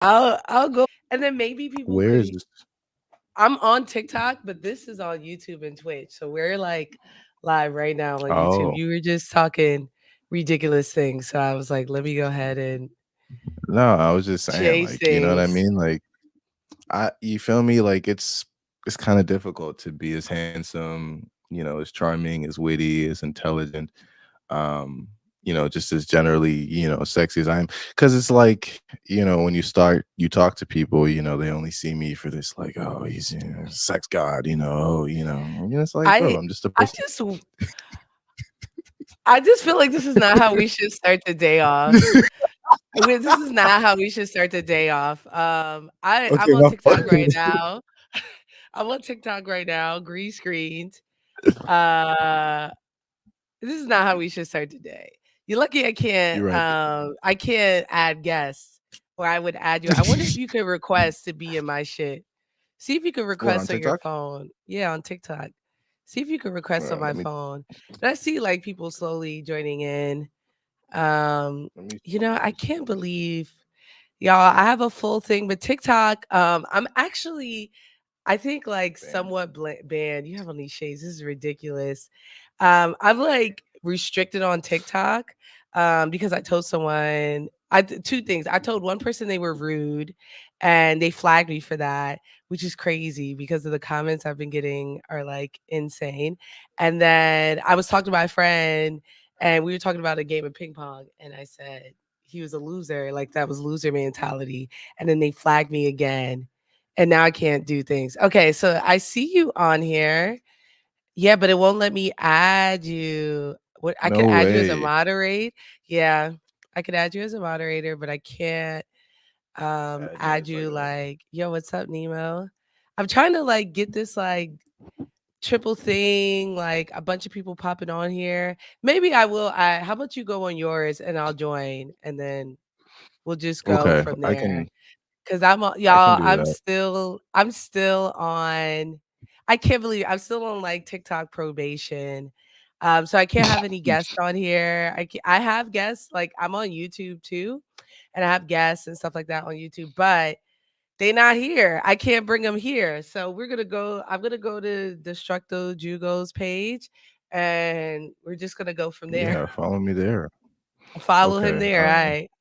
I'll go, and then maybe people Where is could. this? I'm on TikTok, but this is on YouTube and Twitch. So we're like live right now on YouTube. Oh, You were just talking ridiculous things. So I was like, let me go ahead and no, I was just saying, change like, you know what I things. mean? Like, you feel me? Like, it's kind of difficult to be as handsome, as charming, as witty, as intelligent, um, just as generally, sexy as I am. Because it's like, when you talk to people, they only see me for this, like, oh, he's a sex god, it's like, bro, I I'm just a I person. just I just feel like this is not how we should start the day off. This is not how we should start the day off. I'm Okay, on my TikTok fault. right now. I'm on TikTok right now, green screened. Uh, this is not how we should start the day. You're lucky You're right. I can't add guests, or I would add you. I wonder if you could request to be in my shit. See if you can What, on request on your TikTok? phone. Yeah, on TikTok. See if you can request on Let my me phone. And I see like people slowly joining in. let me I see. can't believe y'all, I have a full thing, but TikTok, I'm actually I think like Banned. somewhat banned. You have on these shades. This is ridiculous. I'm like restricted on TikTok because I told someone two things. I told one person they were rude, and they flagged me for that, which is crazy because of the comments I've been getting are like insane. And then I was talking to my friend, and we were talking about a game of ping pong, and I said he was a loser, like that was loser mentality. And then they flagged me again, and now I can't do things. Okay, so I see you on here. Yeah, but it won't let me add you. What I could No add you as a way. moderate. Yeah, I could add you as a moderator, but I can't Add you add as you like a like, yo, what's up, Nemo? I'm trying to like get this like triple thing, like a bunch of people popping on here. Maybe I will. How about you go on yours and I'll join, and then we'll just go okay. from I there. can 'Cause I'm on I can y'all, do that. I'm still on. I can't believe I'm still on, like, TikTok probation. So I can't have any guests on here. I have guests, like, I'm on YouTube too, and I have guests and stuff like that on YouTube, but they not here. I can't bring them here. So I'm gonna go to Destructo Jugo's page, and we're just gonna go from there. Yeah, follow me there. Follow him Okay. there, alright.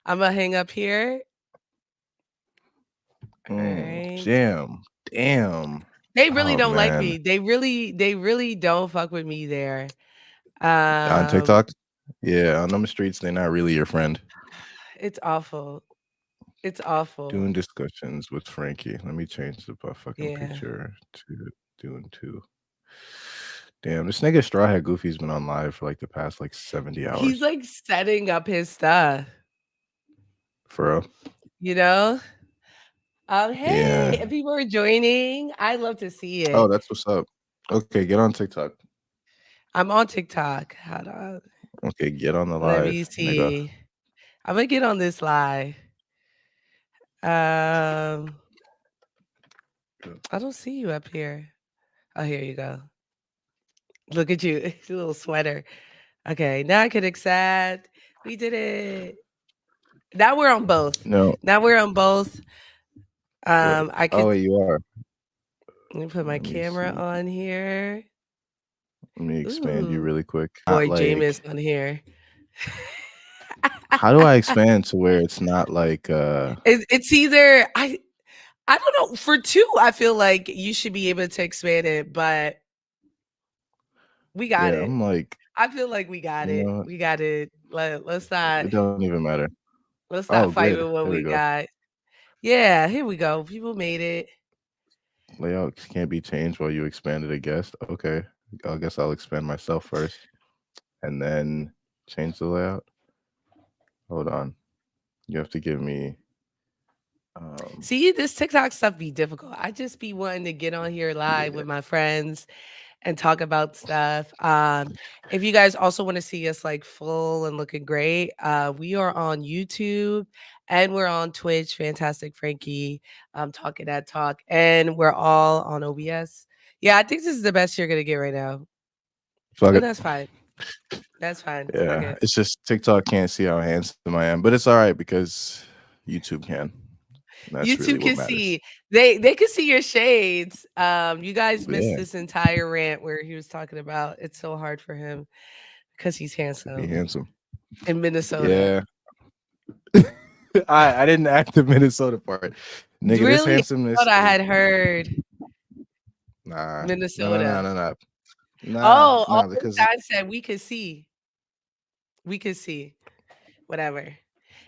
Imma hang up here. Alright. Damn. Damn. They really Oh don't like man. me. They really don't fuck with me there. On Um, TikTok? Yeah, on them streets, they're not really your friend. it's awful. It's awful. Doing discussions with Frankie. Let me change the fucking Yeah. picture to doing two. Damn, this nigga Straw Hat Goofy's been on live for like the past like 70 He's hours. like setting up his stuff, For real. you know? Hey, Yeah. and people are joining. I love to see Oh, it. that's what's up. Okay, get on TikTok. I'm on TikTok. Hold on. Okay, get on the Let me live, nigga. see. I'm gonna get on this live. Um, I don't see you up here. Oh, here you go. Look at you, your little sweater. Okay, now I can accept. We did it. Now we're on both. No, Now we're on both. wait. I Oh, could wait, you are. let me put my Let me camera see. on here. Let me expand you Ooh, really quick. Not boy, Jameis like, on here. how do I expand to where it's not like, It's either I don't know. For two, I feel like you should be able to expand it, but we got yeah, it. I'm like, I feel like we got you it. know, We got it. it don't even matter. Let's Oh, not fight good. with what There we we go. got. Yeah, here we go. People made it. Layout can't be changed while you expanded a guest. Okay. I guess I'll expand myself first and then change the layout. Hold on. You have to give me um See, this TikTok stuff be difficult. I just be wanting to get on here live yeah. with my friends and talk about stuff. If you guys also want to see us like full and looking great, we are on YouTube and we're on Twitch, Fantastic Frankie, talking that talk, and we're all on OBS. Yeah, I think this is the best you're gonna get right now, Fuck but it. that's fine. That's fine. Fuck Yeah. it. It's just TikTok can't see how handsome I am, but it's all right because YouTube can. That's really YouTube what can matters. see. They can see your shades. You guys missed Yeah, this entire rant where he was talking about it's so hard for him because he's to be handsome handsome. in Minnesota. Yeah. I didn't act the Minnesota part. Nigga, this Really? I handsomeness thought I is had heard nah. No, no, no, Minnesota. no, no. Nah, Oh, nah, all because Shine said we could see. We could see. Whatever.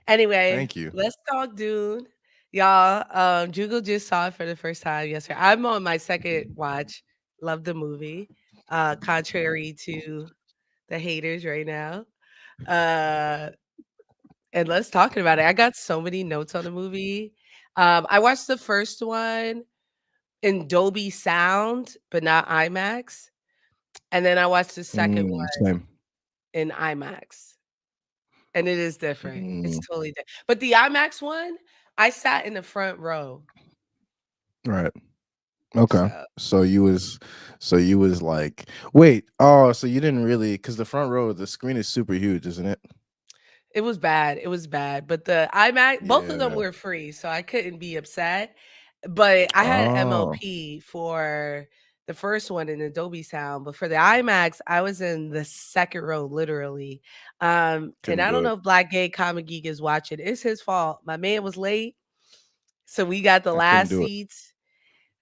Anyway, thank you. let's talk Dune. Y'all, Jugal just saw it for the first time yesterday. I'm on my second watch. Love the movie. Contrary to the haters right now. Uh, and let's talk about it. I got so many notes on the movie. I watched the first one in Dolby Sound, but not IMAX. And then I watched the second one Same. in IMAX. And it is different. It's Mm, totally different. But the IMAX one, I sat in the front row. right. Okay. So So you was like, wait, oh, so you didn't really because the front row, the screen is super huge, isn't it? it was bad. It was bad. But the IMAX, both of them Yeah. were free. So I couldn't be upset. But I had Oh, MLP for the first one in Adobe Sound. But for the IMAX, I was in the second row, literally. And couldn't I don't do it. know if Black Gay Comic Geek is watching. It's his fault. My man was late. So we got the I couldn't last do it. seats.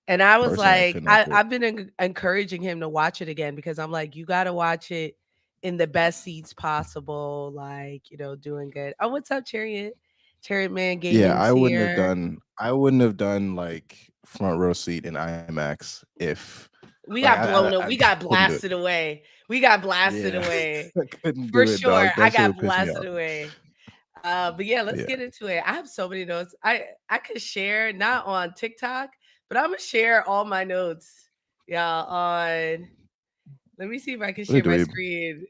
And I was Personally, I like, could not do it. I've been encouraging him to watch it again because I'm like, you got to watch it in the best seats possible, like, doing good. Oh, what's up, Chariot? Chariot Man Yeah, Gaming's here. I wouldn't have done like front row seat in IMAX if We like got blown up. I We got couldn't do it. blasted away. We got blasted Yeah. away. I couldn't For do it, sure. dog. I That shit got would piss me blasted off. away. But yeah, let's Yeah. get into it. I have so many notes. I could share not on TikTok, but I'm gonna share all my notes, y'all, on let me see if I can What a share my dweeb. screen.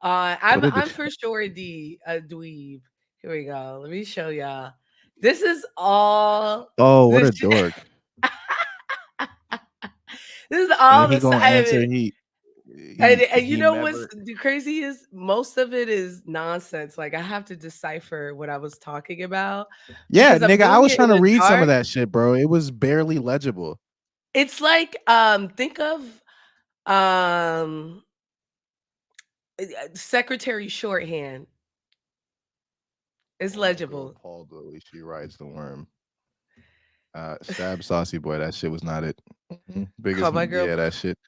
What a I'm for sure a dweeb. Here we go. Let me show y'all. This is all Oh, what this. a dork. This is And all he the gonna side of answer it. And you he know what's never the crazy is most of it is nonsense. Like I have to decipher what I was talking about Yeah, because I'm nigga, I doing was it in trying to the read some of dark. that shit, bro. It was barely legible. It's like think of um secretary shorthand. It's Oh my god, legible. Paul Bowie, she rides the worm. Stab Saucy Boy, that shit was not it. Call Biggest my girl. yeah, that shit.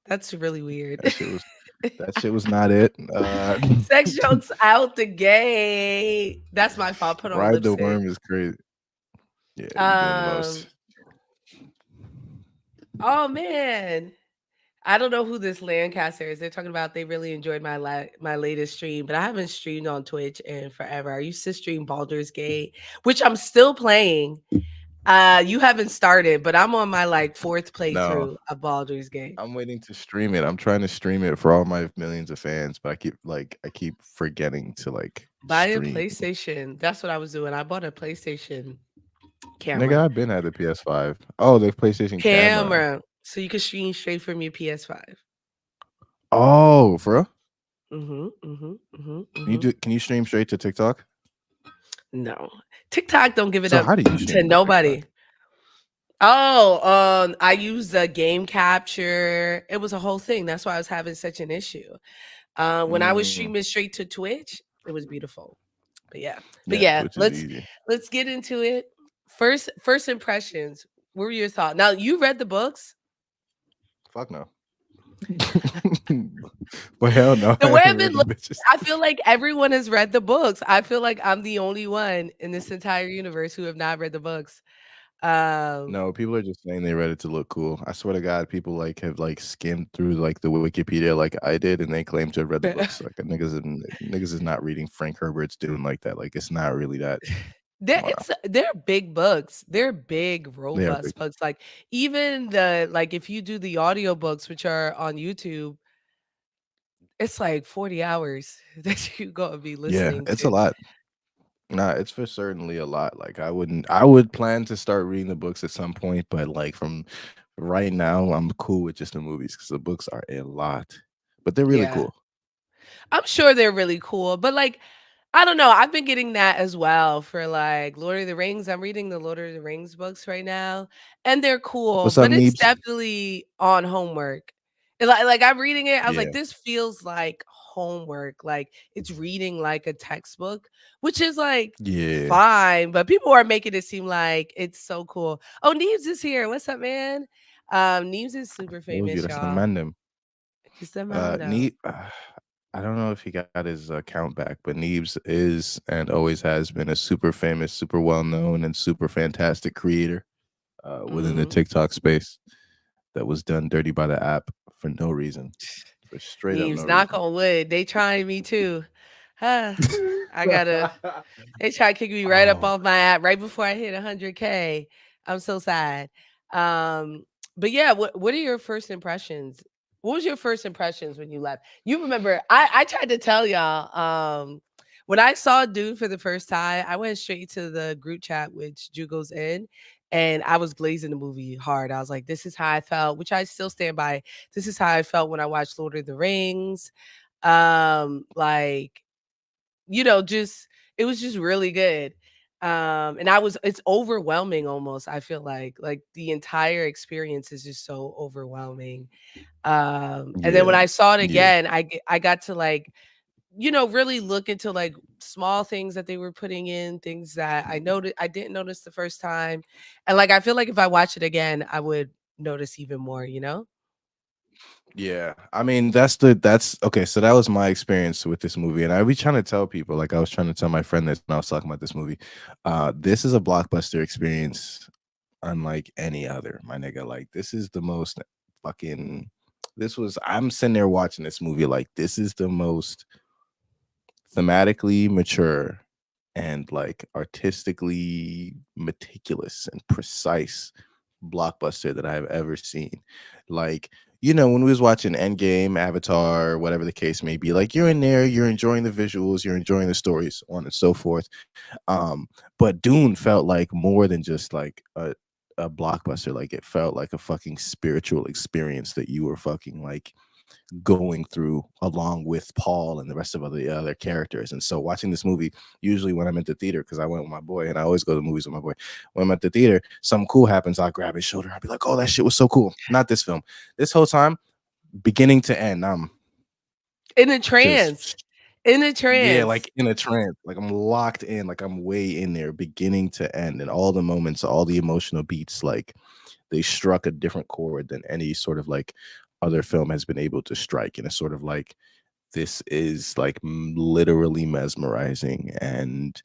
That's really weird. That shit was that shit was not it. Sex jokes out the gate. That's my fault. Put on Ride the lipstick. worm is crazy. Yeah, you doing the Um. most. Oh man, I don't know who this Lancaster is. They're talking about they really enjoyed my latest stream, but I haven't streamed on Twitch in forever. I used to stream Baldur's Gate, which I'm still playing. You haven't started, but I'm on my like fourth No, playthrough of Baldur's Gate. I'm waiting to stream it. I'm trying to stream it for all my millions of fans, but I keep forgetting to like Buy a stream. PlayStation. That's what I was doing. I bought a PlayStation Nigga, camera. I've been at the PS5. Oh, the PlayStation camera. Camera. So you can stream straight from your PS5. Oh, for real? Mhm, mhm, mhm, Can you mhm. do can you stream straight to TikTok? No. TikTok don't give it So up how do you to stream to TikTok? nobody. Oh, I used a game capture. It was a whole thing. That's why I was having such an issue. When I was Mm, streaming straight to Twitch, it was beautiful. But yeah. But yeah, yeah, Twitch is let's easy. let's get into it. First impressions. What were your thoughts? Now you read the books. Fuck no. But hell no, I The way haven't I've been read them looking, bitches. I feel like everyone has read the books. I feel like I'm the only one in this entire universe who have not read the books. Um, No, people are just saying they read it to look cool. I swear to God, people like have like skimmed through like the Wikipedia like I did, and they claim to have read the books. Like niggas is not reading Frank Herbert's Dune like that. Like it's not really that. Come on now, they're big books. They're big, they are big. robust books. Like even the like if you do the audiobooks, which are on YouTube, it's like 40 hours that you go and be Yeah, listening it's a to. lot. Nah, it's for certainly a lot. Like I would plan to start reading the books at some point, but like from right now, I'm cool with just the movies because the books are a lot, but they're really Yeah. cool. I'm sure they're really cool, but like I don't know. I've been getting that as well for like Lord of the Rings. I'm reading the Lord of the Rings books right now, and they're cool, What's up, but it's Neebs? definitely on homework. And like I'm reading it, I was like, Yeah, this feels like homework. Like it's reading like a textbook, which is like yeah. fine, but people are making it seem like it's so cool. Oh, Neves is here. What's up, man? Neves is super Told you famous, that's the y'all. man them. He's the man though. Neeb, I don't know if he got his account back, but Neebs is and always has been a super famous, super well known, and super fantastic creator within the Mm-hmm. TikTok space that was done dirty by the app for no reason, for straight up no Neves, knock reason. on wood. They trying me too. Huh. I gotta they try to kick me right up Oh, off my app right before I hit 100K. I'm so sad. Um, but yeah, what are your first impressions? What was your first impressions when you left? You remember I tried to tell y'all when I saw Dune for the first time, I went straight to the group chat which Jugo's in, and I was glazing the movie hard. I was like, this is how I felt, which I still stand by. This is how I felt when I watched Lord of the Rings. Like just it was just really good. And it's overwhelming almost, I feel like the entire experience is just so overwhelming. And then when yeah, I saw it yeah, again, I got to like, really look into like small things that they were putting in, things that I didn't notice the first time. And like I feel like if I watch it again, I would notice even more, you know? yeah. I mean, that's okay. So that was my experience with this movie, and I be trying to tell people, like I was trying to tell my friend this when I was talking about this movie. This is a blockbuster experience unlike any other, my nigga. Like this is the most fucking. This was. I'm sitting there watching this movie like this is the most thematically mature and like artistically meticulous and precise blockbuster that I've ever seen. Like, when we was watching Endgame, Avatar, whatever the case may be, like you're in there, you're enjoying the visuals, you're enjoying the stories, so on and so forth. But Dune felt like more than just like a blockbuster. Like it felt like a fucking spiritual experience that you were fucking like going through along with Paul and the rest of the other characters. And so watching this movie, usually when I'm at the theater, because I went with my boy and I always go to movies with my boy. When I'm at the theater, something cool happens, I'll grab his shoulder. I'll be like, oh, that shit was so cool. Not this film. This whole time, beginning to end, I'm In a trance. just In a yeah, trance. like in a trance. Like I'm locked in, like I'm way in there, beginning to end. And all the moments, all the emotional beats, like they struck a different chord than any sort of like other film has been able to strike. And it's sort of like this is like literally mesmerizing, and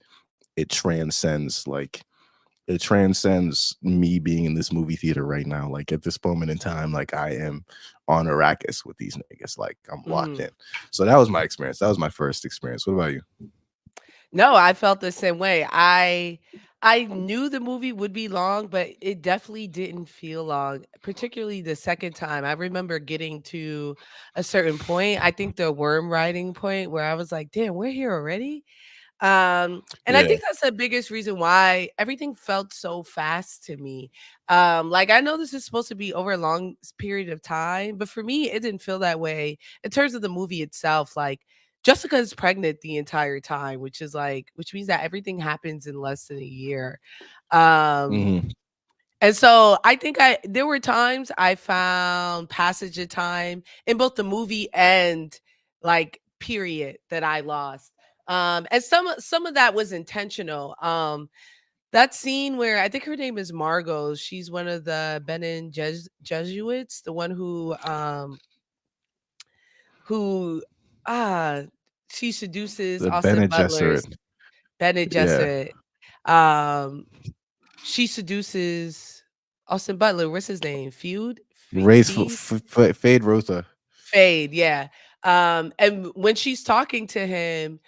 it transcends like it transcends me being in this movie theater right now. Like at this moment in time, like I am on Arrakis with these niggas. Like I'm locked Mhm. in. So that was my experience. That was my first experience. What about you? No, I felt the same way. I knew the movie would be long, but it definitely didn't feel long, particularly the second time. I remember getting to a certain point. I think the worm riding point where I was like, "Damn, we're here already?" And I Yeah. think that's the biggest reason why everything felt so fast to me. Like I know this is supposed to be over a long period of time, but for me, it didn't feel that way in terms of the movie itself. Like Jessica is pregnant the entire time, which means that everything happens in less than a year. Um, Hmm. and so I think there were times I found passage of time in both the movie and like period that I lost. And some of that was intentional. That scene where I think her name is Margot, she's one of the Benin Jesuits, the one who ah she seduces The Austin Bene Butler's Gesserit. Benin Yeah. Jesuit. Um, she seduces Austin Butler. What's his name? Race Feed? Fade Rotha. Fade, yeah. And when she's talking to him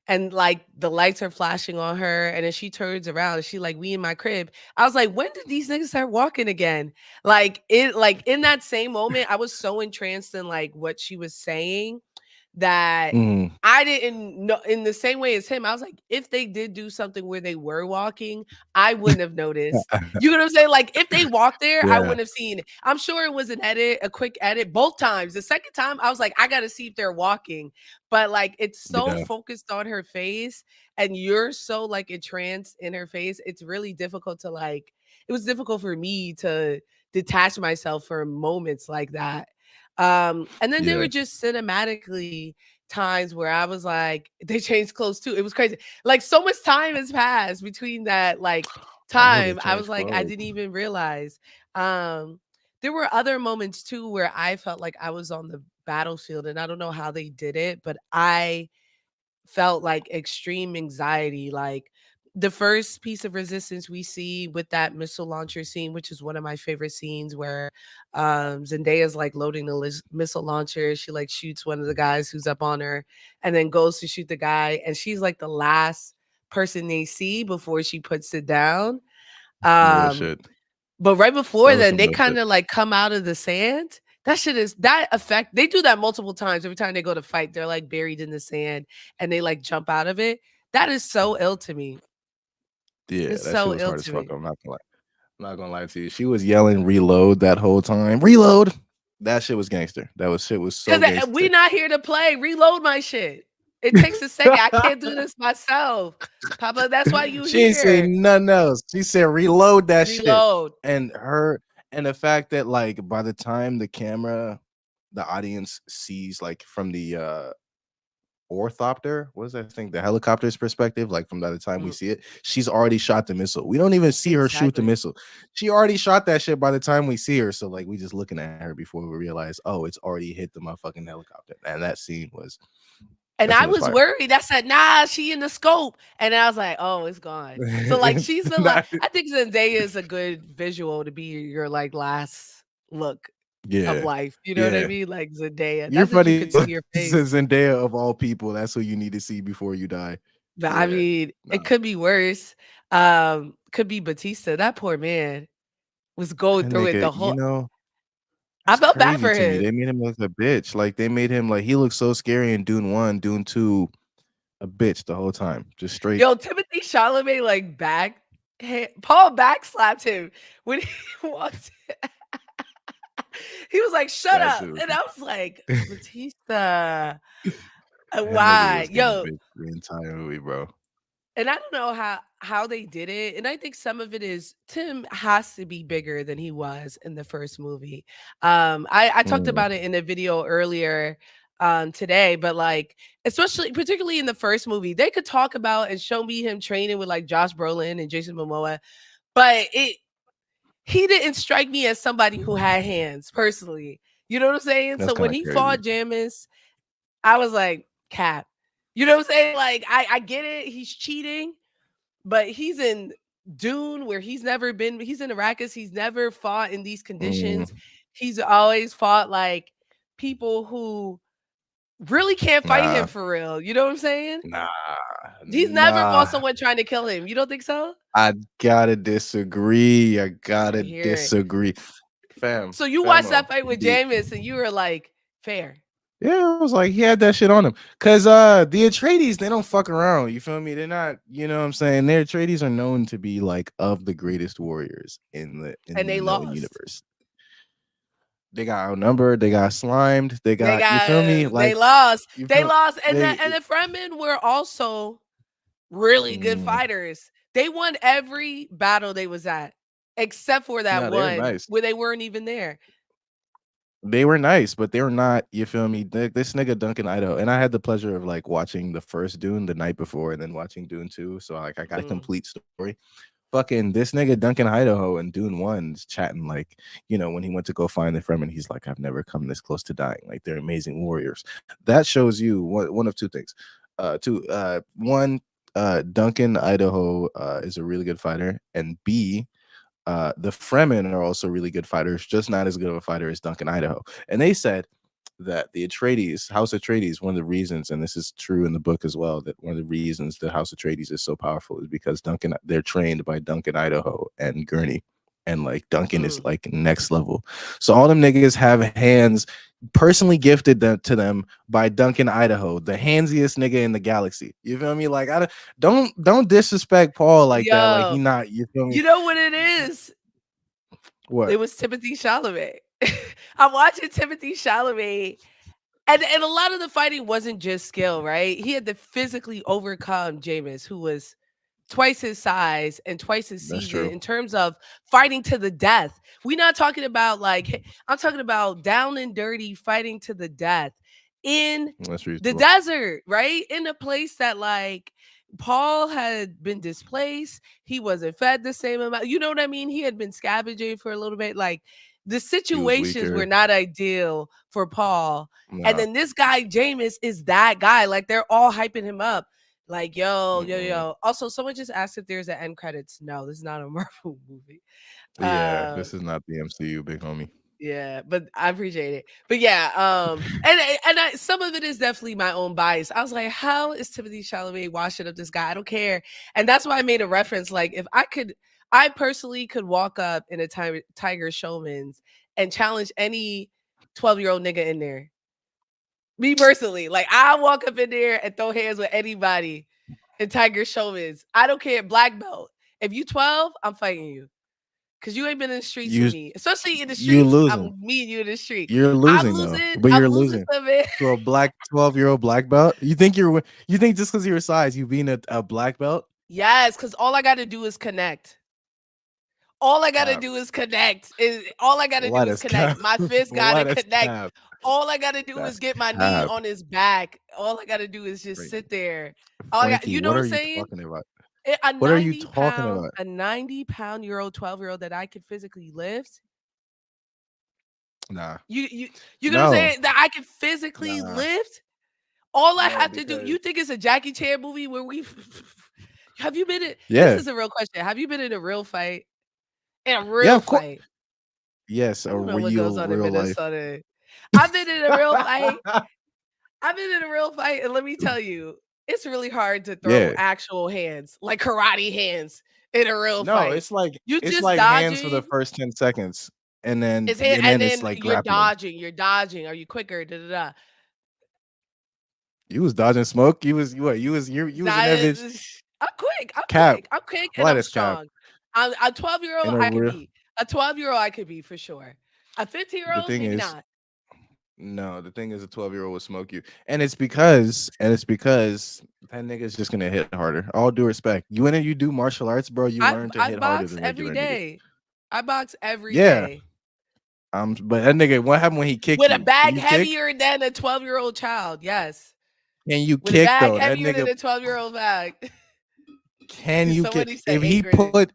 and like the lights are flashing on her, and then she turns around and she like, we in my crib. I was like, when did these niggas start walking again? Like in that same moment, I was so entranced in like what she was saying that Mhm. I didn't know in the same way as him. I was like, if they did do something where they were walking, I wouldn't have noticed. You know what I'm saying? Like if they walked there, I Yeah, wouldn't have seen it. I'm sure it was an edit, a quick edit both times. The second time, I was like, I gotta see if they're walking. But like it's so yeah, focused on her face and you're so like entranced in her face, it's really difficult to like it was difficult for me to detach myself for moments like that. And then there yeah. were just cinematically times where I was like, they changed clothes too. It was crazy. Like so much time has passed between that like Oh, they time. I was changed like, I clothes. didn't even realize. Um, there were other moments too where I felt like I was on the battlefield and I don't know how they did it, but I felt like extreme anxiety. Like the first piece of resistance we see with that missile launcher scene, which is one of my favorite scenes, where Zendaya's like loading the missile launcher. She like shoots one of the guys who's up on her, and then goes to shoot the guy, and she's like the last person they see before she puts it down. Real Um, shit. but right That before was then, some they real shit. kinda, like, come out of the sand. That shit is that effect they do that multiple times. Every time they go to fight, they're, like, buried in the sand, and they, like, jump out of it. That is so ill to me. Yeah, It's that shit so was ill hard as to fuck. me. I'm not gonna lie to you. She was yelling "reload" that whole time. Reload. That shit was gangster. That was shit was so 'Cause, gangster. we not here to play. Reload my shit. It takes a second. I can't do this myself. Papa, that's why you She ain't say here. nothing else. She said reload that shit. Reload. And her and the fact that like by the time the audience sees like from the orthopter, what is that thing? The helicopter's perspective, like from by the time we Mhm. see it, she's already shot the missile. We don't even see her shoot the Exactly. missile. She already shot that shit by the time we see her. So like we just looking at her before we realize, oh, it's already hit the motherfucking helicopter. And And that I scene was was fire. worried. I said, "Nah, she in the scope." And I was like, "Oh, it's gone." So like she's the Nah, I think Zendaya is a good visual to be your like last look of yeah. life. You know what I Yeah. mean? Like Zendaya. You're That's what you funny. could see your face. Zendaya of all people, that's who you need to see before you die. But I Yeah. mean, it Nah. could be worse. Could be Batista. That poor man was going That through it nigga, the whole I that's felt bad crazy for to me. him. They made him look a bitch. Like they made him like he looked so scary in Dune 1, Dune 2, a bitch the whole time. Just straight Yo, Timothy Chalamet like Paul backslapped him when he walked he was like, "Shut that up," shit was and I was like, "Batista, that nigga why?" was getting Yo, bitch the entire movie, bro. and I don't know how they did it, and I think some of it is Tim has to be bigger than he was in the first movie. I talked Mm, about it in a video earlier today, but like especially particularly in the first movie, they could talk about and show me him training with like Josh Brolin and Jason Momoa, but it he didn't strike me as somebody who had hands personally. You know what I'm saying? that's So when kinda he crazy. fought Jamis, I was like, "Cap." You know what I'm saying? Like I get it. He's cheating, but he's in Dune where he's never been. He's in Arrakis. He's never fought in these conditions. Mm, He's always fought like people who really can't fight him nah, for real. You know what I'm saying? He's never fought nah. someone trying to kill him. You don't think so? I gotta disagree. I I gotta hear it. disagree. So you watched Famo, that fight with the Jameis and you were like, fair. yeah, I was like, he had that shit on him. Cause the Atreides, they don't fuck around. You feel me? They're not, you know what I'm saying? Their Atreides are known to be like of the greatest warriors in And the they known lost. universe. They got outnumbered, they got slimed, they got you feel me? They Like lost. you They feel lost. they And the Fremen were also really good mm, fighters. They won every battle they was at, except for that no, they're one nice. where they weren't even there. They were nice, but they were not, you feel me? This nigga Duncan Idaho, and I had the pleasure of like watching the first Dune the night before and then watching Dune 2. So like I got a Mm. complete story. Fucking this nigga Duncan Idaho and Dune One's chatting like, you know, when he went to go find the Fremen, he's like, I've never come this close to dying. Like they're amazing warriors. That shows you one of two things. One, Duncan Idaho is a really good fighter, and B, the Fremen are also really good fighters, just not as good of a fighter as Duncan Idaho. And they said that the Atreides, House Atreides, one of the reasons, and this is true in the book as well, that one of the reasons the House Atreides is so powerful is because they're trained by Duncan Idaho and Gurney. and like Duncan is Mm. like next level. So all them niggas have hands personally gifted to them by Duncan Idaho, the handsiest nigga in the galaxy. You feel me? Like I don't disrespect Paul like that. Like he Yo, not. You feel me? you know what it is? It What? was Timothy Chalamet. I'm watching Timothy Chalamet, and a lot of the fighting wasn't just skill, right? He had to physically overcome Jameis, who was twice his size and twice his That's season true. in terms of fighting to the death. We're not talking about I'm talking about down and dirty fighting to the death in That's the reasonable. desert, right? In a place that like Paul had been displaced. He wasn't fed the same amount. You know what I mean? He had been scavenging for a little bit. Like the He was situations were weaker. not ideal for Paul. And Nah. then this guy, Jameis, is that guy. Like they're all hyping him up. Like, yo, yo, Mm-mm. yo. Also, someone just asked if there's an end credits. No, this is not a Marvel movie. Yeah, Um, this is not the MCU, big homie. yeah, but I appreciate it. But yeah, and some of it is definitely my own bias. I was like, how is Timothy Chalamet washing up this guy? I don't care, and that's why I made a reference. Like, if I could, I personally could walk up in a Tiger Showman's and challenge any 12-year-old nigga in there. Me personally, like I walk up in there and throw hands with anybody in Tiger Showman's. I don't care, black belt. If you 12, I'm fighting you. Cause you ain't been in the streets with You me. Especially in the you're streets, losing. I'm me and you in the street. You're I'm losing though, losing, but I'm you're losing losing some it. to a black 12-year-old black belt. You think you think just because of your size, you being a black belt? Yes, because all I gotta do is connect. All I gotta Cap. do is connect. All I gotta Why do is that's connect. cap? My fist Why gotta that's connect. cap? All I gotta do is That's get my knee cap. on his back. All I gotta do is just Frankie. sit there. All I got, Frankie, you know what what I'm are you saying? talking about? A What are you 90 talking pound, about? a 90-pound year old, 12-year-old that I could physically lift. Nah. You get what I'm No. saying? That I can physically Nah. lift. All I No, have to do. because You think it's a Jackie Chan movie where we have you been in? This yeah. is a real question. Have you been in a real fight? In a Yeah, real of course. fight. Yes, I a don't know what goes on in real life. Minnesota. I've been in a real fight. I've been in a real fight, and let me tell you, it's really hard to throw Yeah. actual hands, like karate hands, in a real No, fight. You it's just like hands for the dodging. first 10 seconds It's hand, and and then it's then like you're grappling. dodging. You're dodging. Are you quicker? Da da da. You was dodging smoke. You what? You was in Nah, that bitch I'm quick. I'm cap. quick. I'm quick, and Why I'm that's cap? strong. I'm a 12-year-old. In a I could real be a 12-year-old. I could be for sure. A 15 year the old, thing maybe is, not. no, the thing is a 12-year-old would smoke you. And it's because that nigga's just gonna hit harder. All due respect. You when you do martial arts, bro, you learn to I hit harder box than every regular niggas. day. I box every Yeah. day But that nigga, what happened when he kicked with a you? Can bag you kick? heavier than a 12-year-old child. Yes, Can you with a kick bag though? That heavier than nigga a 12-year-old bag. can you kick? Somebody said 8 graders.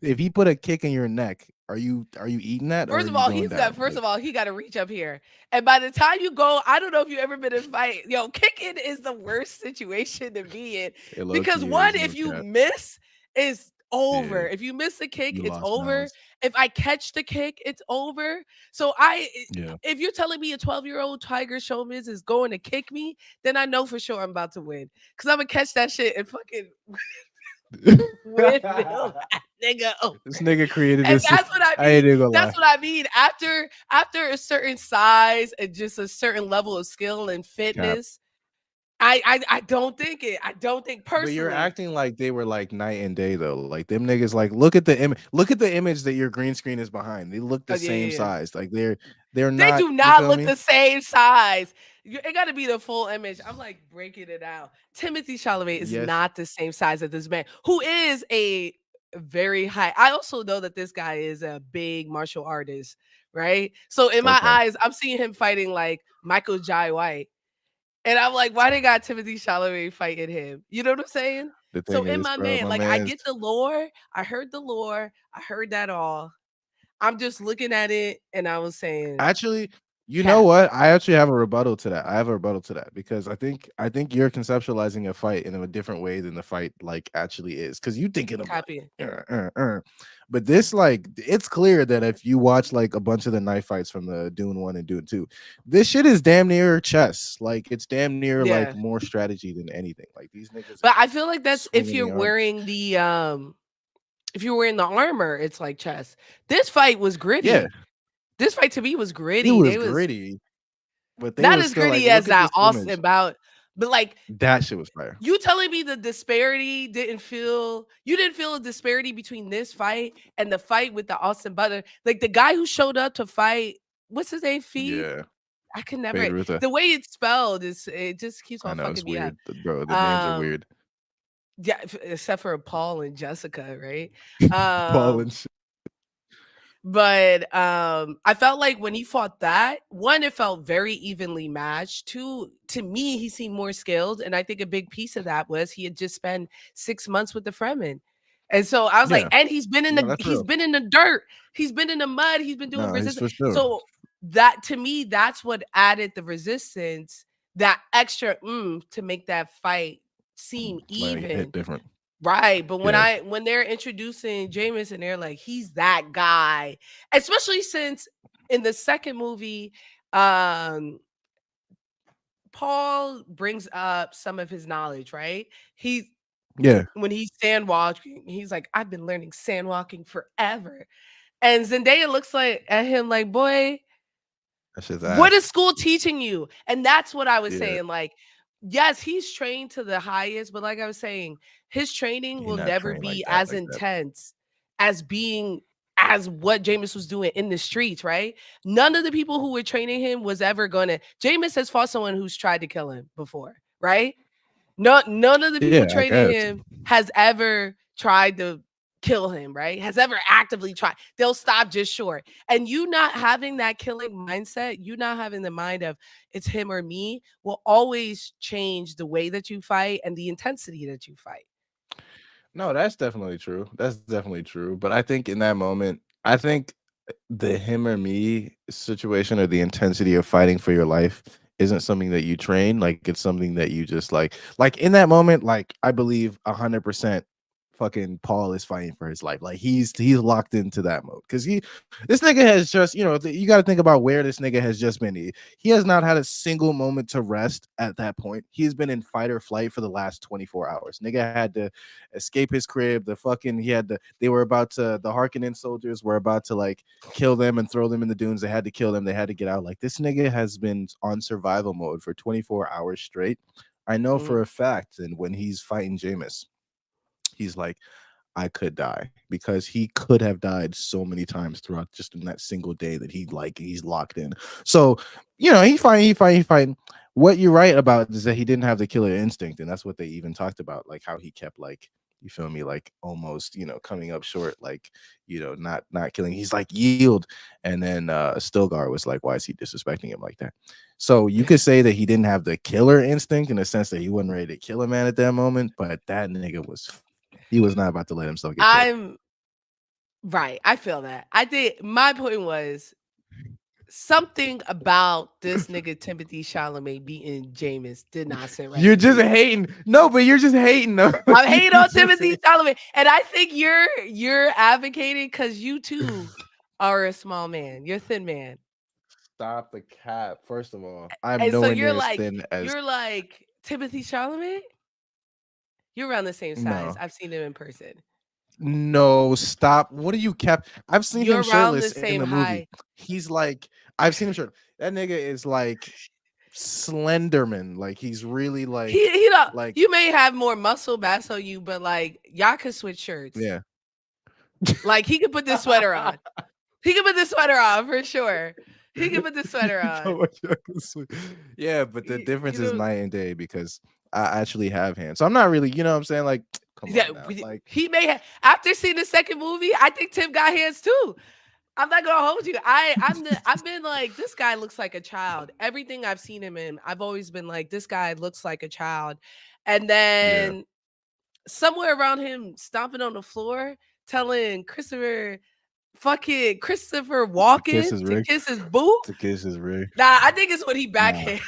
If he put a kick in your neck, are you eating that or are First of you all, going down? first Like of all, he got to reach up here. And by the time you go, I don't know if you ever been in a fight. Yo, kicking is the worst situation to be in it low because key one, is if no you cap. miss, it's Yeah, over. If you miss the kick, you it's lost over. balance. If I catch the kick, it's over. So Yeah. if you're telling me a 12-year-old Tiger Showbiz is going to kick me, then I know for sure I'm about to win because I'm gonna catch that shit and fucking windmill that nigga over. This nigga created And this. that's what I I mean. ain't even gonna That's lie. what I mean. After a certain size and just a certain level of skill and Cap. fitness, I don't think it. I don't think But you're personally. acting like they were like night and day though. Like them niggas. Like look at the image that your green screen is behind. They look Oh the yeah, same yeah, yeah. size. Like they're They not. do You not feel look me? the same size. It got to be the full image. I'm like breaking it out. Timothy Chalamet is Yes. not the same size as this man, who is a very high. I also know that this guy is a big martial artist, right? So in my Okay. eyes, I'm seeing him fighting like Michael Jai White. And I'm like, why they got Timothy Chalamet fighting him? You know what I'm saying? The So thing in is, my bro, man, my like I man's get the lore. I heard the lore. I heard that all. I'm just looking at it and I was saying, actually, you know cap. what? I actually have a rebuttal to that. I have a rebuttal to that because I think you're conceptualizing a fight in a different way than the fight like actually is. Because you thinking of like, Copy. but this like it's clear that if you watch like a bunch of the knife fights from the Dune 1 and Dune 2, this shit is damn near chess. Like it's damn near like Yeah. more strategy than anything. Like these niggas But is I feel like that's swinging the arm. If you're wearing the armor, it's like chess. This fight was Yeah, gritty. This fight to me was it gritty. was They was gritty, but they not was as still like, gritty look as at that this image. Austin bout, but like That shit was fire. you telling me the disparity didn't feel you didn't feel a disparity between this fight and the fight with the Austin Butler? Like the guy who showed up to fight, what's his name? Fee? Yeah, I can never Fade Ruther. the way it's spelled is it just keeps I on know fucking it's me up. weird, bro. The names are Um weird. yeah, except for Paul and Jessica, right? Paul Um and shit. But, I felt like when he fought that, one, it felt very evenly matched. Two, to me, he seemed more skilled, and I think a big piece of that was he had just spent 6 months with the Fremen. And so I was like Yeah, and he's been in no, the that's he's real. been in the dirt, he's been in the mud, he's been doing No, he's resistance. for sure. So that to me, that's what added the resistance, that extra to make that fight seem Like hit even. different. Right, but Yeah, when they're introducing Jameis and they're like, he's that guy, especially since in the second movie, um, Paul brings up some of his knowledge, right? He yeah. when he's sand walking, he's like, I've been learning sand walking forever. And Zendaya looks like at him like, boy, That shit's what is ass. school teaching you? And that's what I was Yeah, saying. Like, yes, he's trained to the highest, but like I was saying, his training he will not never trained like be that, as like that. intense as being as what Jameis was doing in the streets, right? None of the people who were training him was ever gonna. Jameis has fought someone who's tried to kill him before, right? None of the Yeah, people I training guess. him has ever tried to kill him, right? Has ever actively tried. They'll stop just short. And you not having that killing mindset, you not having the mind of it's him or me will always change the way that you fight and the intensity that you fight. No, that's definitely true. That's definitely true. But I think in that moment, I think the him or me situation or the intensity of fighting for your life isn't something that you train. Like it's something that you just like in that moment, like I believe 100% fucking Paul is fighting for his life. Like he's locked into that mode because this nigga has just you got to think about where this nigga has just been. He has not had a single moment to rest at that point. He's been in fight or flight for the last 24 hours. Nigga had to escape his crib. The fucking he had to. They were about to. The Harkonnen soldiers were about to like kill them and throw them in the dunes. They had to kill them. They had to get out. Like this nigga has been on survival mode for 24 hours straight. I know Mhm. for a fact. And when he's fighting Jameis, he's like, I could die because he could have died so many times throughout just in that single day that he's locked in. So, he fighting. What you're right about is that he didn't have the killer instinct, and that's what they even talked about, like how he kept like you feel me, like almost coming up short, like not killing. He's like yield, and then Stilgar was like, why is he disrespecting him like that? So you could say that he didn't have the killer instinct in the sense that he wasn't ready to kill a man at that moment, but that nigga was he was not about to let himself get killed. I'm right. I feel that. I think my point was something about this nigga Timothy Chalamet beating Jameis did not sit right You're with just me. hating. No, but you're just hating. No, I you're hate on just Timothy hating. Chalamet, and I think you're advocating because you too are a small man. You're a thin man, Stop the cap. First of all, I'm and so nowhere near as thin as you're like Timothy Chalamet. You're around the same size. no. I've seen him in person. No, stop. What are you cap? I've seen him You're around the shirtless in same the movie. height. He's like, I've seen him shirt. That nigga is like Slenderman. Like he's really He don't. like You may have more muscle mass on you, but like y'all could switch shirts. yeah. Like he could put this sweater on. He could put this sweater on for sure. He could put this sweater on. Yeah, but the You difference is know, night and day because I actually have hands. So I'm not really, what I'm saying? Like, come yeah, on now. Like, he may have. After seeing the second movie, I think Tim got hands too. I'm not gonna hold you. I've been like this guy looks like a child. Everything I've seen him in, I've always been like this guy looks like a child. And yeah, then somewhere around him stomping on the floor, telling Christopher to kiss Walken his to rig, kiss his boo. to kiss his rig. Nah, I think it's when he Nah, backhand.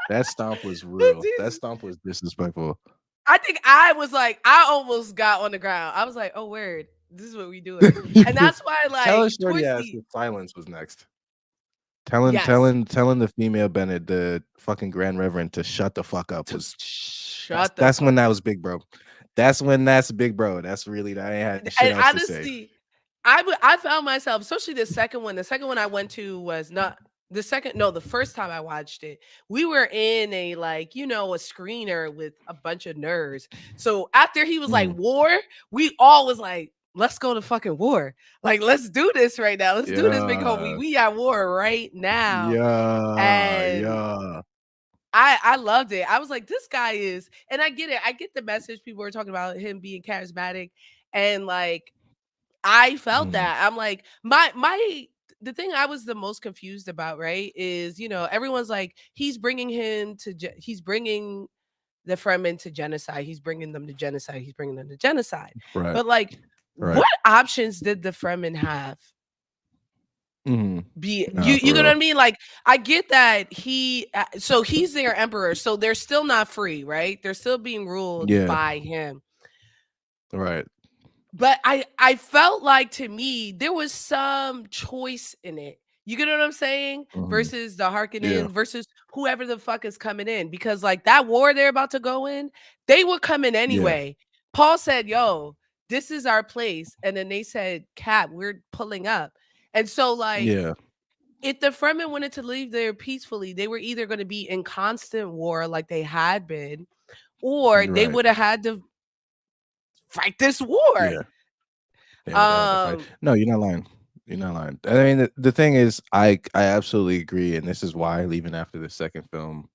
that stomp was real. That Jesus. stomp was disrespectful. I think I was like, I almost got on the ground. I was like, oh, word. This is what we doing. And that's why, Tell like, his shorty towards ass the that silence was next. yes, Telling the female Bennett, the fucking Grand Reverend, to shut the fuck up to was shut the that's when fuck that up. was big, bro. that's big bro. That's really I ain't had shit And else to say. honestly, I found myself, especially the second one. The second one I went to was not the second. No, the first time I watched it, we were in a like a screener with a bunch of nerds. So after he was like Mm. war, we all was like, let's go to fucking war. Like let's do this right now. Let's do this, big homie. Yeah. We at war right now. Yeah. And Yeah. I loved it. I was like, this guy is, and I get it. I get the message. People were talking about him being charismatic, and like I felt Mhm. that. I'm like, my the thing I was the most confused about, right, is everyone's like he's bringing the Fremen to genocide. He's bringing them to genocide. He's bringing them to genocide. Right. But like, Right. what options did the Fremen have? Mhm. Be Nah, you for get what I real. mean? Like I get that so he's their emperor, so they're still not free, right? They're still being ruled Yeah. by him. Right. But I felt like to me there was some choice in it. You get what I'm saying? Mhm. Versus the Yeah. Harkonnen versus whoever the fuck is coming in. Because like that war they're about to go in, they were coming Yeah. anyway. Paul said, "Yo, this is our place." And then they said, "Cap, we're pulling up." And so like Yeah. if the Fremen wanted to leave there peacefully, they were either going to be in constant war like they had been, or they Right. would have had to fight this war. Yeah. They would have to fight. Um, No, you're not lying. You're not lying. I mean, the thing is, I absolutely agree, and this is why even after the second film,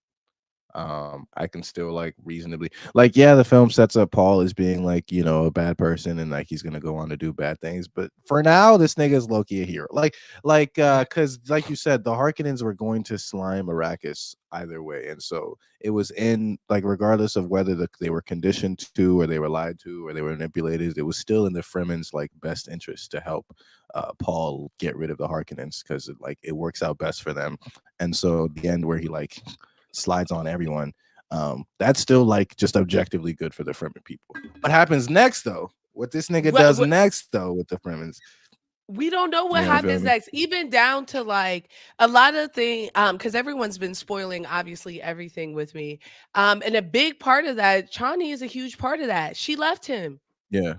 I can still like reasonably like yeah, the film sets up Paul as being like, a bad person and like he's gonna go on to do bad things. But for now, this nigga is low-key a hero. yeah. Cause like you said, the Harkonnens were going to slime Arrakis either way. And so it was in like regardless of whether they were conditioned to or they were lied to or they were manipulated, it was still in the Fremen's like best interest to help Paul get rid of the Harkonnens because it works out best for them. And so the end where he like slides on everyone. That's still like just objectively good for the Fremen people. What happens next though? What this nigga does What next though with the Fremens? we don't know what You know, feel happens me? next, even down to like a lot of things. Because everyone's been spoiling obviously everything with me. And a big part of that, Chani is a huge part of that. She left him. Yeah, yeah.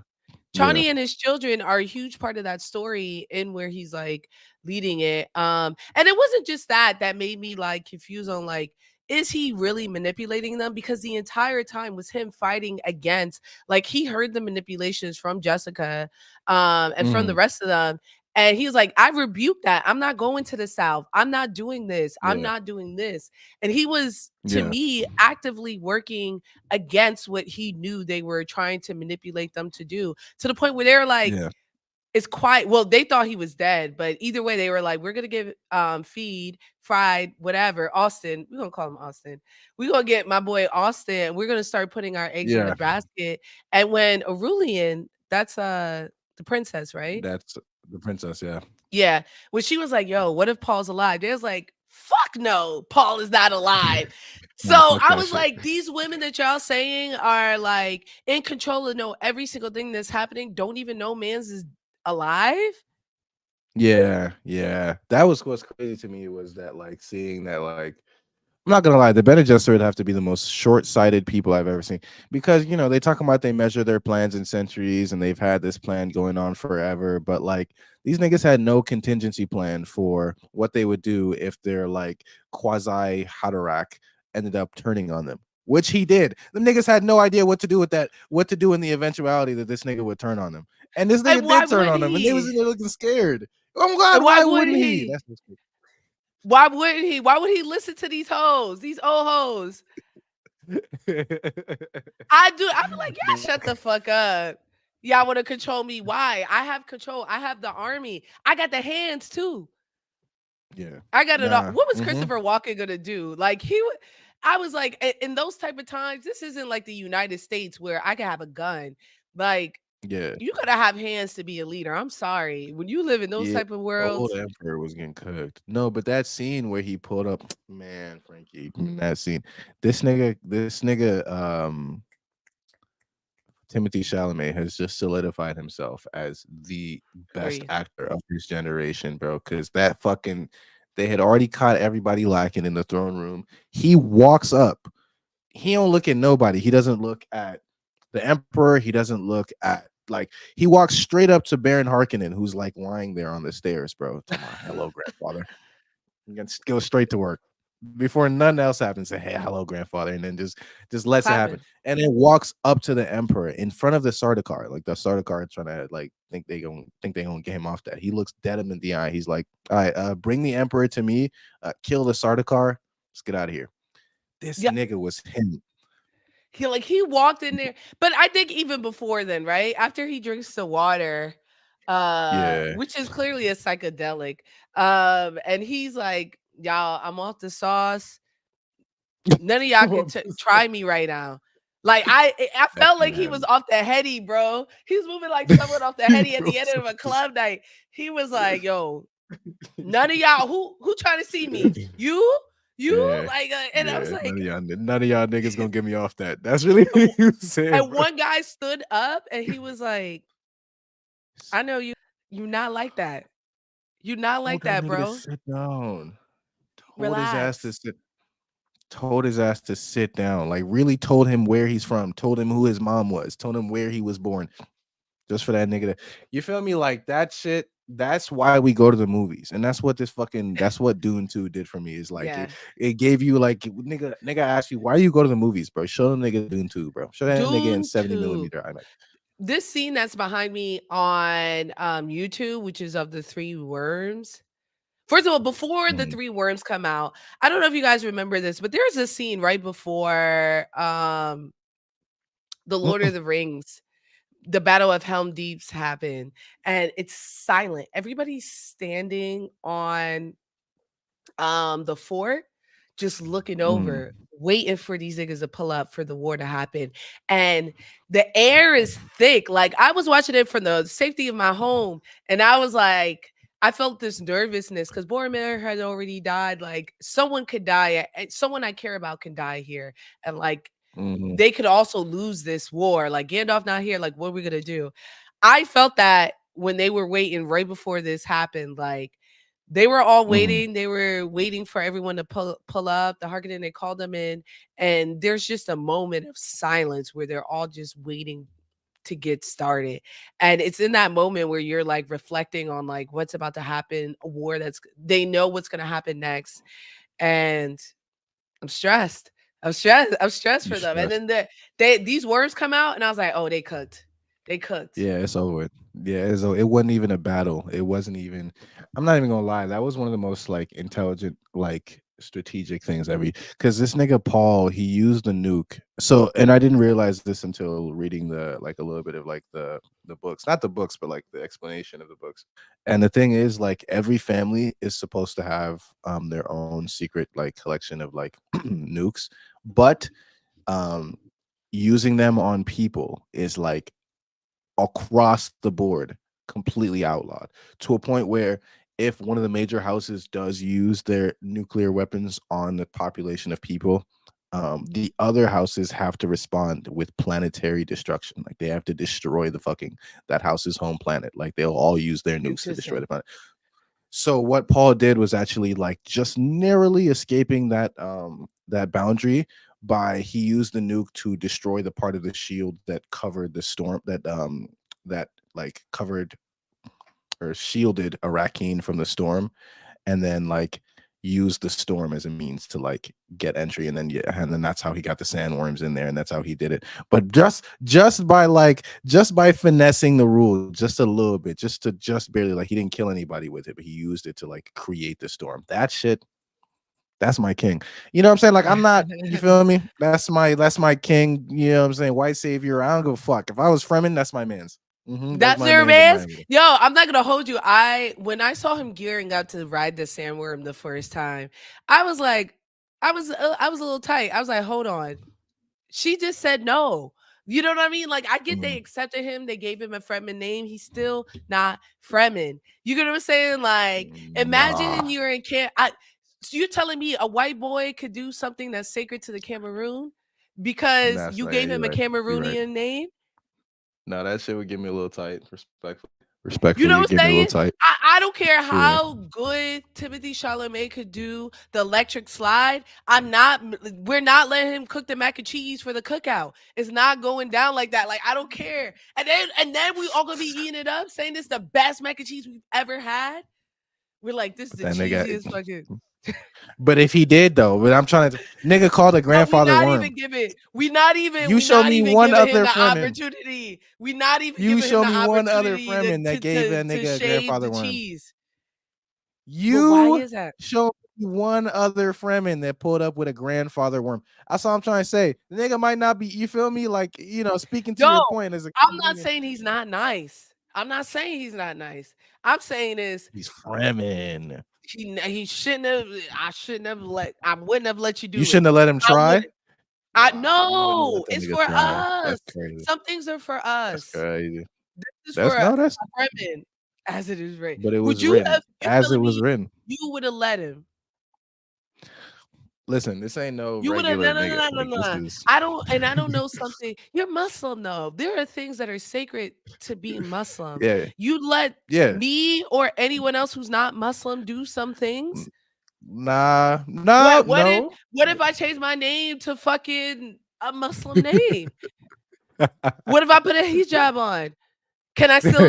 Chani and his children are a huge part of that story in where he's like leading it. And it wasn't just that made me like confused on like, is he really manipulating them? Because the entire time was him fighting against, like he heard the manipulations from Jessica, and from the Mhm. rest of them. And he was like, I rebuke that. I'm not going to the South. I'm not doing this. I'm Yeah, not doing this. And he was, to yeah, me, actively working against what he knew they were trying to manipulate them to do, to the point where they're like, yeah, it's quite well, they thought he was dead, but either way, they were like, we're gonna give feed, fried, whatever, Austin. We're gonna call him Austin. We're gonna get my boy Austin. We're gonna start putting our eggs in the yeah. basket. And when Aurelian, that's the princess, right? That's the princess. Yeah. Yeah. When she was like, yo, what if Paul's alive? There's like, fuck no, Paul is not alive. So Nah, fuck I that was shit. like, these women that y'all saying are like in control of know every single thing that's happening, don't even know man's is alive. Yeah, yeah. That was what's crazy to me was that like seeing that like I'm not gonna lie, the Bene Gesserit would have to be the most short-sighted people I've ever seen because they talk about they measure their plans in centuries and they've had this plan going on forever, but like these niggas had no contingency plan for what they would do if their like quasi Haderach ended up turning on them, which he did. The niggas had no idea what to do with that, what to do in the eventuality that this nigga would turn on them, and this And nigga why did turn wouldn't on them, and they was he? in there looking scared. I'm glad. And why Why wouldn't wouldn't he? he? That's what's Why wouldn't he? Why would he listen to these hoes, these old hoes? I do. I'd be like, yeah, shut the fuck up. Y'all want to control me? Why? I have control. I have the army. I got the hands too. Yeah. I got it all. Nah. What was Mm-hmm. Christopher Walken gonna do? Like he would. I was like, in those type of times, this isn't like the United States where I can have a gun. Like Yeah. you gotta have hands to be a leader. I'm sorry. When you live in those Yeah, type of the old worlds, emperor was getting cooked. No, but that scene where he pulled up, man, Frankie, that scene. This nigga, Timothy Chalamet has just solidified himself as the best agree. actor of his generation, bro. Because that fucking, they had already caught everybody lacking in the throne room. He walks up. He don't look at nobody. He doesn't look at The Emperor, he doesn't look at like he walks straight up to Baron Harkonnen, who's like lying there on the stairs, bro. To my hello, grandfather. And go straight to work before nothing else happens. Say, hey, hello, grandfather, and then just lets it happen, Clapping. and then walks up to the Emperor in front of the Sardaukar. Like the Sardaukar trying to like think they gonna get him off that. He looks dead him in the eye. He's like, all right, bring the Emperor to me. Kill the Sardaukar. Let's get out of here. This Yeah, nigga was him. he walked in there, but I think even before then, right? After he drinks the water, Yeah. which is clearly a psychedelic, and he's like, "Y'all, I'm off the sauce. None of y'all can try me right now." Like I That felt like he was man. off the heady, bro. He was moving like someone off the heady at Bro, the end of a club night. He was like, "Yo, none of y'all who trying to see me? You yeah. like," and I was Yeah. like, None of y'all niggas gonna get me off that. That's really and, what he was saying, and bro. one guy stood up and he was like, "I know you. You not like that. You not Told like that that, nigga to bro. sit down. Told his ass to Relax." sit. Told his ass to sit down. Like really told him where he's from. Told him who his mom was. Told him where he was born. Just for that nigga to, you feel me? Like that shit. That's why we go to the movies, and that's what this fucking. That's what Dune 2 did for me. Is like Yeah, it gave you like nigga asked you why you go to the movies, bro. Show them nigga Dune 2, bro. Show that nigga in Dune 70 2. millimeter IMAX. This scene that's behind me on YouTube, which is of the three worms. First of all, before the Mm, three worms come out, I don't know if you guys remember this, but there's a scene right before the Lord of mm, the Rings, the Battle of Helm Deeps happen, and it's silent. Everybody's standing on the fort, just looking over, mm, waiting for these niggas to pull up for the war to happen. And the air is thick. Like I was watching it from the safety of my home, and I was like, I felt this nervousness because Boromir had already died. Like someone could die, someone I care about can die here, and like mm, they could also lose this war. Like Gandalf not here. Like what are we gonna do? I felt that when they were waiting right before this happened. Like they were all mm, waiting. They were waiting for everyone to pull up. The Harkonnen, they called them in, and there's just a moment of silence where they're all just waiting to get started. And it's in that moment where you're like reflecting on like what's about to happen, a war that's they know what's gonna happen next. And I'm stressed. I'm stressed. I'm stressed you for them. And stressed. then they these words come out, and I was like, oh, they cooked. They cooked. Yeah, it's over with. Yeah, it wasn't even a battle. It wasn't even. I'm not even gonna lie. That was one of the most like intelligent, like strategic things ever. Because this nigga Paul, he used the nuke. So, and I didn't realize this until reading the like a little bit of like the books, not the books, but like the explanation of the books. And the thing is, like every family is supposed to have their own secret like collection of like nukes, but um using them on people is like across the board completely outlawed to a point where if one of the major houses does use their nuclear weapons on the population of people, the other houses have to respond with planetary destruction. Like they have to destroy the fucking that house's home planet. Like they'll all use their nukes to destroy the Interesting. planet. So what Paul did was actually like just narrowly escaping that boundary by he used the nuke to destroy the part of the shield that covered the storm that like covered or shielded Arrakeen from the storm, and then like use the storm as a means to like get entry, and then yeah, and then that's how he got the sandworms in there, and that's how he did it. But just by finessing the rule just a little bit, just barely, like he didn't kill anybody with it, but he used it to like create the storm. That shit, that's my king. You know what I'm saying? Like I'm not, you feel me? That's my king. You know what I'm saying? White savior. I don't give a fuck. If I was Fremen, that's my man's. That's That's my their man's in man's. Miami. Yo, I'm not gonna hold you. When I saw him gearing up to ride the sandworm the first time, I was like, I was a little tight. I was like, hold on. She just said no. You know what I mean? Like I get they Mhm. accepted him, they gave him a Fremen name. He's still not Fremen. You get what I'm saying? Like, imagine Nah, you're in camp. So you're telling me a white boy could do something that's sacred to the Cameroon because that's you right. gave You're him a right. You're right. Cameroonian name? No, that shit would give me a little tight, respectfully. You Respectfully, know you're what I'm getting a little saying? tight. I don't care Yeah. how good Timothy Chalamet could do the electric slide. I'm not. We're not letting him cook the mac and cheese for the cookout. It's not going down like that. Like I don't care. And then we all gonna be eating it up, saying this is the best mac and cheese we've ever had. We're like, this is But the then they got. cheesiest fucking. But if he did though, but I'm trying to nigga called a But we grandfather not worm. even giving. We not even. You We show not me even one giving him other the Fremen. opportunity. We not even You giving him show the me one other opportunity Fremen that gave that to nigga a shave the grandfather worm. cheese. But why You is that? show me one other Fremen that pulled up with a grandfather worm. That's all I'm trying to say. The nigga might not be, you feel me? Like, speaking to No, your point as a I'm not comedian, saying he's not nice. I'm not saying he's not nice. I'm saying is he's Fremen. he shouldn't have. I shouldn't have let. I wouldn't have let you You do it. shouldn't have let him I would. try? I Nah, you wouldn't have let no. that It's nigga for try. us. That's crazy. Some things are for That's us. crazy. This is for That's no, that's a Fremen, as it is right. but it Would was you written have? You're as it telling was me written. you would have let him? Listen, this ain't no You would have regular no no nigga. no no Like no. this No. is I don't know something. You're Muslim though. There are things that are sacred to being Muslim. yeah, You let yeah. me or anyone else who's not Muslim do some N- things? Nah, no, no. What if I change my name to fucking a Muslim name? What if I put a hijab on? Can I still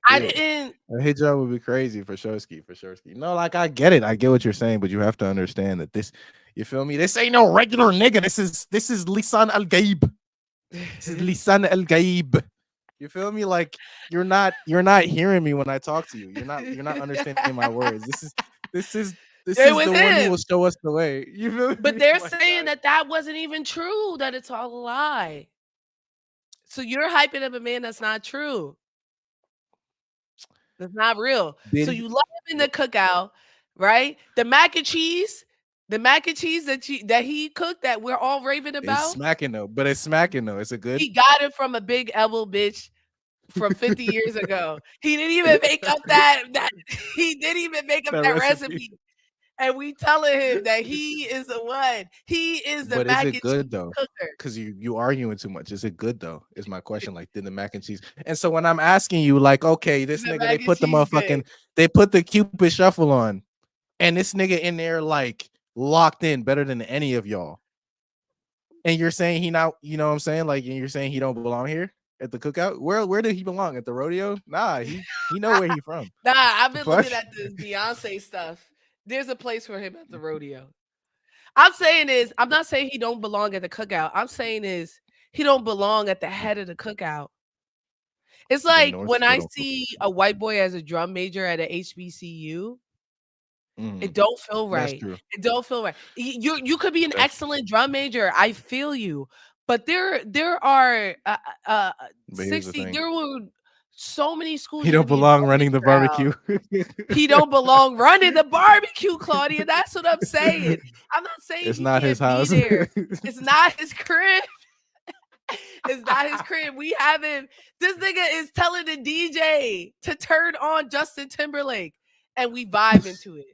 I Yeah. didn't A hijab would be crazy for sure ski, for sure ski. No, like I get it. I get what you're saying, but you have to understand that this, you feel me? This ain't no regular nigga. This is Lisan Al Gaib. This is Lisan Al Gaib. You feel me? Like you're not hearing me when I talk to you. You're not understanding my words. This is this It is was the one who will him. show us the way. You feel But me? they're Like saying that that wasn't even true, that it's all a lie. So you're hyping up a man that's not true. That's not real. did So he, you let him in the cookout, right? The mac and cheese that he cooked that we're all raving it's about, smacking though, but it's smacking though. Is it good? he got it from a big elbow bitch from 50 years ago. He didn't even make up that he didn't even make up That that recipe. recipe. And we telling him that he is the one. He is the But is mac it and good cheese though? cooker. Because you arguing too much. Is it good though? Is my question. Like, did the mac and cheese? And so when I'm asking you, like, okay, this The nigga, mac and cheese good. they put the Cupid shuffle on, and this nigga in there like locked in better than any of y'all. And you're saying he not, you know what I'm saying? Like, and you're saying he don't belong here at the cookout. Where did he belong? At the rodeo? Nah, he know where he from. Nah, I've The been fuck? looking at this Beyonce stuff. There's a place for him at the rodeo. I'm saying is, I'm not saying he don't belong at the cookout. I'm saying is he don't belong at the head of the cookout. It's The like North when I Little. see a white boy as a drum major at a HBCU, it Mm, don't feel that's right. true. It don't feel right. You could be an That's excellent drum major. I feel you, but there are But here's the 60. thing. There were so many schools He you don't could be a belong drum running the major out. barbecue. He don't belong running the barbecue, Claudia. That's what I'm saying. I'm not saying It's he not his can't be house. there. It's not his crib. It's not his crib. We have him. This nigga is telling the DJ to turn on Justin Timberlake, and we vibe into it.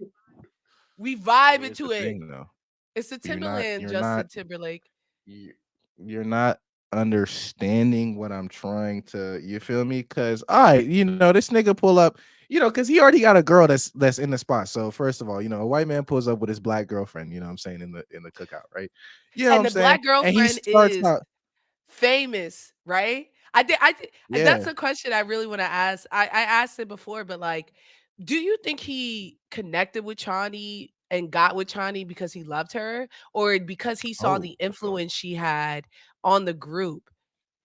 We But vibe here's the into it. thing though. It's the You're not Timberland you're not Justin Timberlake. you- you're not understanding what I'm trying to, you feel me? Cause I, this nigga pull up, cause he already got a girl that's in the spot. So first of all, a white man pulls up with his black girlfriend, you know what I'm saying, in the cookout, right? You know what And I'm the saying? black And he girlfriend starts is out, famous, right? I think that's yeah. a question I really want to ask. I asked it before, but like, do you think he connected with Chani and got with Chani because he loved her, or because he saw Oh, the influence she had on the group?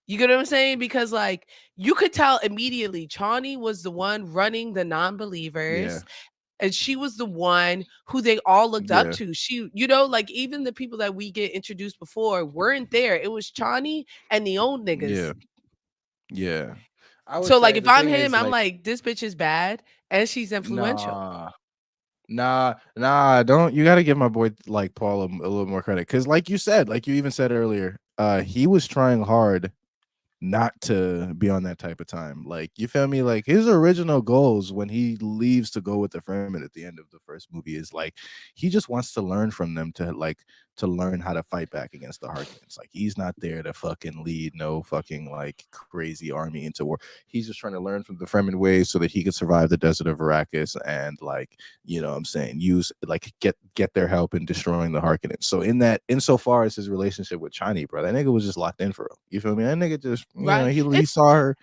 You get what I'm saying? Because like you could tell immediately Chani was the one running the yeah, non-believers, and she was the one who they all looked up yeah, to. She, like even the people that we get introduced before weren't there. It was Chani and the old niggas. yeah, yeah. I would So like say if the I'm thing him, is I'm like, like, this bitch is bad and she's influential. nah. Nah, don't. You got to give my boy like Paul a little more credit, because like you said, like you even said earlier, he was trying hard not to be on that type of time. Like, you feel me? Like, his original goals when he leaves to go with the Fremen at the end of the first movie is like he just wants to learn from them, to like to learn how to fight back against the Harkonnens. Like he's not there to fucking lead no fucking like crazy army into war. He's just trying to learn from the Fremen ways so that he could survive the desert of Arrakis and like, you know what I'm saying, use like get their help in destroying the Harkonnens. So in that, insofar as his relationship with Chani, bro, that nigga was just locked in for real. You feel me? That nigga just, you know, Right. he saw her.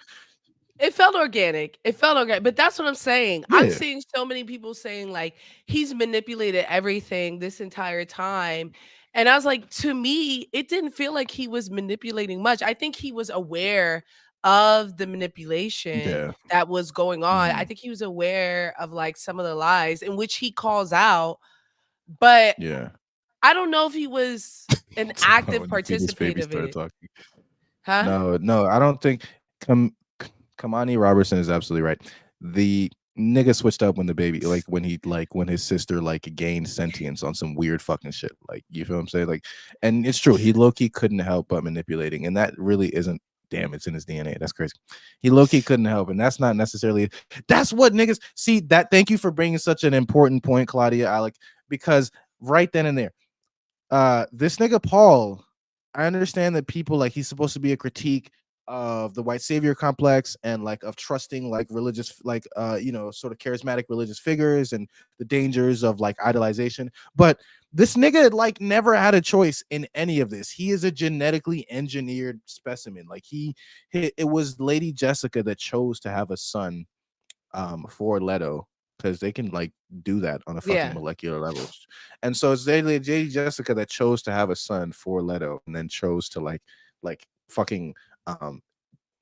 It felt organic. It felt organic, but that's what I'm saying. I'm Yeah, seeing so many people saying like he's manipulated everything this entire time. And I was like, to me, it didn't feel like he was manipulating much. I think he was aware of the manipulation yeah, that was going on. I hmm, think he was aware of like some of the lies in which he calls out, but yeah. I don't know if he was an active When the fetus baby participant of started it. talking. Huh? No, no, I don't think Kamani Robertson is absolutely right. The nigga switched up when the baby, like when he, like when his sister like gained sentience on some weird fucking shit. Like you feel what I'm saying? Like, and it's true. He low key couldn't help but manipulating, and that really isn't. Damn, it's in his DNA. That's crazy. He low key couldn't help, and that's not necessarily. That's what niggas see. That thank you for bringing such an important point, Claudia, Alec, because right then and there, this nigga Paul, I understand that people like he's supposed to be a critique of the white savior complex and like of trusting like religious like you know sort of charismatic religious figures and the dangers of like idolization, but this nigga like never had a choice in any of this. He is a genetically engineered specimen. Like it was Lady Jessica that chose to have a son for Leto, because they can like do that on a fucking Yeah. molecular level. And so it's Lady Jessica that chose to have a son for Leto and then chose to like fucking um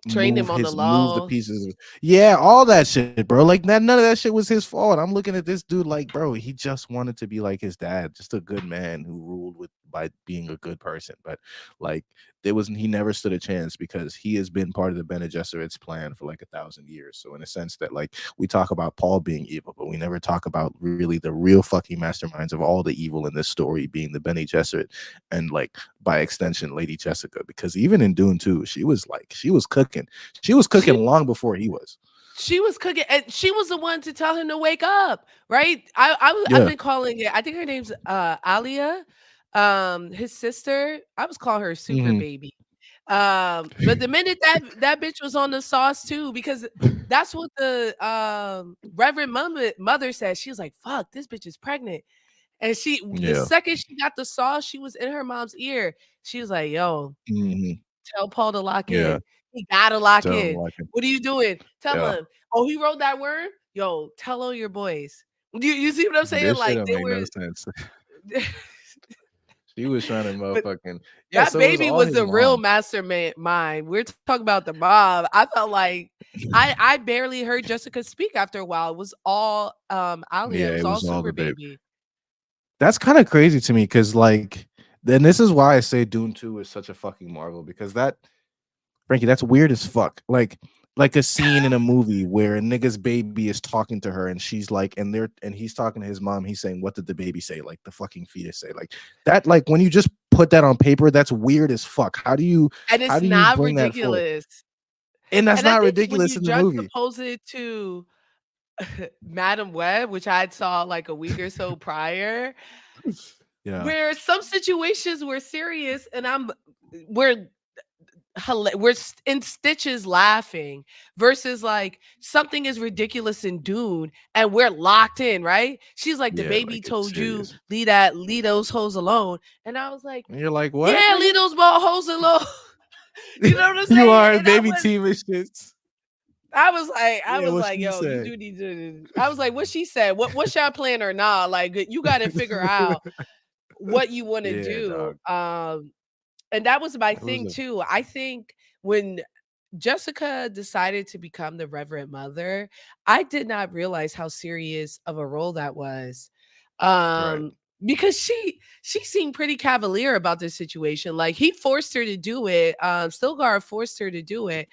Trained him on the move the law. pieces yeah, all that shit, bro. Like that, none of that shit was his fault. I'm looking at this dude like, bro, he just wanted to be like his dad, just a good man who ruled with by being a good person. But like there was, he never stood a chance because he has been part of the Bene Gesserit's plan for like 1,000 years. So in a sense that like we talk about Paul being evil, but we never talk about really the real fucking masterminds of all the evil in this story being the Bene Gesserit, and like by extension Lady Jessica, because even in Dune 2 she was like, she was cooking, she was cooking She long before he was. she was cooking, and she was the one to tell him to wake up, right? I've Yeah. been calling it. I think her name's Alia, his sister. I was calling her Super Hmm. Baby. But the minute that bitch was on the sauce too, because that's what the Reverend mother said. She was like, "Fuck, this bitch is pregnant." And the Yeah. second she got the sauce, she was in her mom's ear. She was like, "Yo, Hmm. tell Paul to lock Yeah. in. He gotta lock Tell him in. like it. What are you doing? Tell Yeah. him. Oh, he wrote that word? Yo, tell all your boys." You see what I'm saying? This shit Like don't they make no were sense. She was trying to but motherfucking, yeah, that so it was baby all was his the real mom. mastermind mind. We're talking about the mom. I felt like I barely heard Jessica speak after a while. It was all Alia. It Yeah, was it all was all Super the baby. Baby. That's kind of crazy to me because like then this is why I say Dune 2 is such a fucking marvel, because that, Frankie, that's weird as fuck. Like a scene in a movie where a nigga's baby is talking to her and she's like, and he's talking to his mom, he's saying, "What did the baby say?" Like the fucking fetus say. Like that, like when you just put that on paper, that's weird as fuck. And How it's do you not bring that forward? ridiculous. And that's And I not think when ridiculous you in the movie. juxtapose it to Madam Web, which I had saw like a week or so prior, Yeah. where some situations were serious and we're in stitches laughing versus like something is ridiculous in Dune and we're locked in, right? She's like, the Yeah, baby like it's told you serious. leave those hoes alone. And I was like, And you're like, what, yeah, nigga? leave those hoes alone. You know what I'm You saying? are And I baby was team and shit. I Yeah, was what like, she yo, you said. do need to. I was like, what she said. What's y'all plan or not? Like, you got to figure out what you want to Yeah, do. dog. And that was my It was thing a too. I think when Jessica decided to become the Reverend Mother, I did not realize how serious of a role that was. right. Because she seemed pretty cavalier about this situation. Like he forced her to do it. Stilgar forced her to do it.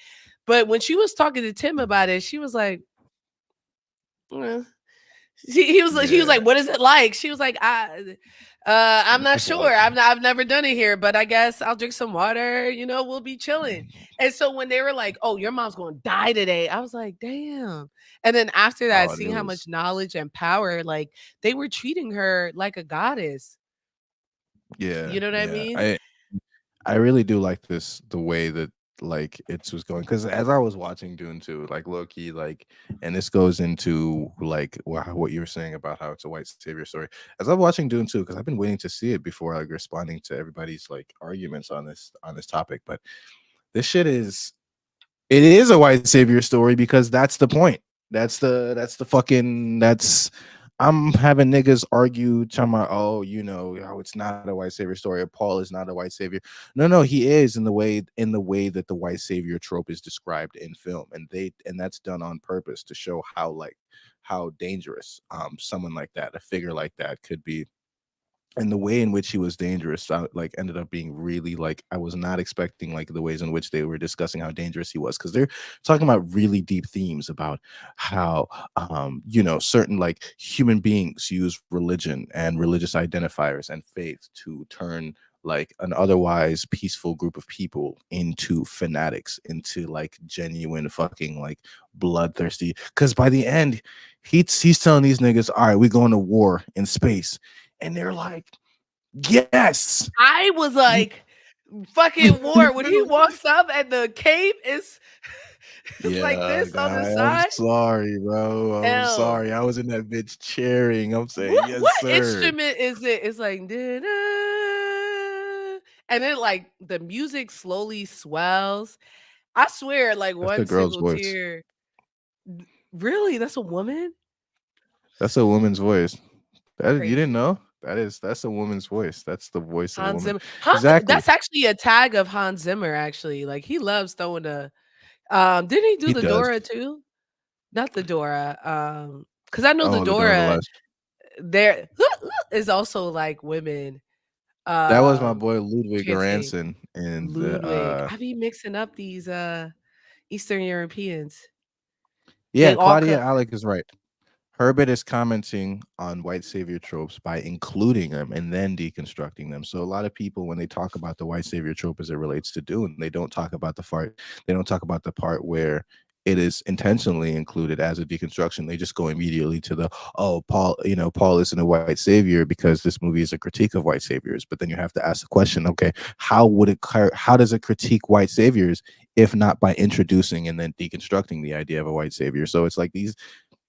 But when she was talking to Tim about it, she was like, "Eh." He was Yeah. like, "What is it like?" She was like, I'm not It's sure. like, I've never done it here, but I guess I'll drink some water. We'll be chilling." And so when they were like, "Oh, your mom's gonna die today," I was like, "Damn!" And then after that, oh, and seeing it how much was knowledge and power, like they were treating her like a goddess. Yeah, You know what I yeah. mean? I really do like this the way that like it was going because as I was watching Dune 2, like low key, like, and this goes into like what you were saying about how it's a white savior story. As I'm watching Dune 2, because I've been waiting to see it before like responding to everybody's like arguments on this topic, but this shit is it is a white savior story because that's the point. That's the fucking that's I'm having niggas argue talking about, oh, you know, how it's not a white savior story, or Paul is not a white savior. No, no, he is in the way that the white savior trope is described in film. And that's done on purpose to show how like how dangerous someone like that, a figure like that could be, and the way in which he was dangerous like ended up being really like I was not expecting like the ways in which they were discussing how dangerous he was because they're talking about really deep themes about how you know certain like human beings use religion and religious identifiers and faith to turn like an otherwise peaceful group of people into fanatics, into like genuine fucking like bloodthirsty, because by the end he's telling these niggas, all right, we're going to war in space, and they're like, yes. I was You, like, fucking you war. When he feel me? walks up and the cape is like Yeah, this on the guy. I'm side. sorry, bro. I'm L. sorry. I was in that bitch cheering. I'm saying, yes, What sir. instrument is it? It's like "Da-da," and then like the music slowly swells. I swear, like That's the one girl's single voice. tear. Really? That's a woman? That's a woman's voice. That you didn't Crazy. know? That's a woman's voice. That's the voice of a Hans woman. Zimmer. Hans Exactly. That's actually a tag of Hans Zimmer, actually. Like he loves throwing a didn't he do He the does. Dora too? Not the Dora. Because I know the Oh, the door to the Dora left. there is also like women That was my um boy Ludwig chanting Göransson in the Ludwig. I be mixing up these Eastern Europeans. They yeah, all Claudia co Alec is right. Herbert is commenting on white savior tropes by including them and then deconstructing them. So a lot of people, when they talk about the white savior trope as it relates to Dune, they don't talk about the part. They don't talk about the part where it is intentionally included as a deconstruction. They just go immediately to the, oh, Paul, you know, Paul isn't a white savior because this movie is a critique of white saviors. But then you have to ask the question, okay, how does it critique white saviors if not by introducing and then deconstructing the idea of a white savior? So it's like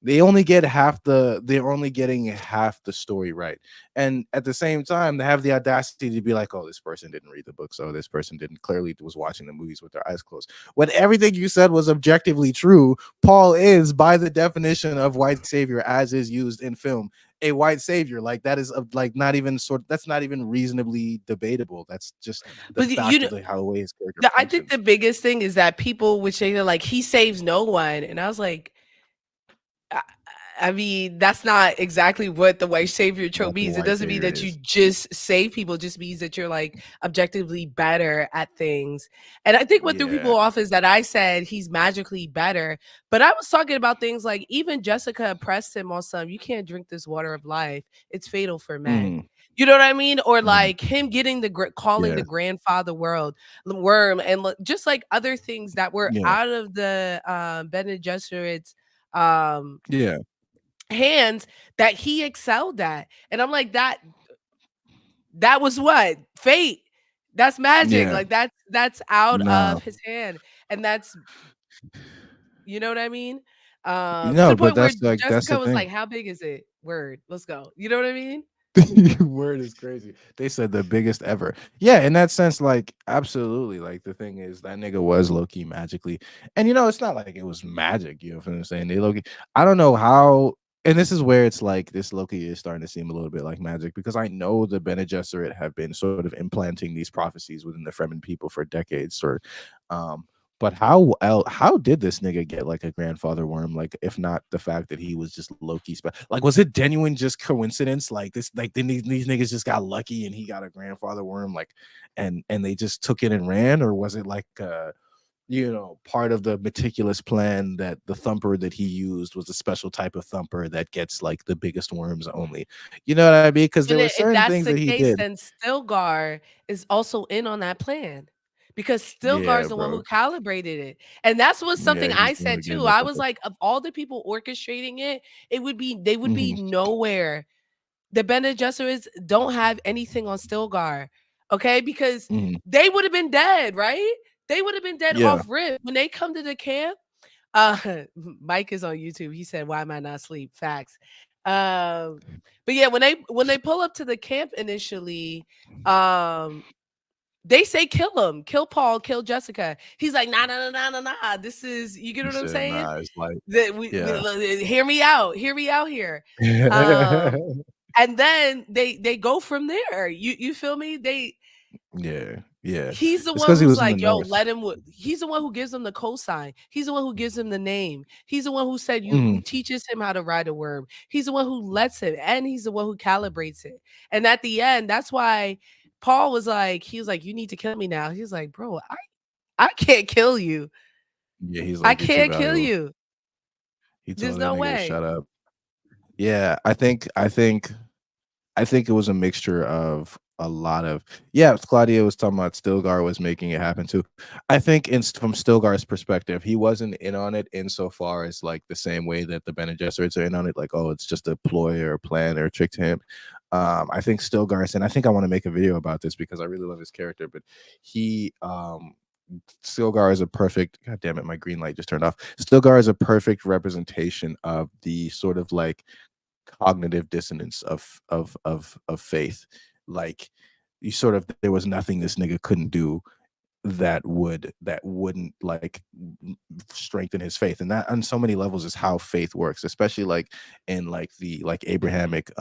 they're only getting half the story right, and at the same time they have the audacity to be like, oh, this person didn't read the book, so this person didn't clearly was watching the movies with their eyes closed, when everything you said was objectively true. Paul is, by the definition of white savior as is used in film, a white savior. Like that is like not even that's not even reasonably debatable. That's just the but fact of how the way his character I think functions. the biggest thing is that people would say like he saves no one, and I was like, I I mean, that's not exactly what the white savior trope What the means. It white doesn't mean savior that you is. just save people, it just means that you're like objectively better at things. And I think what threw Yeah. people off is that I said he's magically better, but I was talking about things like even Jessica pressed him on some, you can't drink this water of life. It's fatal for men. Mm, You know what I mean? Or mm, like him getting calling yeah. the grandfather worm, and just like other things that were Yeah. out of the Bene Gesserit's um Yeah. hands that he excelled at. And I'm like, that was what? Fate. That's magic. Yeah. Like that's out Nah. of his hand. And that's you know what I mean? To No, the but point where that's the Jessica was thing. like, "How big is it? Word. Let's go." You know what I mean? Word is crazy. They said the biggest ever. Yeah, in that sense, like absolutely. Like the thing is, that nigga was low key magically, and you know, it's not like it was magic. You know what I'm saying? They low key. I don't know how. And this is where it's like this Loki is starting to seem a little bit like magic, because I know the Bene Gesserit have been sort of implanting these prophecies within the Fremen people for decades, or um, but how did this nigga get like a grandfather worm? Like, if not the fact that he was just Loki, like, was it genuine just coincidence? Like this, like then these niggas just got lucky and he got a grandfather worm, like, and they just took it and ran, or was it like you know, part of the meticulous plan that the thumper that he used was a special type of thumper that gets like the biggest worms only? You know what I mean? Because there And were if certain that's things the that he case, did. then Stilgar is also in on that plan. Because Stilgar Yeah, is the one bro. who calibrated it. And that's was something Yeah, I he's doing the said game too. like I a was book. like, of all the people orchestrating it, it would be they would be Mhm. nowhere the Bene Gesserits don't have anything on Stilgar, okay? Because Mhm. they would have been dead, right? They would have been dead Yeah. off rip when they come to the camp. Mike is on YouTube. He said, "Why am I not asleep?" Facts. Um, but yeah, when they pull up to the camp initially, um, they say kill him, kill Paul, kill Jessica. He's like, nah, nah, nah, nah, nah, nah. This is you get He what I'm said, saying? "Nah, it's like." That Yeah. hear me out here. Um, and then they go from there. You feel me? Yeah, yeah. He's the It's one because he who's was in the like, "Yo, North. let him." He's the one who gives him the cosign. He's the one who gives him the name. He's the one who said you Mhm. who teaches him how to ride a worm. He's the one who lets him, and he's the one who calibrates it. And at the end, that's why Paul was like, he was like, "You need to kill me now." He's like, "Bro, I can't kill you. Yeah, he's I like, "You're too can't kill valuable." you. He There's told that no nigga to way." shut up. Yeah, I think it was a mixture of a lot of, yeah, Claudia was talking about Stilgar was making it happen too. I think from Stilgar's perspective, he wasn't in on it insofar as like the same way that the Bene Gesserits are in on it, like, oh, it's just a ploy or a plan or a trick to him. I think Stilgar, and I think I want to make a video about this because I really love his character, but he Stilgar is a perfect, god damn it, my green light just turned off. Stilgar is a perfect representation of the sort of like cognitive dissonance of faith. Like, you sort of, there was nothing this nigga couldn't do that wouldn't like strengthen his faith, and that on so many levels is how faith works, especially like in like the like Abrahamic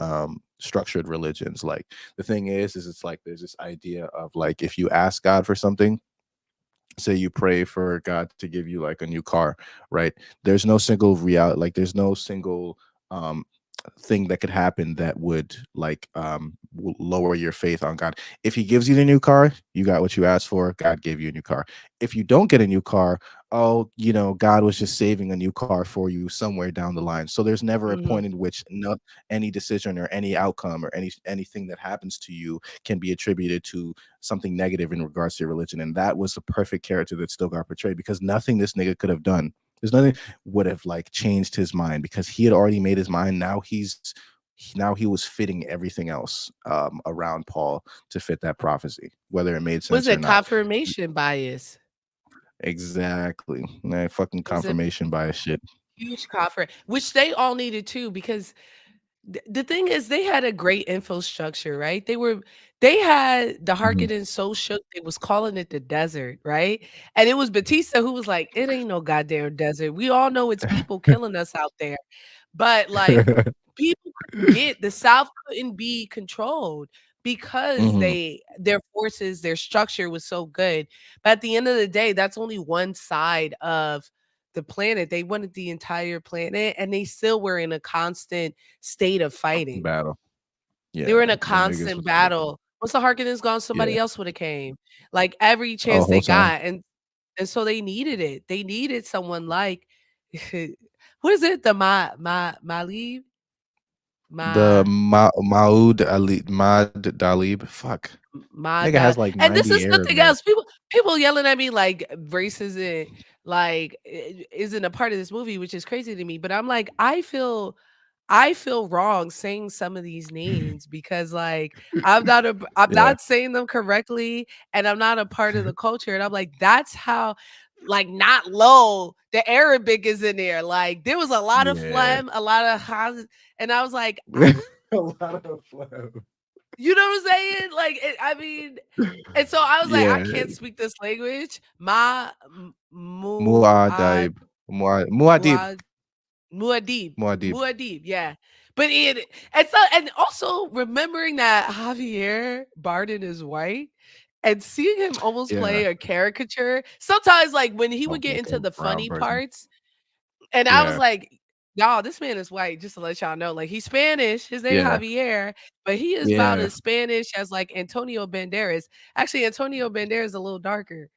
structured religions. Like, the thing is it's like there's this idea of like, if you ask God for something, say you pray for God to give you like a new car, right? There's no single reality, like there's no single um thing that could happen that would like lower your faith on God. If he gives you the new car, you got what you asked for, God gave you a new car. If you don't get a new car, oh, God was just saving a new car for you somewhere down the line. So there's never a Mhm. point in which any decision or any outcome or anything that happens to you can be attributed to something negative in regards to your religion. And that was the perfect character that still got portrayed, because nothing this nigga could have done, there's nothing would have like changed his mind, because he had already made his mind. Now he was fitting everything else around Paul to fit that prophecy, whether it made Was sense or it not. confirmation bias? Exactly. That fucking It was a confirmation bias shit. huge which they all needed too, because the thing is they had a great infrastructure, right? They had the Mhm. Harkonnen so shook they was calling it the desert, right? And it was Batista who was like, "It ain't no goddamn desert. We all know it's people killing us out there." But like people couldn't get the South couldn't be controlled because Mhm. their forces, their structure was so good. But at the end of the day, that's only one side of the planet. They wanted the entire planet, and they still were in a constant state of fighting. Battle. They Yeah, were in a them niggas constant was like, battle. Once the Harkonnens gone, yeah. somebody else would have came. Like every Oh, chance whole they time. got, and so they needed it. They needed someone like what is it? The my leave? The My Maud Dalib. Fuck. my Nigga has dad. like And this 90 is Arab nothing names. else. People yelling at me like racism like isn't a part of this movie, which is crazy to me. But I'm like, I feel wrong saying some of these names because like I'm Yeah. not saying them correctly and I'm not a part of the culture. And I'm like, that's how like not low. The Arabic is in there. Like there was a lot of Yeah. phlegm, a lot of and I was like, A lot of flow. you know what I'm saying? Like I mean, and so I was like, I Yeah. can't speak this language. Ma mu Muadaib. Muadib. ad Muad'Dib, Muadib. Muad'Dib, yeah. But it and so and also remembering that Javier Bardem is white and seeing him almost Yeah. play a caricature. Sometimes, like when he would Of get like into a the brown funny person. parts, and I was Yeah. like, "Y'all, this man is white." Just to let y'all know, like he's Spanish. His name Yeah. Javier, but he is about Yeah. as Spanish as like Antonio Banderas. Actually, Antonio Banderas is a little darker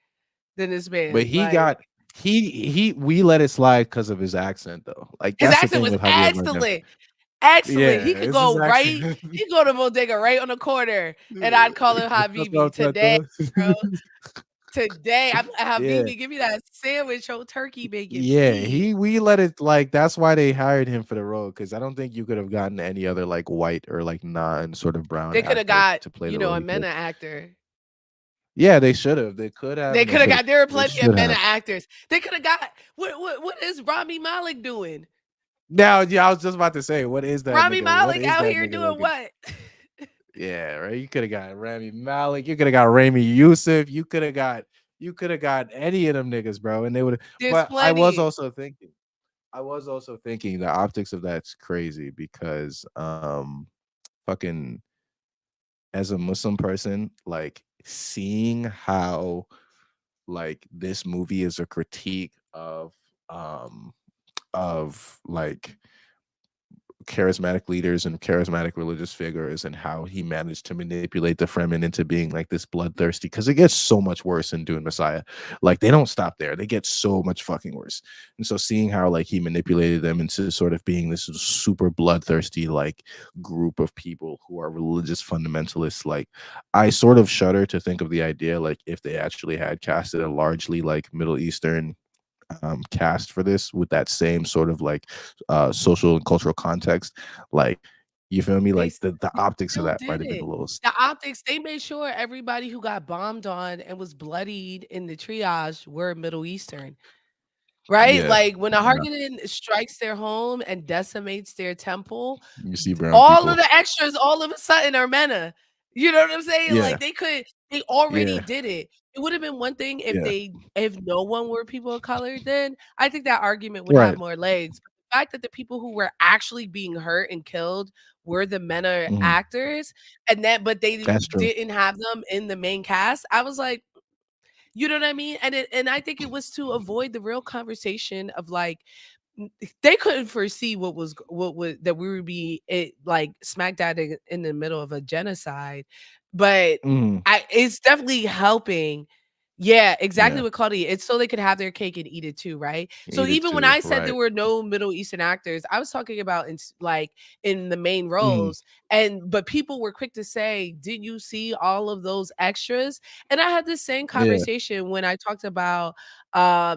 than this But man. he Like got he we let it slide because of his accent though. Like, his that's the accent thing was with Javier Bardem. excellent. Excellent. Yeah, He could it's his go right accent. he could go to bodega right on the corner, and I'd call him Habibi today, bro. Today, I'm like, Yeah. "Habibi, give me that sandwich, oh, turkey bacon, Yeah, please." he we let it, like, that's why they hired him for the role. no, because I don't think you could have gotten any other like white or like non sort of brown They could have actor got, to play the role a he MENA did. actor. Yeah, they should have. They could have, They and they could have should have. got, there are They plenty of should MENA have. actors. They could have got, what is Rami Malek doing? Now, yeah, I was just about to say, what is that Rami nigga? What Malek is out that here nigga doing looking? what? Yeah, right. You could have got Rami Malik. You could have got Rami Yusuf. You could have got. You could have got any of them niggas, bro, and they would. There's But I was plenty. also thinking. I was also thinking the optics of that's crazy because fucking as a Muslim person, like seeing how like this movie is a critique um of like charismatic leaders and charismatic religious figures and how he managed to manipulate the Fremen into being like this bloodthirsty because it gets so much worse in Dune Messiah. Like they don't stop there. They get so much fucking worse. And so seeing how like he manipulated them into sort of being this super bloodthirsty like group of people who are religious fundamentalists, like I sort of shudder to think of the idea like if they actually had casted a largely like Middle Eastern cast for this with that same sort of like social and cultural context, like you feel me? They Like s the they optics of still that might did have been a it. little The optics, they made sure everybody who got bombed on and was bloodied in the triage were Middle Eastern. Right? yeah. Like, when a Yeah. Harkonnen strikes their home and decimates their temple, You see brown all of people. the extras all of a sudden are MENA. You know what I'm saying? Yeah. Like, they already Yeah. did it. It would have been one thing Yeah. if no one were people of color, then I think that argument would have Right. more legs. But the fact that the people who were actually being hurt and killed were the MENA Mhm. actors, and that but they That's true. didn't have them in the main cast, I was like, you know what I mean? And I think it was to avoid the real conversation of like they couldn't foresee what would that we would be like smack dab in the middle of a genocide, but Mhm. it's definitely helping. Yeah, exactly Yeah. what Claudia. It's so they could have their cake and eat it too, right? So Eat it even when too. I said there Right. were no Middle Eastern actors, I was talking about like in the main Mhm. roles, and but people were quick to say, "Did you see all of those extras?" And I had this same Yeah. conversation when I talked about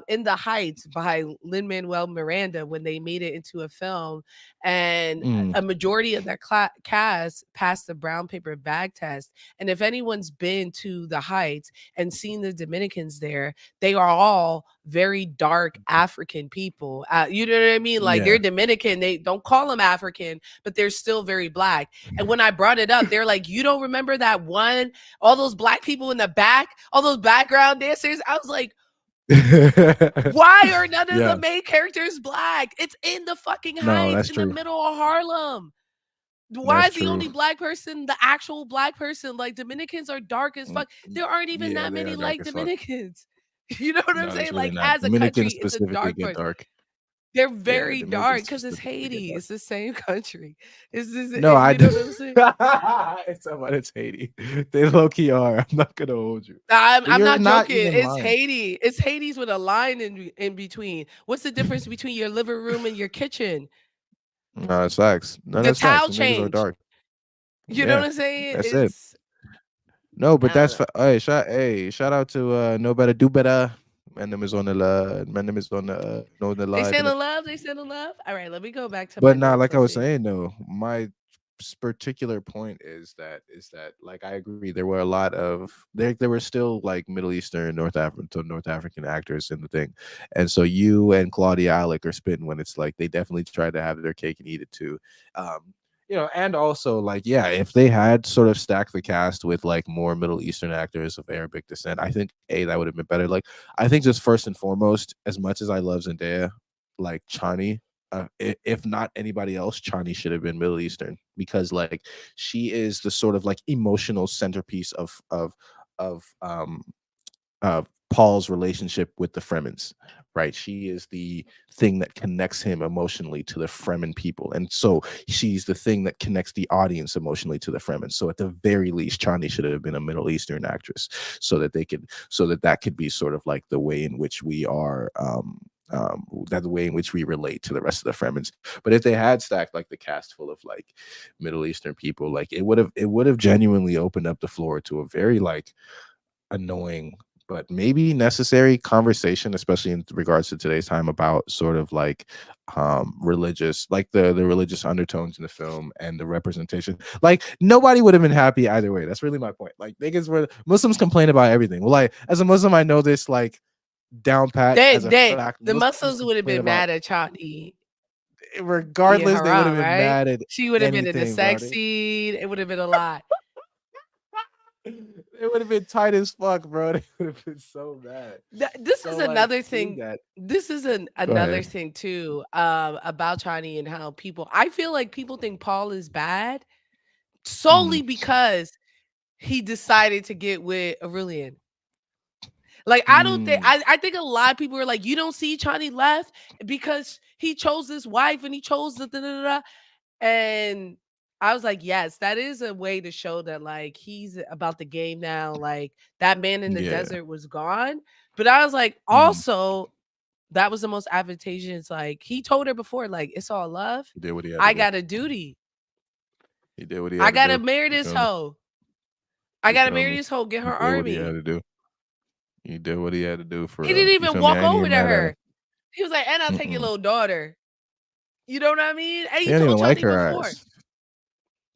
In the Heights by Lin Manuel Miranda when they made it into a film, and Mhm. a majority of that cast passed the brown paper bag test. And if anyone's been to the Heights and seen the Dominicans there, they are all very dark African people. You know what I mean? Like they're Yeah. Dominican. They don't call them African, but they're still very black. And when I brought it up, they're like, "You don't remember that one? All those black people in the back, all those background dancers." I was like, why are none of the Yeah. main characters black? It's in the fucking No, Heights, that's in the true. middle of Harlem. Why That's is the true. only black person the actual black person? Like Dominicans are dark as fuck. There aren't even Yeah, that they many are dark like as fuck. Dominicans. You know what I'm No, saying? there's really Like not. as a country, Dominicans it's a specifically dark get place. dark. They're Yeah, very dark Dominicans because it's specifically get Haiti. dark. It's the same country. It's this, No, I you do. know what I'm saying? It's someone it's Haiti. They low key are. I'm not gonna hold you. I'm But I'm you're not not joking. even It's lying. Haiti. It's Hades with a line in between. What's the difference between your living room and your kitchen? No, that's facts. No, The that's facts. towel Them niggas are change. dark. You know Yeah, what I'm saying? that's it. It's No, I but don't that's know. hey, shout out to Know Better Do Better. My name is on the my name is on the no the They live in sending it. love. They sending love. All right, let me go back to my But not notes. like I Let's was see. saying though, my particular point is that like I agree there were a lot of there were still like Middle Eastern North African actors in the thing. And so you and Claudia Alec are spitting when it's like they definitely tried to have their cake and eat it too. And also like yeah, if they had sort of stacked the cast with like more Middle Eastern actors of Arabic descent, I think that would have been better. Like I think just first and foremost, as much as I love Zendaya, like Chani, if not anybody else, Chani should have been Middle Eastern because like she is the sort of like emotional centerpiece of Paul's relationship with the Fremens, right? She is the thing that connects him emotionally to the Fremen people, and so she's the thing that connects the audience emotionally to the Fremen. So at the very least, Chani should have been a Middle Eastern actress, so that that could be sort of like the way in which we are. That the way in which we relate to the rest of the Fremens. But if they had stacked like the cast full of like Middle Eastern people, like it would have genuinely opened up the floor to a very like annoying but maybe necessary conversation, especially in regards to today's time, about sort of like religious, like the religious undertones in the film and the representation. Like nobody would have been happy either way. That's really my point. Like niggas were Muslims complain about everything. Well, like as a Muslim, I know this like down pat as a fact. The Muslims Muslims would complain have been about mad at Chani being regardless, they would have haram, been right? mad at She would have been in the anything, bro. sex scene. It would have been a lot. It would have been tight as fuck, bro. They would have been so mad. This is So like another seeing thing. that. This is Go another ahead. thing too, about Chani and how people. I feel like people think Paul is bad Mhm. solely because he decided to get with Aurelian. Like I don't think Mm, I think a lot of people are like, you don't see Chani left because he chose this wife and he chose the da, da, da, da." And I was like, yes, that is a way to show that like he's about the game now. Like that man in the yeah. desert was gone. But I was like, Mhm. also, that was the most advantageous. Like he told her before, like, it's all love. He did what he had to I do. got a duty. He did what he I had to gotta do. marry You this feel me? hoe. I You gotta feel marry me? this hoe, get He her did what he had army. to do. He did what he had to do for He real. didn't You even feel me? walk I ain't over even to mad at him. her. He was like, and I'll take your Mm-mm. little daughter. You know what I mean? And He he don't even told like Chani her before. ass.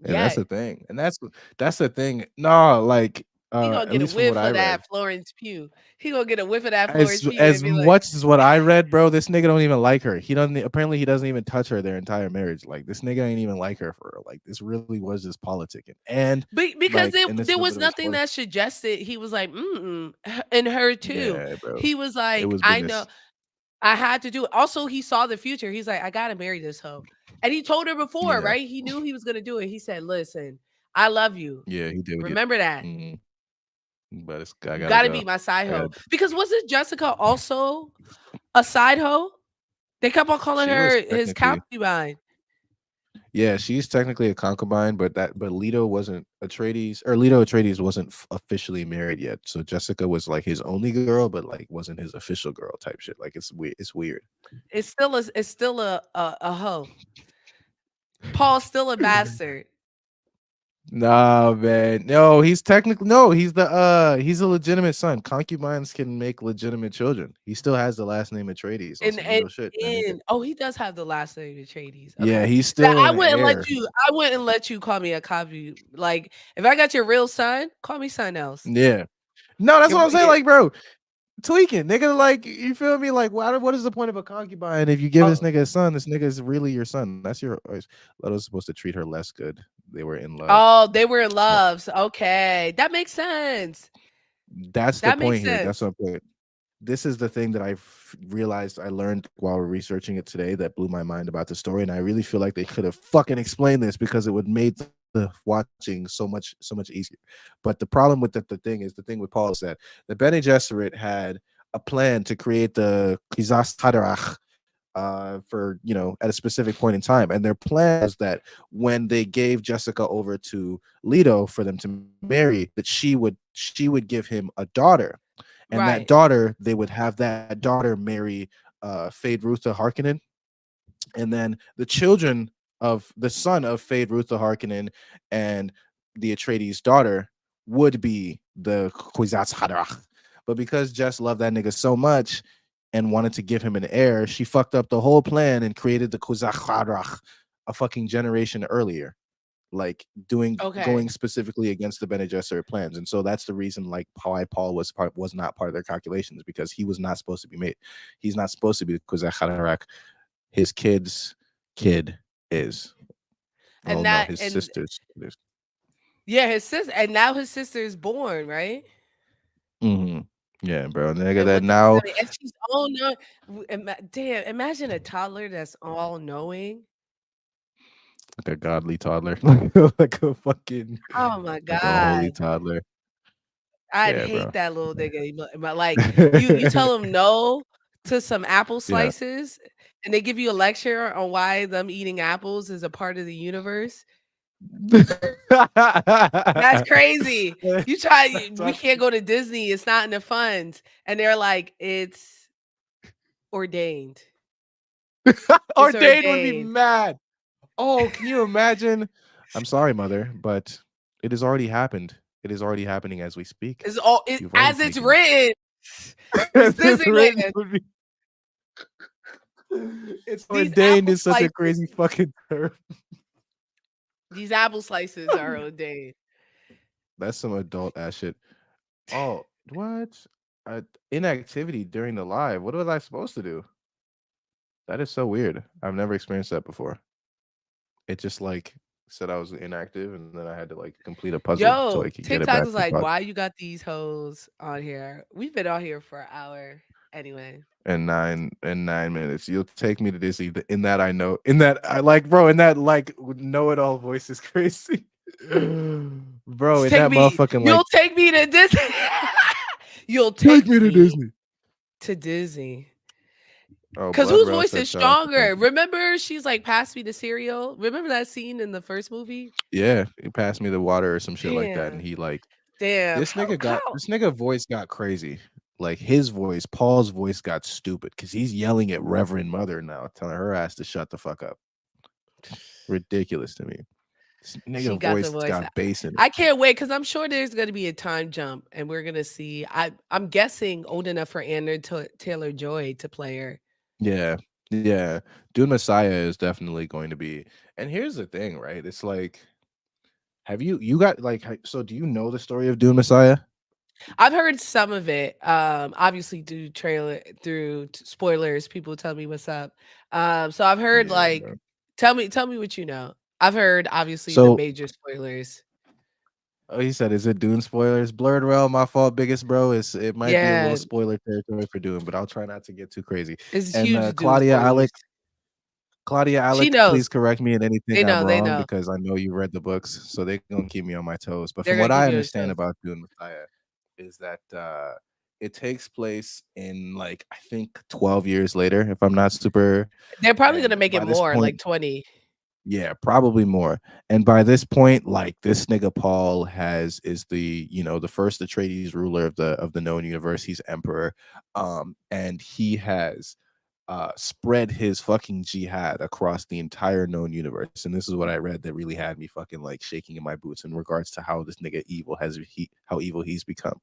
And that's Yeah. the thing. And that's the thing. No, like He gonna at get a least from what whiff I of read. that Florence Pugh. He gonna get a whiff of that Florence Pugh and As be like, much as what I read, bro, this nigga don't even like her. He doesn't apparently he doesn't even touch her their entire marriage. Like this nigga ain't even like her for real. Like this really was just politicking. And Because like, and this is there a bit was of a nothing spoiler. that suggested he was like, mm, and her too. Yeah, bro. He was It like, was I know, business. I had to do it. Also, he saw the future. He's like, I gotta marry this hoe. And he told her before, Yeah. right? He knew he was gonna do it. He said, listen, I love you. Yeah, he did what he Remember that. mhm. But it's I You gotta gotta go. be my side I hoe. gotta Because wasn't Jessica also a side hoe? They kept on calling she was her his technically concubine. yeah, she's technically a concubine, but Leto wasn't Atreides or Leto Atreides wasn't officially married yet. So Jessica was like his only girl, but like wasn't his official girl type shit. Like it's weird. It's weird. It's still a hoe. Paul's still a bastard. Nah, man. No, he's technically no. He's a legitimate son. Concubines can make legitimate children. He still has the last name Atreides on some And real shit. That nigga. oh, he does have the last name of Trades. Yeah, Okay. he's Now still an heir. I wouldn't let you call me a copy. Like if I got your real son, call me something else. Yeah. No, that's what I'm saying. Your Like, bro, tweaking, nigga. Like, you feel me? Like, what is the point of a concubine if you give this oh, nigga a son? This nigga is really your son. That's your. Leto's supposed to treat her less good. They were in love. oh, they were in So loves. Okay. That makes sense. that's the That makes point here. That's sense. what I'm point. This is the thing that I've realized I learned while we're researching it today that blew my mind about the story, and I really feel like they could have fucking explained this because it would made the watching so much easier. But the problem with the thing is the thing with Paul is that the Bene Gesserit had a plan to create the Kizas Haderach for at a specific point in time, and their plan was that when they gave Jessica over to Leto for them to marry, that she would give him a daughter, and that Right. daughter they would have that daughter marry Fade Rutha Harkonnen, and then the children of the son of Fade Rutha Harkonnen and the Atreides daughter would be the Kwisatz Haderach. But because Jess loved that nigga so much and wanted to give him an heir, she fucked up the whole plan and created the Kwisatz Haderach a fucking generation earlier, like going Okay. specifically against the Bene Gesserit plans. And so that's the reason like why Paul was not part of their calculations, because he was not supposed to be made. He's not supposed to be Kwisatz Haderach. His kid's kid is. Well, And no, that his and sister's kid is. yeah, his sister and now his sister is born, right? Mhm. Yeah, bro. Nigga, And that with the now and she's all knowing. Damn, imagine a toddler that's all knowing. like a godly toddler, like a fucking, Oh my like a holy god. toddler. I'd Yeah, hate bro. that little nigga. Like you tell him no to some apple Yeah. slices, and they give you a lecture on why them eating apples is a part of the universe. That's crazy. That's We what can't go to Disney. It's not in the funds, and they're like, it's ordained. It's Ordained would be ordained. mad. Oh, can you imagine? I'm sorry, mother, but it has already happened. It is already happening as we speak. It's all You've already as it's taken it. written. It's As it's written Disneyland. would be it's These ordained apple is such a slices, crazy fucking term. these apple slices are ordained. That's some adult ass shit. Oh, what? Inactivity during the live. What was I supposed to do? That is so weird. I've never experienced that before. It just like said I was inactive, and then I had to like complete a puzzle so I Yo, could get it back TikTok to was the like, pod. "Why you got these hoes on here? We've been on here for an hour anyway." In 9 minutes. You'll take me to Disney. In that I know. In that I like, bro. In that like know it all voice is crazy, bro. In Take that me. motherfucking like You'll take me to Disney. You'll take take me to me Disney. to Disney. Oh, Cause Blood whose Rail voice said is shout out to stronger? Frankie. Remember, she's like, "Pass me the cereal." Remember that scene in the first movie? Yeah, he passed me the water or some shit like that, and Damn, he like damn. How? this nigga voice got crazy. Like his voice, Paul's voice got stupid because he's yelling at Reverend Mother now, telling her ass to shut the fuck up. Ridiculous to me. This She nigga got the voice voice. got bass in it. I can't wait because I'm sure there's going to be a time jump, and we're going to see. I'm guessing old enough for Anna Taylor Joy to play her. Yeah, yeah. Dune Messiah is definitely going to be. And here's the thing, right? It's like, have you got like so? Do you know the story of Dune Messiah? I've heard some of it. Obviously spoilers. People tell me what's up. So I've heard Yeah, like, bro. tell me what you know. I've heard obviously the So major spoilers. oh, he said, "Is it Dune spoilers?" Blurred Realm, my fault, biggest bro. It might be a little Yeah, spoiler territory for Dune, but I'll try not to get too crazy. it's And huge Dune spoilers. Claudia, She Alex, please knows. correct me in anything They I'm know. They wrong know. because I know you read the books, so they're gonna keep me on my toes. But They're from gonna what keep I you on understand toes. about Dune Messiah, is that it takes place in like I think 12 years later, if I'm not super. They're probably And gonna make by it this more, point, like 20. yeah, probably more. And by this point, like this nigga Paul has is the the first Atreides ruler of the known universe. He's emperor, and he has spread his fucking jihad across the entire known universe. And this is what I read that really had me fucking like shaking in my boots in regards to how this nigga evil how evil he's become.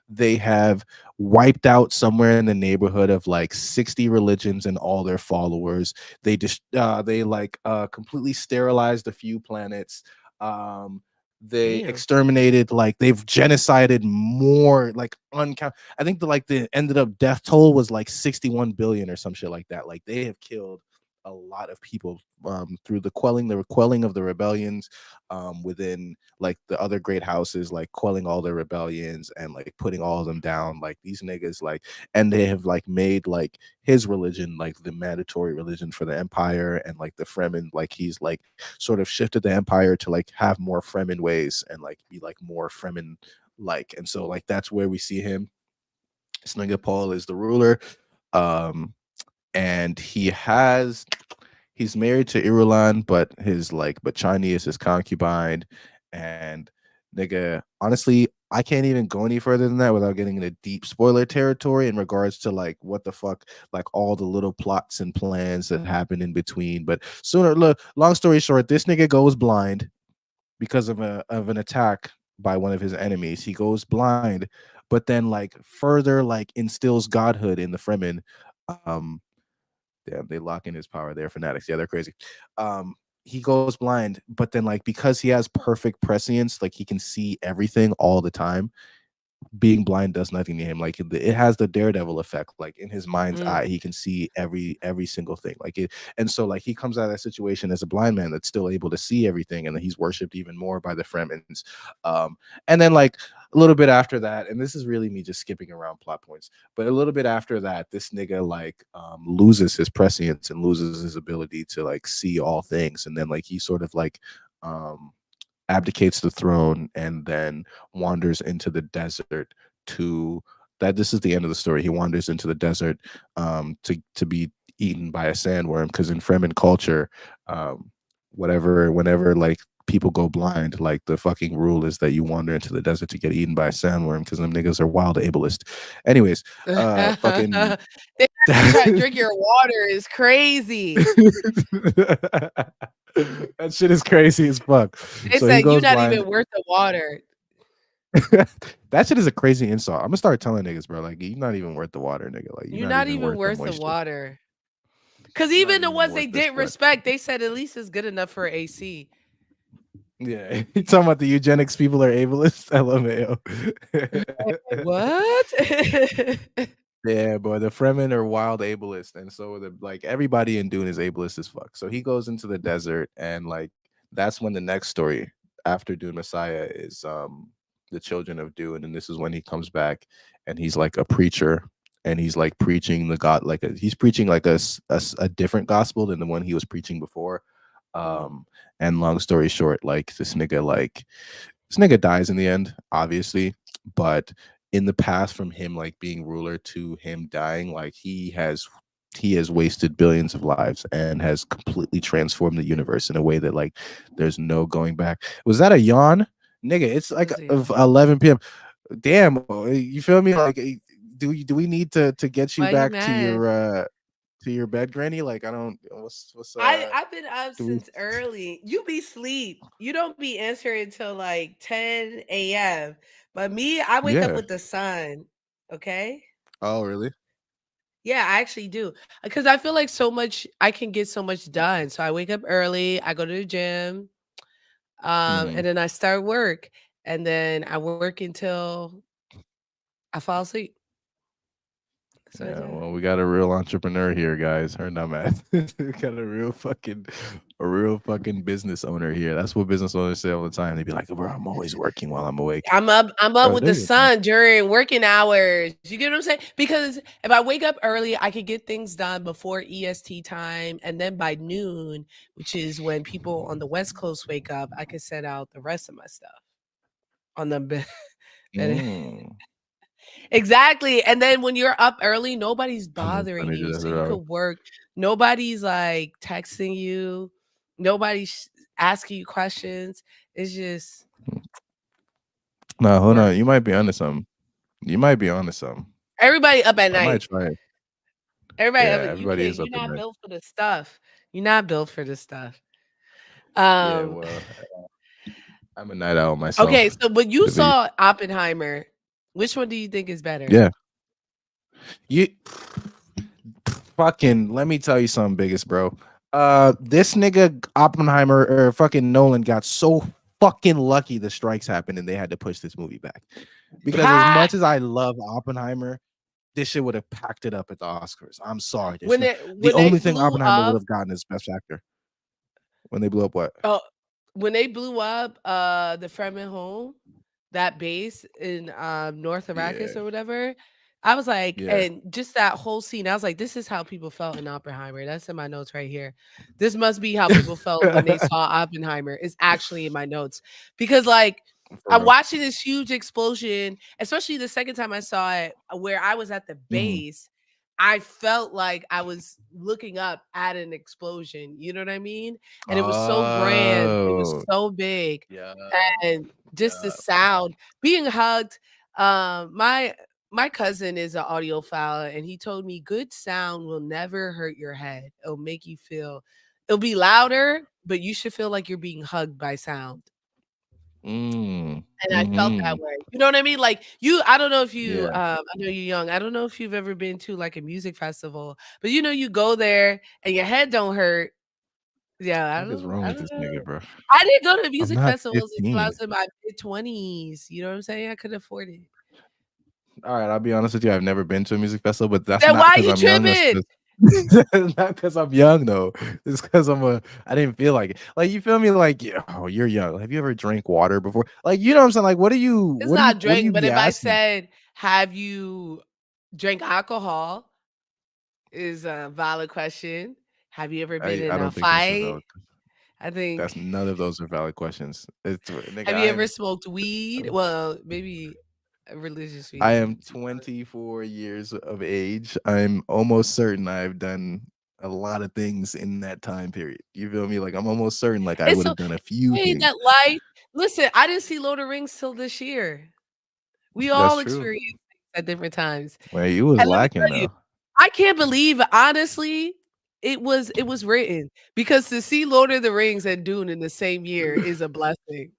They have wiped out somewhere in the neighborhood of like 60 religions and all their followers. They like completely sterilized a few planets. Um they Damn. exterminated, like they've genocided more, like uncount. I think the ended up death toll was like 61 billion or some shit like that. Like they have killed a lot of people through the quelling of the rebellions within like the other great houses, like quelling all their rebellions and like putting all of them down. Like these niggas, like, and they have like made like his religion like the mandatory religion for the empire, and like the Fremen, like he's like sort of shifted the empire to like have more Fremen ways and like be like more Fremen like. And so like that's where we see him. This nigga Paul is the ruler. Um and he's married to Irulan, but Chani is his concubine. And nigga, honestly, I can't even go any further than that without getting into deep spoiler territory in regards to like what the fuck, like all the little plots and plans that happen in between. But look, long story short, this nigga goes blind because of an attack by one of his enemies. He goes blind, but then like further like instills godhood in the Fremen. Um, Damn, they lock in his power. They're fanatics. Yeah, they're crazy. Um, he goes blind, but then like because he has perfect prescience, like he can see everything all the time. Being blind does nothing to him. Like it has the daredevil effect. Like in his mind's eye, Mm. he can see every single thing. Like it, and so like he comes out of that situation as a blind man that's still able to see everything, and then he's worshipped even more by the Fremens. And then like a little bit after that, and this is really me just skipping around plot points, but a little bit after that, this nigga like loses his prescience and loses his ability to like see all things, and then like he sort of like um abdicates the throne and then wanders into the desert to that this is the end of the story. He wanders into the desert to be eaten by a sandworm, because in Fremen culture, um whenever like people go blind, like the fucking rule is that you wander into the desert to get eaten by a sandworm because them niggas are wild ableist. Anyways, fucking They actually try to drink your water is crazy. that shit is crazy as fuck. They So he said, "You goes not blind. even worth the water." That shit is a crazy insult. Imma start telling niggas, bro, like, "You not even worth the water, nigga, like, you're You're not not even even worth the worth the moisture. water. Cause You're not even the even ones worth they the didn't sweat." respect, they said at least it's good enough for AC. Yeah, you talking about the eugenics people are ableist? LMAO. What? Yeah, boy, the Fremen are wild ableist, and so the like everybody in Dune is ableist as fuck. So he goes into the desert, and like that's when the next story after Dune Messiah is the children of Dune, and this is when he comes back, and he's like a preacher, and he's like preaching the God like he's preaching like a different gospel than the one he was preaching before. Mm, Um, and long story short, like this nigga dies in the end, obviously, but in the past from him like being ruler to him dying, like he has wasted billions of lives and has completely transformed the universe in a way that like there's no going back. Was that a yawn? Nigga, it's it like was a of yawn. 11 p.m. Damn, you feel me? Like do we need to get you Why you back mad? to your bed, Granny? Like I don't what's I've been up do we since early. You be sleep. You don't be answering until like 10 a.m. But me, I wake up Yeah. with the sun. Okay? Oh, really? Yeah, I actually do. Because I feel like so much I can get so much done. So I wake up early, I go to the gym, Mhm. and then I start work. And then I work until I fall asleep. That's what I Yeah, do. well, we got a real entrepreneur here, guys. Her dumbass. We got a real fucking business owner here. That's what business owners say all the time. They be like, "Bro, I'm always working while I'm awake." I'm up Bro, with the there you sun during working hours. You get what I'm saying? Because if I wake up early, I could get things done before EST time, and then by noon, which is when people on the West Coast wake up, I could set out the rest of my stuff on the bed. Mm. Exactly. And then when you're up early, nobody's I'm in bothering sunny you. So desert you hours. could work. Nobody's like texting you. Nobody's asking you questions. It's just No, hold work. on. You might be onto something. You might be onto something. Everybody up at I might night. try it. Everybody Yeah, up at you everybody can't is up you're at not night. built for the stuff. You're not built for this stuff. Yeah, Um well, I'm a night owl okay, myself. so when you The video. saw Oppenheimer, which one do you think is better? Yeah. You fucking let me tell you something, biggest bro. This nigga Oppenheimer or fucking Nolan got so fucking lucky the strikes happened and they had to push this movie back. Because as Ha! much as I love Oppenheimer, this shit would have packed it up at the Oscars. I'm sorry. There's When no it the when they only thing blew Oppenheimer would up have gotten is best actor when they blew up what? oh, when they blew up the Fremen home, that base in North Arrakis Yeah. or whatever, I was like, Yeah. and just that whole scene, I was like, this is how people felt in Oppenheimer. That's in my notes right here. This must be how people felt when they saw Oppenheimer. It's actually in my notes. Because like For I'm real. watching this huge explosion, especially the second time I saw it, where I was at the Mhm. base. I felt like I was looking up at an explosion. You know what I mean? And it was so grand. It was Oh. so big. Yeah. And just the Yeah. sound, being hugged. My cousin is an audiophile, and he told me good sound will never hurt your head. It'll make you feel. It'll be louder, but you should feel like you're being hugged by sound. Mm. And I felt that Mhm. way. You know what I mean? Like you, I don't know if you, Yeah. I know you're young. I don't know if you've ever been to like a music festival, but you know, you go there and your head don't hurt. Yeah, What is wrong I with don't this know. nigga, bro? I didn't go to I'm music not festivals until I 15. was in my mid-20s, you know what I'm saying? I couldn't afford it. All right, I'll be honest with you. I've never been to a music festival, but that's Then not why because you I'm young. That's tripping? because not because I'm young though. It's because I didn't feel like it. Like you feel me? Like oh, you're young. Have you ever drank water before? Like you know what I'm saying? Like It's not what do you drink, but be if I asking? said, "Have you drank alcohol?" is a valid question. Have you ever been I in a don't think that's a fight? valid. I That's think. none of those are valid questions. It's nigga. Have you ever smoked weed? Well, maybe religious I weed. am 24 years of age. I'm almost certain I've done a lot of things in that time period. You feel me? Like I'm almost certain like I It's would so have done a few hey, things. that life. Listen, I didn't see Lord of the Rings till this year. We That's all true. experience things at different times. Wait, you was And let me lacking tell you, though. I can't believe honestly, it was written because to see Lord of the Rings and Dune in the same year is a blessing.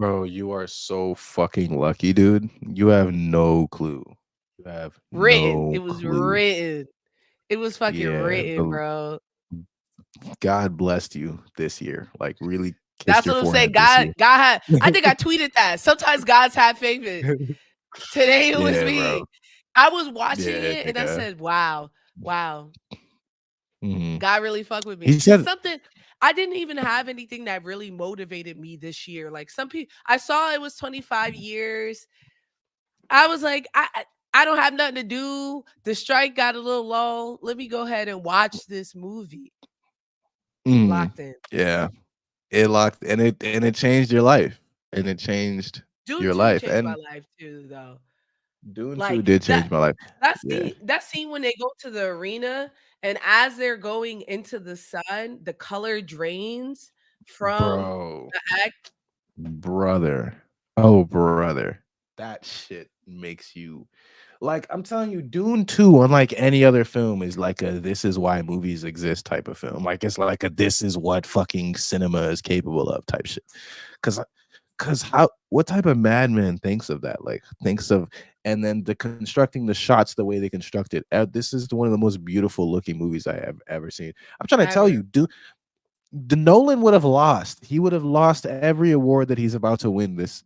Bro, you are so fucking lucky, dude. You have no clue. You have Written. no It was clue. written. It was fucking Yeah, written, the bro. God blessed you this year. Like really kissed That's your what I'm saying. forehead this year. God had. I think I tweeted that. Sometimes God's have favorites. Today it was Yeah, bro. me. I was watching Yeah, it and I nigga. said, "Wow, wow, Mhm. God really fuck with He me." Cause said, something I didn't even have anything that really motivated me this year. Like some people, I saw it was 25 years. I was like, I don't have nothing to do. The strike got a little long. Let me go ahead and watch this movie. mm, Locked in. yeah. It locked and it changed your life. And it changed Dune your 2 life. changed my And life too, though. Dune 2 Like did that change my life. Yeah. that scene when they go to the arena and as they're going into the sun, the color drains from Bro. the act. Brother. Oh, brother. That shit makes you like I'm telling you, Dune 2, unlike any other film, is like a this is why movies exist type of film. Like it's like a this is what fucking cinema is capable of type shit. Cause Cause how what type of madman thinks of that? Like thinks of and then the constructing the shots the way they constructed. This is one of the most beautiful looking movies I have ever seen. I'm trying to tell you, Ever. dude, the Nolan would have lost. He would have lost every award that he's about to win this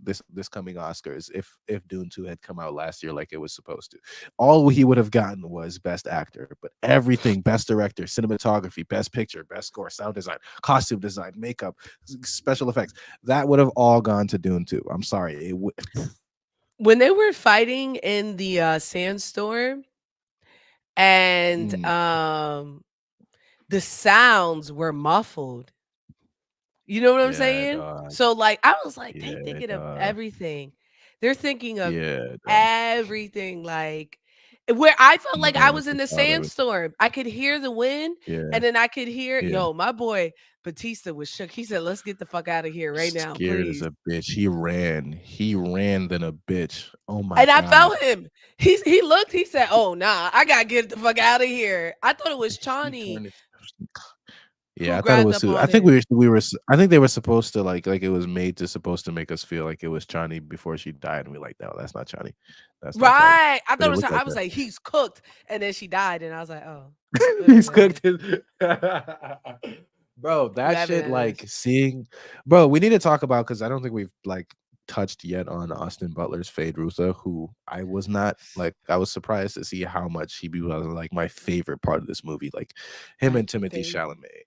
coming Oscars if Dune 2 had come out last year like it was supposed to. All he would have gotten was best actor, but everything, best director, cinematography, best picture, best score, sound design, costume design, makeup, special effects, that would have all gone to Dune 2. I'm sorry. It would When they were fighting in the sandstorm and mm, the sounds were muffled. You know what I'm yeah, saying? dog. So, like, I was like, they Yeah, thinking of dog. everything. They're thinking of Yeah, dog. everything, like, where I felt like I No, was they in a thought of it. sandstorm. I could hear the wind, Yeah, and then I could hear yeah. my boy Batista was shook. He said, "Let's get the fuck out of here right now, Scared as please." a bitch. He ran. He ran than a bitch. Oh my And I god. felt him. He looked, he said, "Oh, nah, I gotta get the fuck out of here." I thought it was He Chani turned his who yeah, I thought it grabbed was up too I on think him. I think they were supposed to like it was made to supposed to make us feel like it was Chani before she died, and we're like, "No, that's not Chani. That's not Chani." Right. I But thought it it was looked her. I like was that. like, "He's cooked," and then she died, and I was like, "Oh, He's whatever, cooked his Bro, that shit whatever." like seeing bro, we need to talk about because I don't think we've like touched yet on Austin Butler's Fade Rutha, who I was not like I was surprised to see how much he was like my favorite part of this movie. Like him I and Timothy think Chalamet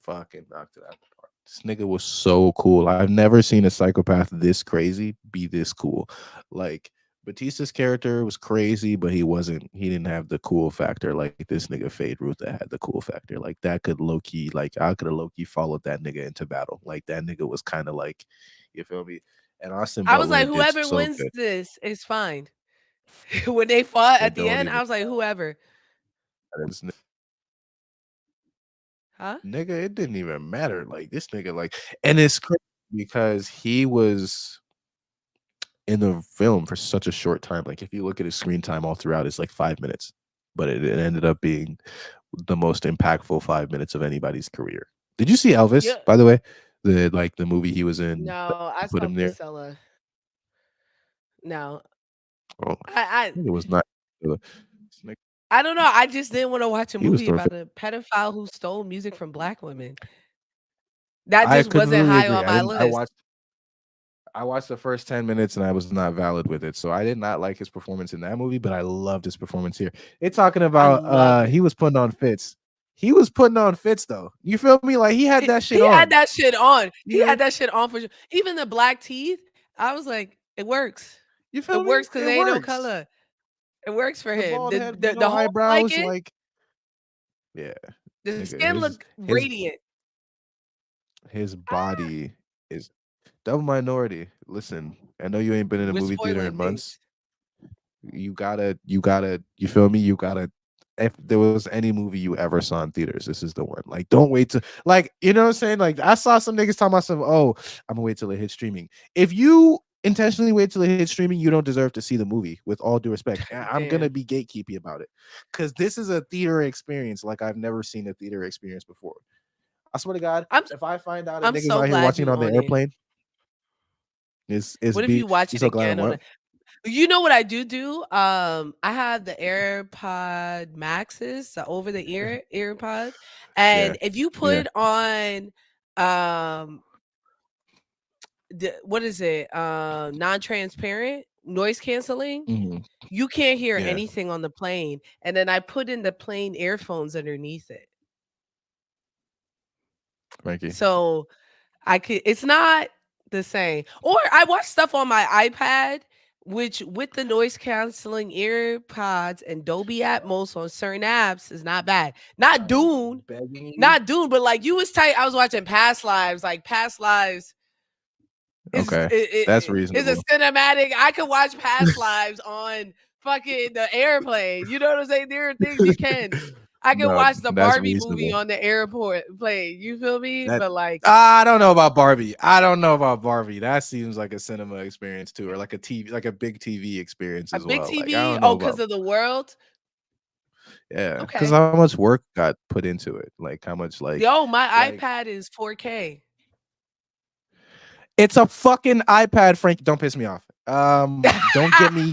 fucking knocked it out the park. This nigga was so cool. I've never seen a psychopath this crazy be this cool. Like Batista's character was crazy, but he didn't have the cool factor like this nigga Fade Ruth that had the cool factor. Like that could low key, like I could have low key followed that nigga into battle. Like that nigga was kind of like, you feel me? And Austin I was Butler like, did whoever so wins good. this is fine. When they fought It at the don't end, even I was like, whoever, matter. huh? Nigga, it didn't even matter. Like this nigga, like, and it's crazy because he was in the film for such a short time. Like if you look at his screen time all throughout, it's like 5 minutes, but it ended up being the most impactful 5 minutes of anybody's career. Did you see Elvis, Yeah. by the way? The like the movie he was in that No, I put saw him there. Priscilla. No, Oh, I it was not. I don't know. I just didn't want to watch a He was movie throwing. about a pedophile who stole music from black women. That I just wasn't completely high agree. on I my didn't. list. I watched the first 10 minutes and I was not valid with it. So I did not like his performance in that movie, but I loved his performance here. It's talking I about loved he it. was putting on fits. He was putting on fits though. You feel me? Like he had that shit He had on. that shit on. You He know, had that shit on for sure. Even the black teeth, I was like, it works. you It feel me? works because It there ain't no works. color. It works for The him. bald The head with the, no the whole eyebrows, liking, like yeah, the nigga, skin looked his radiant. his Ah, body is double minority. Listen, I know you ain't been in a we're movie theater in spoiling months. things. You feel me? You gotta if there was any movie you ever saw in theaters, this is the one. Like, don't wait to like, you know what I'm saying? Like, I saw some niggas talking about some, oh, I'm gonna wait till it hits streaming. If you intentionally wait till it hits streaming, you don't deserve to see the movie, with all due respect. I'm gonna Damn. be gatekeepy about it. Cause this is a theater experience like I've never seen a theater experience before. I swear to God, I'm if I find out a I'm niggas so out here glad watching it you on the on it. airplane, It's What if be you watch you it so glad I'm again on what? a you know what I do? I have the AirPod Maxes, the over the ear AirPods, Yeah. and if you Yeah. put on um what is it? Non-transparent noise canceling, Mhm. you can't hear Yeah. anything on the plane. And then I put in the plane earphones underneath it. Frankie. So I could it's not the same. Or I watch stuff on my iPad, which with the noise canceling ear pods and Dolby Atmos on certain apps is not bad. Not I'm Dune, begging you. not Dune, but like you was tight. I was watching Past Lives, like Past Lives Okay. That's is a reasonable. cinematic. I could watch Past Lives on fucking the airplane. You know what I'm saying? There are things you can. I can No, watch the that's Barbie movie reasonable. on the airport plane. You feel me? That But like I don't know about Barbie. I don't know about Barbie. That seems like a cinema experience too, or like a TV, like a big TV experience a as big well. Like I TV, don't know oh, because about of the world. yeah, because Okay. how much work got put into it. Like how much Yo, my like iPad is 4K. it's a fucking iPad, Frank. Don't piss me off. Don't get me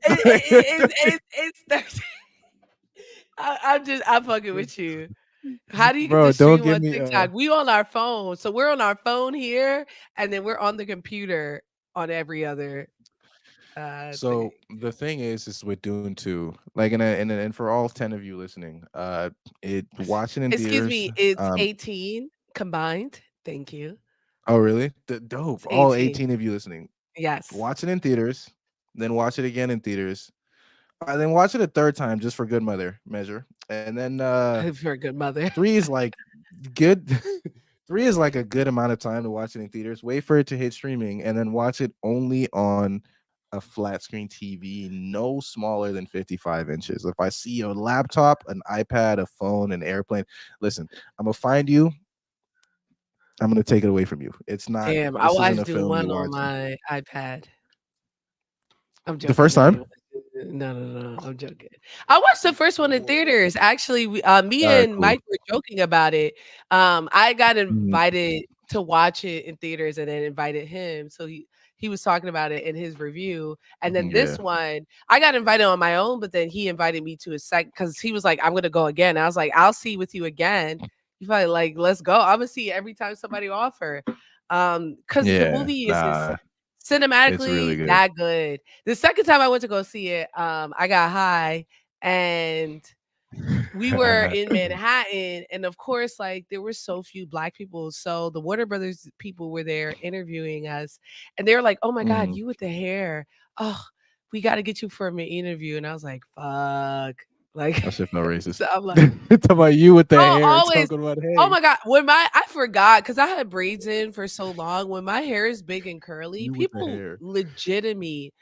It's 13. I'm fucking with you. How do you get to Bro, don't stream get on me TikTok? We on our phone. So we're on our phone here, and then we're on the computer on every other thing. so the thing is with Dune 2, like and for all 10 of you listening, it watching in Excuse theaters, me, it's 18 combined. Thank you. oh really? Dope. It's All 18. 18 of you listening. Yes. Watch it in theaters, then watch it again in theaters. Then watch it a third time just for good mother measure. And then For a good mother. 3 is like good 3 is like a good amount of time to watch it in theaters. Wait for it to hit streaming and then watch it only on a flat screen TV, no smaller than 55 inches. If I see a laptop, an iPad, a phone, an airplane, listen, I'm gonna find you. I'm gonna take it away from you. It's not. Damn, I This isn't watched a Dune film you 1 on watch my iPad. I'm the joking. first I didn't time. watch it. No, no, no. I'm joking. I watched the first one in theaters. Actually, me All right, and cool. Mike were joking about it. I got Mhm. invited to watch it in theaters, and then invited him. So he was talking about it in his review. And then Yeah, this one, I got invited on my own, but then he invited me to his second because he was like, "I'm gonna go again." I was like, "I'll see with you again." He's probably like, "Let's go." I'm gonna see every time somebody offer. Because the yeah. movie is Nah, it's really cinematically good. that good. The second time I went to go see it, I got high and we were in Manhattan, and of course, like there were so few black people. So the Warner Brothers people were there interviewing us, and they were like, "Oh my God, Mhm. you with the hair? Oh, we got to get you for an interview." And I was like, "Fuck!" Like, That shit no racist. so I'm like, Talking about you with the "Oh, hair, always." talking about Oh hey, my God, when my I forgot because I had braids in for so long. When my hair is big and curly, you with the people hair. legitimately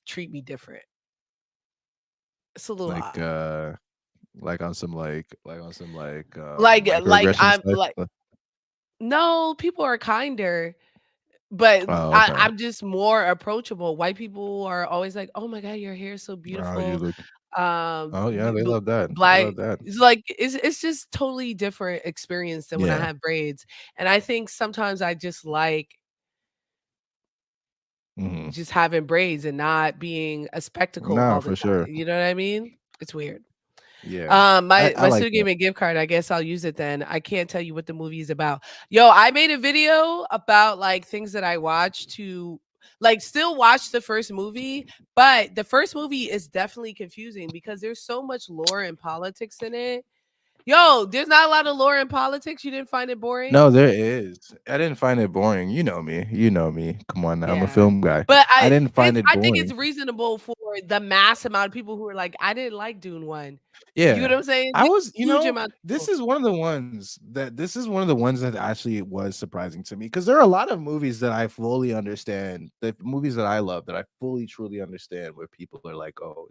treat me different. It's a little Like odd. like on some Like microaggression I'm stuff. like no, people are kinder, but Oh, okay. I'm just more approachable. White people are always like, "Oh my God, your hair is so Oh, you beautiful." look. Oh yeah, they B love that. They black love that. it's like it's just totally different experience than when I Yeah. have braids, and I think sometimes I just like Hmm. just having braids and not being a spectacle Nah, all the for time, sure. you know what I mean? It's weird. Yeah, I My like student gave that. me a gift card. I guess I'll use it then. I can't tell you what the movie is about. Yo, I made a video about like things that I watched to like still watch the first movie, but the first movie is definitely confusing because there's so much lore and politics in it. Yo, there's not a lot of lore and politics. You didn't find it boring? No, there is. I didn't find it boring. You know me. You know me. Come on now. I'm a Yeah. film guy. But I didn't find it I think boring. it's reasonable for the mass amount of people who are like, I didn't like Dune 1. You know Yeah. what I'm saying? I There's was, a huge amount of people. this is one of the ones that actually was surprising to me because there are a lot of movies that I fully understand, the movies that I love that I fully truly understand where people are like, "Oh,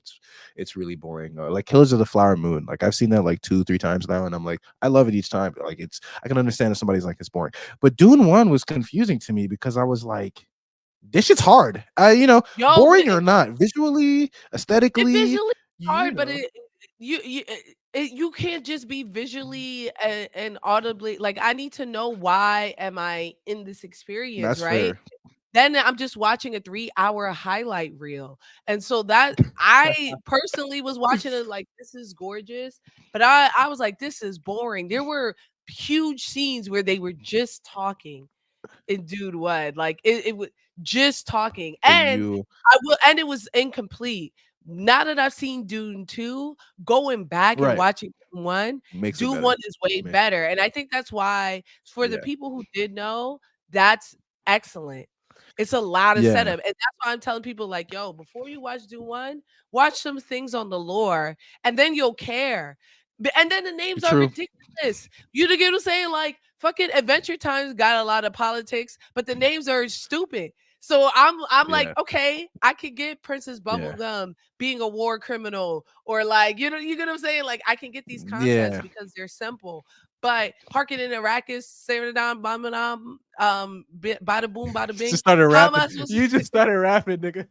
it's really boring." Or like Killers of the Flower Moon. Like I've seen that like 2, 3 times now and I'm like, I love it each time. But like it's I can understand if somebody's like it's boring. But Dune 1 was confusing to me because I was like this shit's hard. Yo, Boring or not, visually, it aesthetically, visually you hard, but know. you You can't just be visually and audibly like, I need to know why am I in this experience, That's right? fair. Then I'm just watching a 3-hour highlight reel, and so that I personally was watching it like, "This is gorgeous," but I was like, "This is boring." There were huge scenes where they were just talking in Dude What, like, it was just talking, But and you it was incomplete. Now that I've seen Dune 2, going back and right, watching Dune 1, makes it Dune better. 1 is way Makes better, and I think that's why for the yeah. people who did know, that's excellent. It's a lot of Yeah, setup, and that's why I'm telling people like, "Yo, before you watch Dune 1, watch some things on the lore, and then you'll care." And then the names are true. ridiculous. You get what I'm saying? Like, fucking Adventure Times got a lot of politics, but the names are stupid. So I'm like, Yeah, okay, I could get Princess yeah, Bubblegum being a war criminal, or like, you get what I'm saying? Like, I can get these concepts yeah. because they're simple. But Harkin and Arrakis, Saradon, Bamadam, bada boom, bada Just bing. started How am rapping. I supposed You to just started rapping, nigga.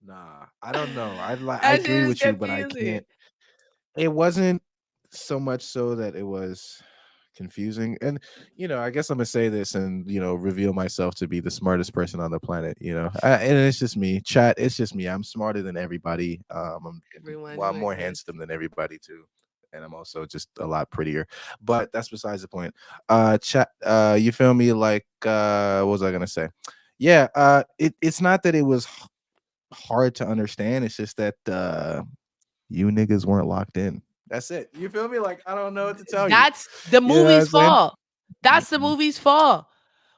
Nah, I don't know. I that shit agree is with you, but I confusing. can't. It wasn't so much so that it was confusing. And I guess I'm gonna say this and reveal myself to be the smartest person on the planet. And it's just me. Chat. It's just me. I'm smarter than everybody. Everyone Well, who I'm more exists. handsome than everybody too. And I'm also just a lot prettier. But that's besides the point. Chat. You feel me? Like, what was I gonna say? Yeah. It's not that it was hard to understand. It's just that you niggas weren't locked in. That's it. You feel me? Like, I don't know what to tell you. That's the You know what I'm movie's saying? fault. That's the movie's fault.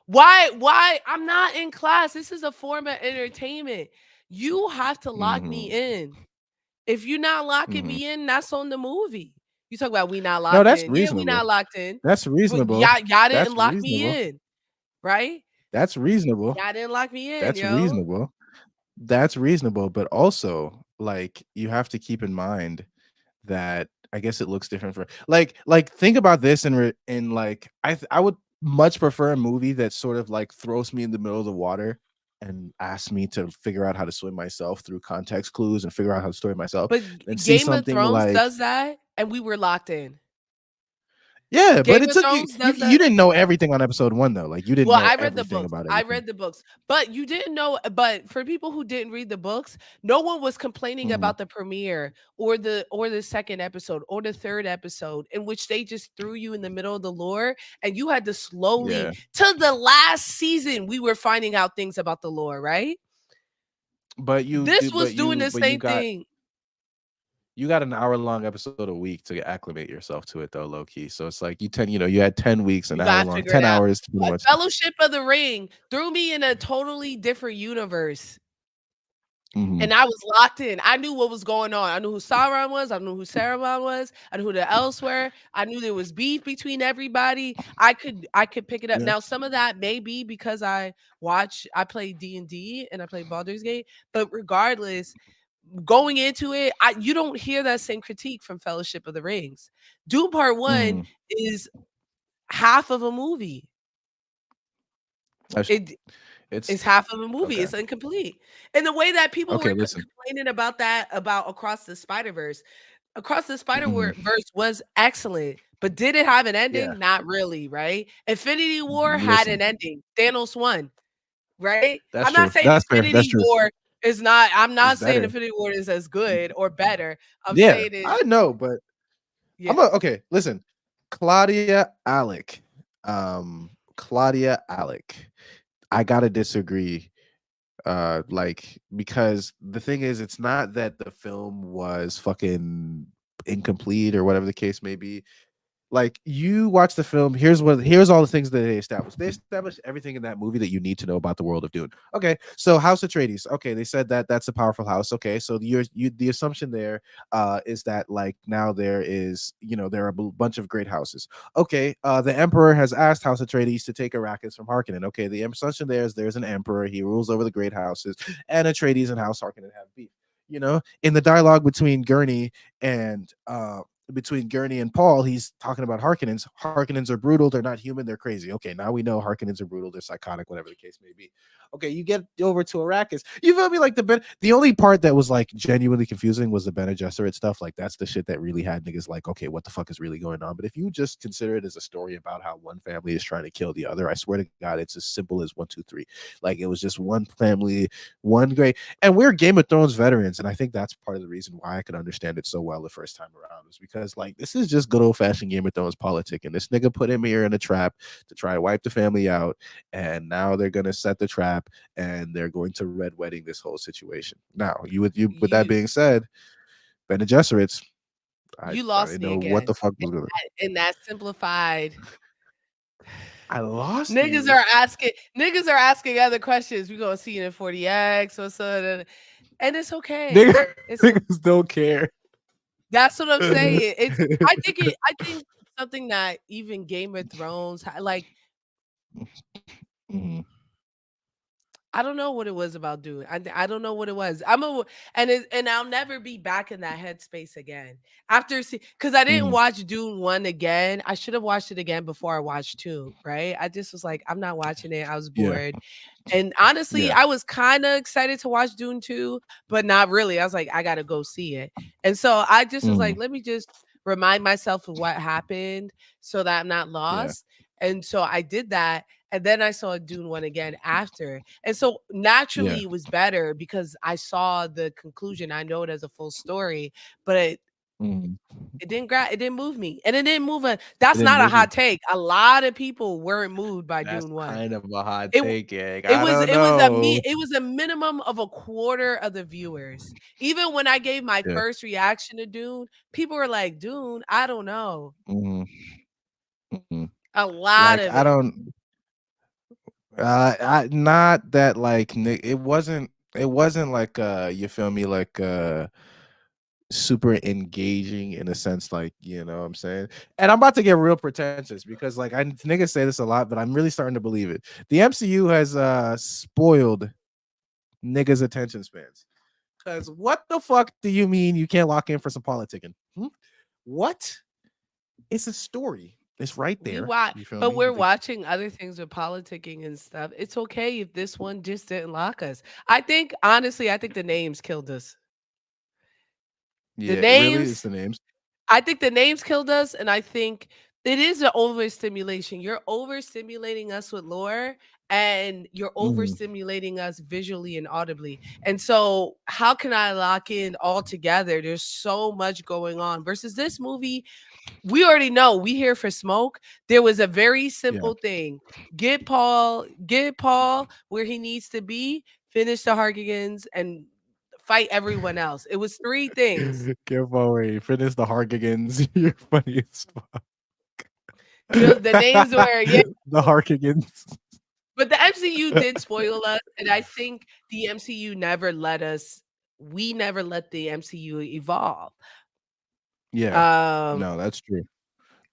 Why? I'm not in class. This is a form of entertainment. You have to lock me Mhm, in. If you're not locking mhm. me in, that's on the movie. You talk about we not No, locked that's in. Yeah, we reasonable. not locked in. That's But reasonable. y'all didn't That's lock me reasonable. in, right? That's reasonable. Y'all didn't lock me in, That's yo. reasonable. That's reasonable, but also, like, you have to keep in mind that I guess it looks different for think about this in like I would much prefer a movie that sort of like throws me in the middle of the water and asks me to figure out how to swim myself through context clues and figure out how to swim myself than But see Game of something Thrones like does that, and we were locked in. yeah, but Game it of took you Thrones you does you that. didn't know everything on episode 1 though. Like you didn't Well, know I read the everything books. about I everything. read the books. But you didn't know, but for people who didn't read the books, no one was complaining Mhm. about the premiere or the second episode or the third episode in which they just threw you in the middle of the lore and you had to slowly Yeah. till the last season we were finding out things about the lore, right? But you This do was but doing you the but you same got thing. you got an hour-long episode a week to acclimate yourself to it though, low key. So it's like you had 10 weeks, an You hour gotta long, figure it 10 out. hours to pretty But much. Fellowship of the Ring threw me in a totally different universe. Mhm. And I was locked in. I knew what was going on. I knew who Sauron was. I knew who Saruman was. I knew who the elves were. I knew there was beef between everybody. I could pick it up. Yeah. Now, some of that may be because I play D&D and I play Baldur's Gate, but regardless, going into it, you don't hear that same critique from Fellowship of the Rings. Doom Part 1 Mhm. is half of a movie. That's It it's It's half of a movie, okay. it's incomplete. And the way that people Okay, were listen. complaining about that, about Across the Spider-Verse. Across the Mhm. Spider-Verse was excellent, but did it have an Yeah. ending? Not really, right? Infinity War had Listen. an ending. Thanos won, right? That's I'm not true. saying That's fair. That's Infinity true. War is not I'm It's not saying better. Infinity War is as good or better. I'm Yeah, saying it I know, but yeah. okay, listen. Claudia Alec. Claudia Alec. I gotta disagree. Because the thing is, it's not that the film was fucking incomplete or whatever the case may be. Like you watch the film, here's all the things that they established. They established everything in that movie that you need to know about the world of Dune. Okay, so House Atreides. Okay, they said that that's a powerful house. Okay, so the assumption there is that like now there is there are a bunch of great houses. Okay, the Emperor has asked House Atreides to take Arrakis from Harkonnen. Okay, the assumption there is there's an Emperor. He rules over the great houses, and Atreides and House Harkonnen have beef. In the dialogue between Gurney and between Gurney and Paul, he's talking about Harkonnens. Harkonnens are brutal. They're not human. They're crazy. Okay, now we know Harkonnens are brutal. They're psychotic, whatever the case may be. Okay, you get over to Arrakis. You feel me? Like the only part that was like genuinely confusing was the Bene Gesserit stuff. Like that's the shit that really had niggas like, okay, what the fuck is really going on? But if you just consider it as a story about how one family is trying to kill the other, I swear to God, it's as simple as 1, 2, 3. Like it was just one family, one great. And we're Game of Thrones veterans, and I think that's part of the reason why I could understand it so well the first time around, is because like this is just good old fashioned Game of Thrones politic, and this nigga put him here in a trap to try to wipe the family out, and now they're gonna set the trap and they're going to red wedding this whole situation. Now, with that You being said, Bene Gesserits, you I lost didn't me know what again. the fuck was going. In that simplified I lost niggas you, are asking niggas are asking other questions. We gonna see it in 40X or something. And it's okay. nigga. It's Niggas don't care. That's what I'm saying. I think something that even Game of Thrones like Mhm. I don't know what it was about Dune. I don't know what it was. And I'll never be back in that headspace again. After because I didn't Mhm. watch Dune 1 again. I should have watched it again before I watched 2, right? I just was like, I'm not watching it. I was Yeah, bored. And honestly, yeah. I was kind of excited to watch Dune 2, but not really. I was like, I gotta go see it. And so I just was Mhm. like, let me just remind myself of what happened so that I'm not Yeah, lost. And so I did that. And then I saw Dune 1 again after. And so yeah. naturally it was better because I saw the conclusion. I know it as a full story, but Mhm. it didn't move me. And it didn't move It that's didn't not a move you. hot take. A lot of people weren't moved by That's Dune 1. kind of a hot It take, gang. I don't know. it was a minimum of a quarter of the viewers. Even when I gave my Yeah. first reaction to Dune, people were like, "Dune, I don't know." Mhm. Mhm. A lot Like of I it. don't. Not that like it wasn't. It wasn't like you feel me, like super engaging in a sense, like, you know what I'm saying? And I'm about to get real pretentious because like I niggas say this a lot, but I'm really starting to believe it. The MCU has spoiled niggas' attention spans. Cause what the fuck do you mean you can't lock in for some politicking? Hmm? What? It's a story. It's right We there. watch, You feel but me? we're watching other things with politicking and stuff. It's okay if this one just didn't lock us. I think honestly, I think the names killed us. The Yeah, really, it's names the names. I think the names killed us, and I think it is an overstimulation. You're overstimulating us with lore, and you're Mhm. overstimulating us visually and audibly. And so, how can I lock in all together? There's so much going on. Versus this movie, we already know we here for smoke. There was a very Yeah. simple thing: get Paul where he needs to be, finish the Hargigans, and fight everyone else. It was three things. Give away. Finish the Harkigans. You're funny as fuck. The names were yeah, The Harkigans. but the MCU did spoil us, and I think the MCU never let us we never let the MCU evolve. Yeah. Um, No, that's true.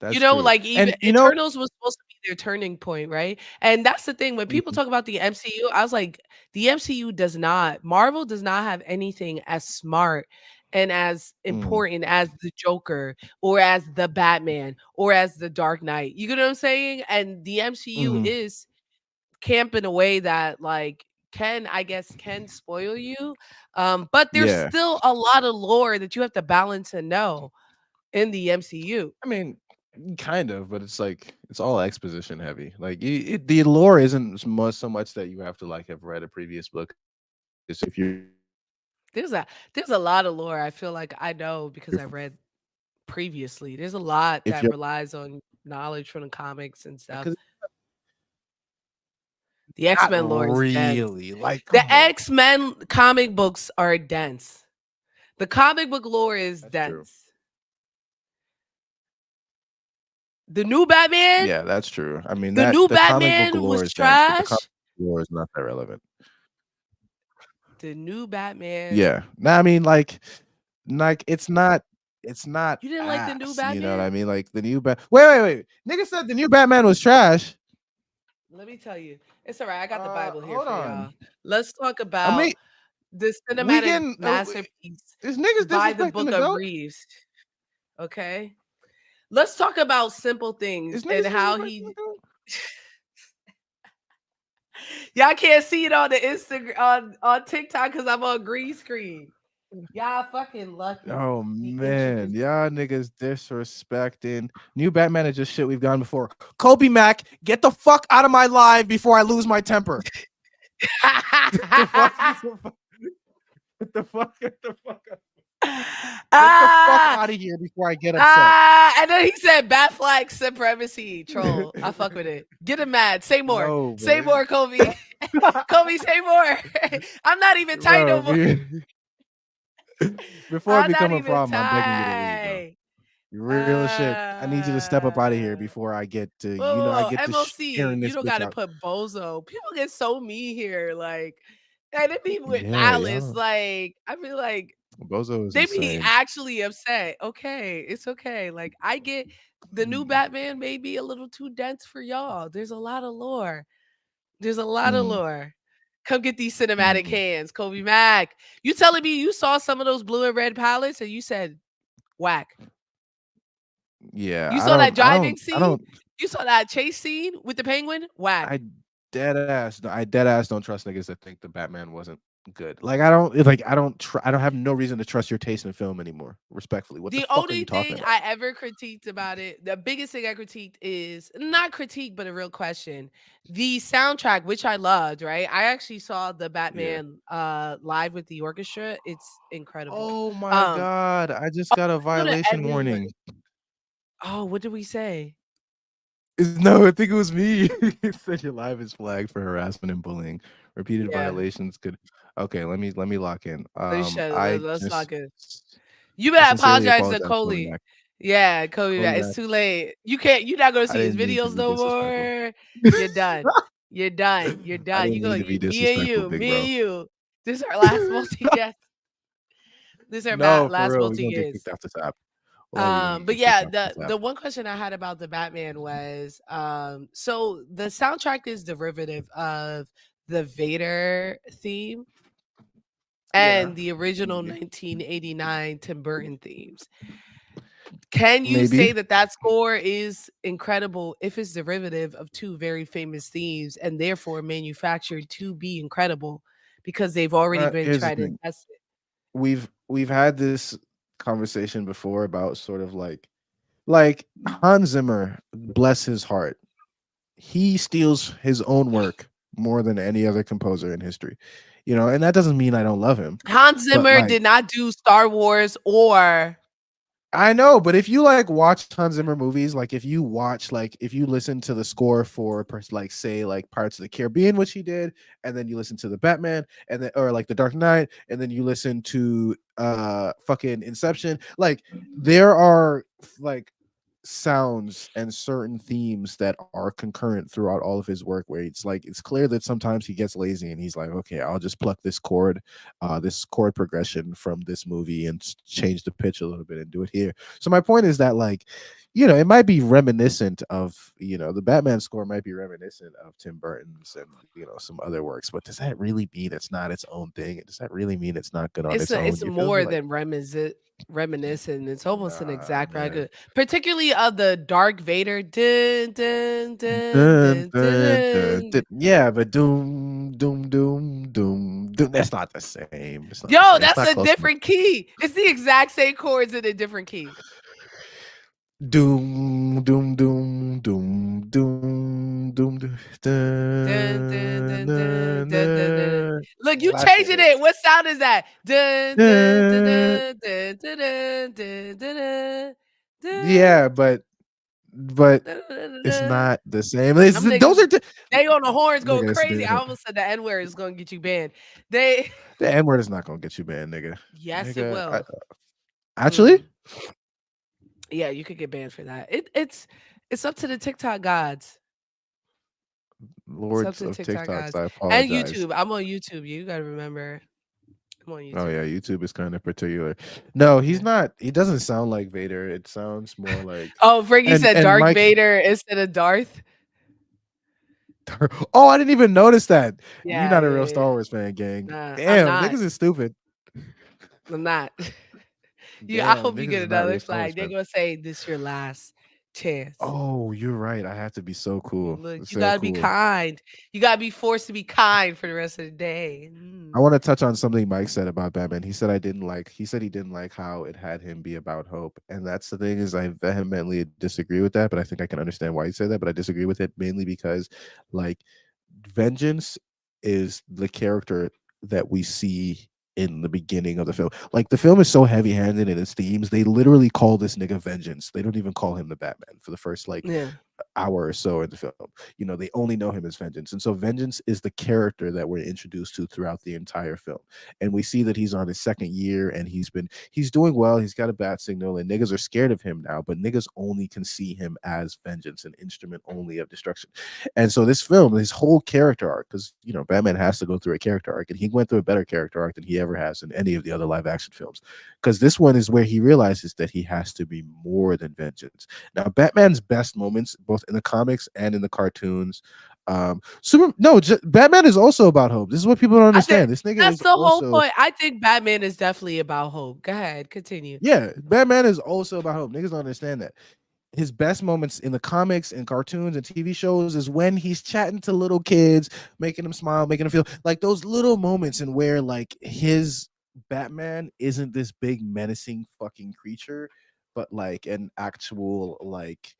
you That's know, true. like even And you know, Eternals was supposed to be their turning point, right? And that's the thing when people mhm, talk about the MCU, I was like, the MCU does not, Marvel does not have anything as smart and as mhm, important as the Joker or as the Batman or as the Dark Knight. You get what I'm saying? And the MCU mhm. is camp in a way that like can I guess can spoil you. But there's Yeah. still a lot of lore that you have to balance and know in the MCU. I mean, kind of, but it's like it's all exposition heavy. Like the lore isn't so much that you have to like have read a previous book. It's just if you're There's a lot of lore I feel like I know because I've read previously. There's a lot if that you're relies on knowledge from the comics and stuff. because The not X-Men lore is dense. really like The come on. X-Men comic books are dense. The comic book lore is That's true. dense. The new Batman, Yeah, that's true. I mean the that new the comic book Batman lore was is dense, but the comic trash. lore is not that relevant. The new Batman. Yeah. No, I mean like it's not You didn't like the new ass. You know what I Batman? mean? Like the new wait. Nigga said the new Batman was trash. Let me tell you. It's all right. I got the Bible here Hold for on. y'all. Let's talk I mean, about the we cinematic getting masterpiece is niggas by the disrespecting Book the of goat? Reeves. Okay. Let's talk about simple things Is and niggas how disrespecting he. him? Y'all can't see it on the Instagram on TikTok because I'm on green screen. Y'all fucking lucky. Oh He man, introduced y'all me. niggas disrespecting new Batman is just shit we've gone before. Kobe Mac, get the fuck out of my live before I lose my temper. The fuck? Get the fuck? Get the fuck ah, out of here before I get upset. and then he said bat flag supremacy troll. I fuck with it. Get him mad. Say more. No, Say more, Kobe. Kobe, say more. I'm not even tight no bro. more. Before I I'm not become a even problem, I'm begging you to leave, bro. tight. Real shit. I need you to step up out of here Uh, before I get to, I whoa, get to MLC, sharing you this don't bitch gotta out. put bozo. People get so mean here. Like, and they be with Yeah, malice. yeah. Like, I feel like Bozo is they be insane. actually upset. Okay, it's okay. Like, I get the new Batman may be a little too dense for y'all. There's a lot of lore. There's a lot of Mm, lore. Come get these cinematic mm. hands, Kobe Mack. You telling me you saw some of those blue and red palettes and you said whack? Yeah, You saw that I driving don't, scene? You saw that chase scene with the penguin? Whack. I I dead ass don't trust niggas that think the Batman wasn't good. Like I don't, like I don't have no reason to trust your taste in film anymore. Respectfully, what the The fuck are only you talking thing about? I ever critiqued about it, the biggest thing I critiqued is not critique, but a real question. The soundtrack, which I loved, right? I actually saw the Yeah. Batman live with the orchestra. It's incredible. Oh my Um, god, I just got a go to violation Edwin Wood. warning. Oh, what did we say? No, I think it was me. It said your live is flagged for harassment and bullying. Repeated Yeah, violations could. Okay, let me lock in. let's shut. Let's not get. You I better sincerely apologize to apologize, Kobe Coley. Mac. Yeah, Kobe, Kobe it's Mac, too late. You can't. You're not gonna I see his didn't mean to videos be no disrespectful. more. You're done. You're done. You're I done. You didn't go. mean to be Me and disrespectful, you. big Me bro. and you. This is our last multi guest. This is our No, for last real, we multi gonna get guest. kicked off this app. Well, you gonna But get kicked yeah, off the this app. the one question I had about the Batman was, so the soundtrack is derivative of the Vader theme Yeah, and the original 1989 Tim Burton themes. Can you maybe. say that that score is incredible if it's derivative of two very famous themes and therefore manufactured to be incredible because they've already been Here's the tried and thing. tested? We've had this conversation before about sort of like Hans Zimmer, bless his heart. He steals his own work more than any other composer in history. And that doesn't mean I don't love him, Hans but Zimmer like did not do Star Wars or I know, but if you like watch Hans Zimmer movies, like if you listen to the score for like say like Pirates of the Caribbean, which he did, and then you listen to the Batman, and then or like the Dark Knight, and then you listen to fucking Inception, like there are like sounds and certain themes that are concurrent throughout all of his work where it's like it's clear that sometimes he gets lazy and he's like, okay, I'll just pluck this chord progression from this movie and change the pitch a little bit and do it here. So my point is that like it might be reminiscent of the Batman score might be reminiscent of Tim Burton's and some other works, but does that really mean it's not its own thing? Does that really mean it's not good on its own? it's You feel me? more Like than reminiscent. It's almost an nah, exact man. record, particularly of the Dark Vader. Dun, dun, dun, Dun, dun, dun, dun, dun, dun. dun. Yeah, but doom, doom, doom, doom, doom. That's not the same. It's not the Yo, same. It's that's not a close enough. different key. It's the exact same chords in a different key. Doom, doom, doom, doom, doom, doom, doom. Dun, dun, Dun, dun, dun, dun, dun, dun, dun. dun. Look, you That shit changing it. hits. What sound is that? Dun, dun, dun, Dun. dun, dun, dun, dun, dun, dun, dun, Yeah, but dun, dun, dun, it's dun. not the same. It's, Them those niggas, are they on the horns go nigga. That's crazy. I different. almost said the N word is gonna get you banned. They, The N word is not gonna get you banned, nigga. yes, it Nigga, will. actually, Mm. Yeah, you could get banned for that. It's up to the TikTok gods. It's up lords to the of TikTok TikToks, gods I and apologize. YouTube. I'm on YouTube. You gotta remember, I'm on Oh yeah, YouTube. YouTube is kind of particular. No, he's Yeah. not. He doesn't sound like Vader. It sounds more like Oh, Frankie said and Dark Mike. Vader instead of Darth. Oh, I didn't even notice that. You're Yeah, not a yeah, real yeah. Star Wars fan, gang. Nah, I'm Damn, not. niggas is stupid. I'm not. I Damn, hope you niggas get is not another real fellas, flag. They're man. gonna say this your last chance. Oh, you're right. I have to be so cool. Look, you So gotta be cool. kind. You gotta be forced to be kind for the rest of the day. I want to touch on something Mike said about Batman. He said I didn't like. He said he didn't like how it had him be about hope, and that's the thing is I vehemently disagree with that. But I think I can understand why he said that. But I disagree with it mainly because, like, vengeance is the character that we see in the beginning of the film. Like the film is so heavy-handed in its themes. They literally call this nigga Vengeance. They don't even call him the Batman for the first like Yeah, hour or so in the film. You know, they only know him as Vengeance. And so Vengeance is the character that we're introduced to throughout the entire film. And we see that he's on his second year and he's doing well. He's got a bat signal and niggas are scared of him now, but niggas only can see him as Vengeance, an instrument only of destruction. And so this film, his whole character arc, because you know, Batman has to go through a character arc, and he went through a better character arc than he ever has in any of the other live action films. Because this one is where he realizes that he has to be more than vengeance. Now, Batman's best moments, both in the comics and in the cartoons, Batman is also about hope. This is what people don't I think understand. This nigga that's is the whole also point. I think Batman is definitely about hope. Go ahead, continue. yeah, Batman is also about hope. Niggas don't understand that. His best moments in the comics and cartoons and TV shows is when he's chatting to little kids, making them smile, making them feel like those little moments in where like his Batman isn't this big menacing fucking creature, but like an actual like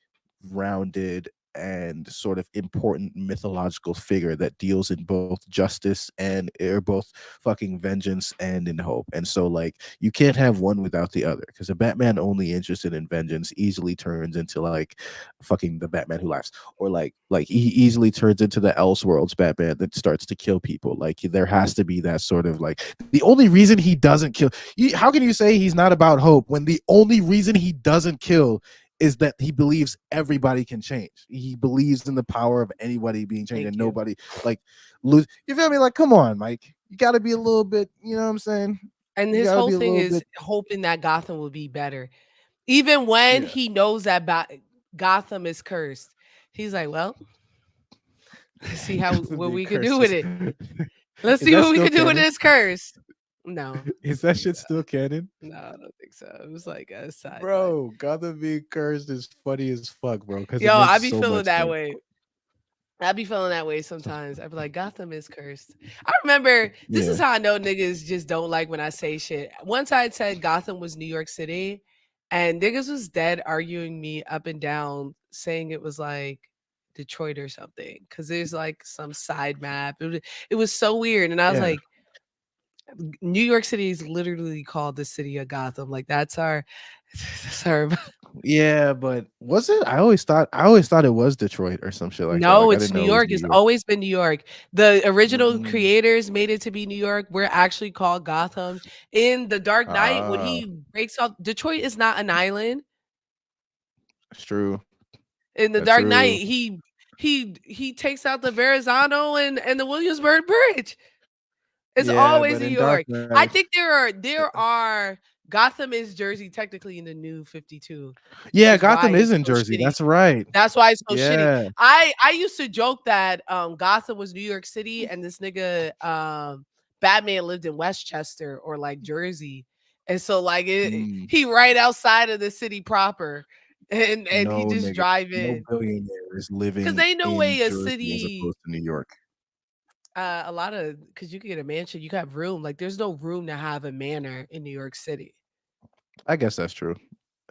rounded and sort of important mythological figure that deals in both justice and or both fucking vengeance and in hope. And so like you can't have one without the other because a Batman only interested in vengeance easily turns into like fucking the Batman who laughs, or like he easily turns into the Elseworlds Batman that starts to kill people. Like there has to be that sort of like the only reason he doesn't kill how can you say he's not about hope when the only reason he doesn't kill is that he believes everybody can change. He believes in the power of anybody being changed and Thank you. nobody like lose. You feel me? Like, come on, Mike. You got to be a little bit. You know what I'm saying? And You his got to whole be a thing little is bit. hoping that Gotham will be better. Even when Yeah. he knows that Gotham is cursed. He's like, well, let's see how Gotham what being we can do cursed with it. Let's is see that what we still can do with canon? this curse. No, Is that shit still canon? no, I don't think so. It was like a sideline. Bro, Gotham being cursed is funny as fuck, bro, because it Yo, makes I be so feeling much that sense. way. I be feeling that way So, sometimes. I be like, Gotham is cursed. I remember this yeah. is how I know niggas just don't like when I say shit. Once I had said Gotham was New York City, and niggas was dead arguing me up and down, saying it was like Detroit or something. Cause there's like some side map. It was so weird. And I was Yeah. like, New York City is literally called the city of Gotham. Like that's our that's our Yeah, but was it? I always thought it was Detroit or some shit like that. No, Like I it's didn't New know it was York. New It's York. always been New York. The original Mm, creators made it to be New York. We're actually called Gotham. In The Dark Knight, when ah, he breaks off, Detroit is not an island. that's true. In The That's Dark true. Knight, he takes out the Verrazano and the Williamsburg Bridge. It's Yeah, always but New in Dark York. I Knight, think there are Gotham is Jersey technically in the new 52. yeah, That's why Gotham is it's in so Jersey. shitty. That's right. That's why it's so shitty. Yeah. I used to joke that Gotham was New York City and this nigga Batman lived in Westchester or like Jersey. And so like Mm, he right outside of the city proper and he no just nigga, drive no in. billionaire is Cause living ain't no in way a Jersey as city opposed to New York. a lot of because you could get a mansion, you could have room. Like there's no room to have a manor in New York City. I guess that's true.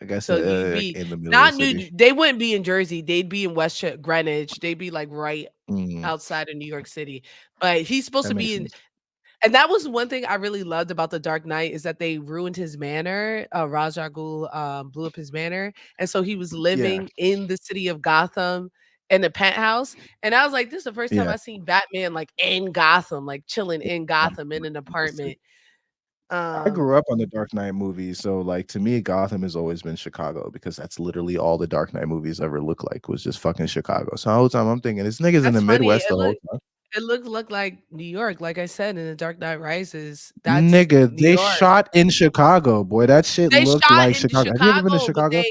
I guess So you'd like be in the middle of the not city. New they wouldn't be in Jersey, they'd be in Westchester, Greenwich, they'd be, like, right Mm, outside of New York City, but he's supposed that to makes be in sense. and that was one thing I really loved about The Dark Knight is that they ruined his manor, Ra's al Ghul, blew up his manor, and so he was Yeah. living in the city of Gotham in a penthouse, and I was like, "This is the first time Yeah. I seen Batman, like, in Gotham, like, chilling in Gotham in an Listen, apartment." I Um grew up on the Dark Knight movies, so like to me, Gotham has always been Chicago because that's literally all the Dark Knight movies ever looked like was just fucking Chicago. So the whole time I'm thinking this nigga's in the That's funny. Midwest the whole time. It looked like New York, like I said in The Dark Knight Rises. That's Nigga, New they York. shot in Chicago, boy. That shit They looked shot like in Chicago. Have you ever been to Chicago, but Chicago?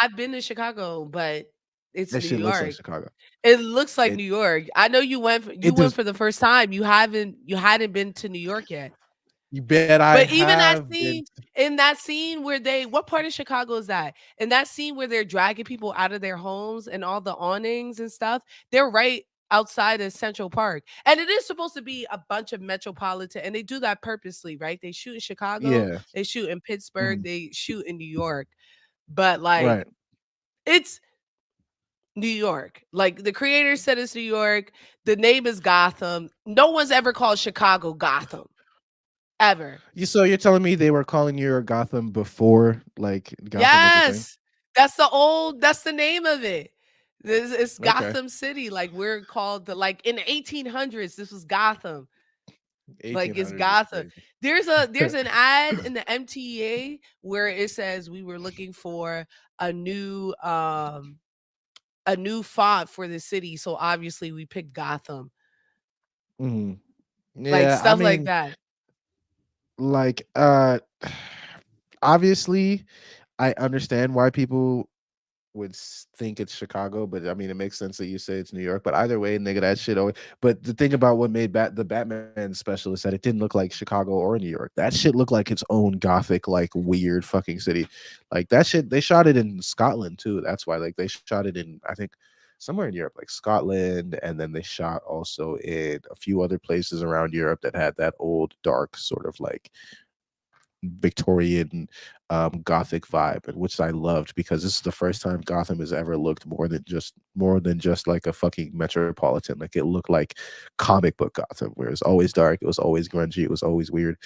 I've been to Chicago, but it's That New shit looks like York. Chicago. It looks like It New York. I know you it went does. for the first time. You hadn't been to New York yet. You bet I But even have been. in that scene where they what part of Chicago is that? In that scene where they're dragging people out of their homes and all the awnings and stuff, they're right outside of Central Park. And it is supposed to be a bunch of metropolitan, and they do that purposely, right? They shoot in Chicago, Yeah. they shoot in Pittsburgh, Mhm. they shoot in New York. But like Right. it's New York. Like the creator said it's New York. The name is Gotham. No one's ever called Chicago Gotham. Ever. So you're telling me they were calling you Gotham before like Gotham was a thing? Yes. That's the name of it. This it's Okay. Gotham City. Like we're called the like in the 1800s, this was Gotham. Like it's 1800s is Gotham. crazy. There's an ad in the MTA where it says we were looking for a new um a new font for the city. So obviously we picked Gotham. Mhm. Like Yeah, I stuff like mean, that. like, obviously, I understand why people would think it's Chicago, but I mean, it makes sense that you say it's New York. But either way, nigga, that shit always. But the thing about what made the Batman special is that it didn't look like Chicago or New York. That shit looked like its own gothic, like weird fucking city. Like that shit, they shot it in Scotland too. That's why, like, they shot it in, I think, somewhere in Europe, like Scotland, and then they shot also in a few other places around Europe that had that old, dark sort of like Victorian gothic vibe, and which I loved because this is the first time Gotham has ever looked more than just like a fucking metropolitan. Like it looked like comic book Gotham, where it's always dark, it was always grungy, it was always weird.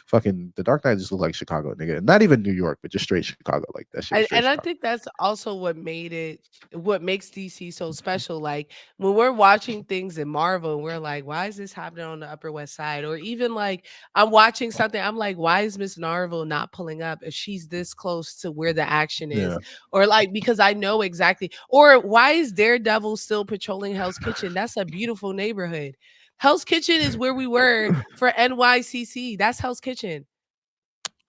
Fucking The Dark Knight just looked like Chicago, nigga. Not even New York, but just straight Chicago. Like that shit was straight And I Chicago. think that's also what makes DC so special. Like when we're watching things in Marvel, we're like, why is this happening on the Upper West Side? Or even like I'm watching something, I'm like, why is Miss Marvel not pulling up if she's this close to where the action is? Yeah. Or like because I know exactly. Or why is Daredevil still patrolling Hell's Kitchen? That's a beautiful neighborhood. Hell's Kitchen is where we were for NYCC. That's Hell's Kitchen.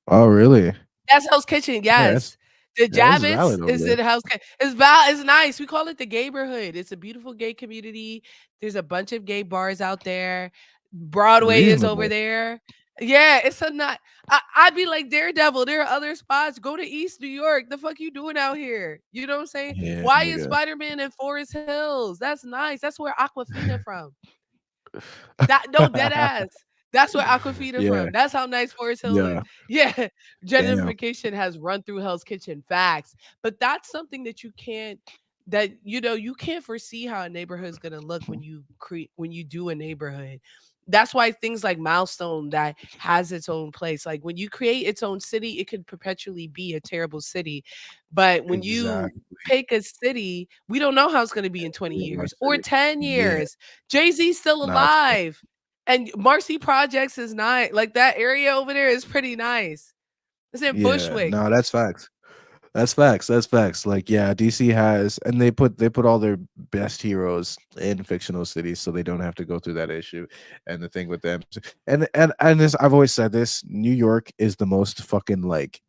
Oh really? That's Hell's Kitchen, Yeah, that's yes. The yeah, that's valid Javits over is there. in Hell's Kitchen. It's nice. We call it the gayborhood. It's a beautiful gay community. There's a bunch of gay bars out there. Broadway is over Reasonable. there. Yeah, it's a not. I'd be like Daredevil. There are other spots. Go to East New York. The fuck you doing out here? You know what I'm saying? Yeah, Why is nigga. Spider Man in Forest Hills? That's nice. That's where Aquafina from. That no, dead ass. That's where Aquafina Yeah, from. That's how nice Forest Hill is. yeah. Yeah, Damn. gentrification has run through Hell's Kitchen. Facts, but that's something that you can't foresee how a neighborhood is gonna look when you create when you do a neighborhood. That's why things like Milestone that has its own place. Like when you create its own city, it could perpetually be a terrible city. But when you Exactly. pick a city, we don't know how it's going to be in 20 My years or city. 10 Yeah. years. Jay-Z's still Nah, it's true. alive. And Marcy Projects is nice. Like that area over there is pretty nice. It's in Yeah. Bushwick. No, that's facts. That's facts. That's facts. Like, yeah, DC has, and they put all their best heroes in fictional cities, so they don't have to go through that issue. And the thing with them, and this, I've always said this: New York is the most fucking like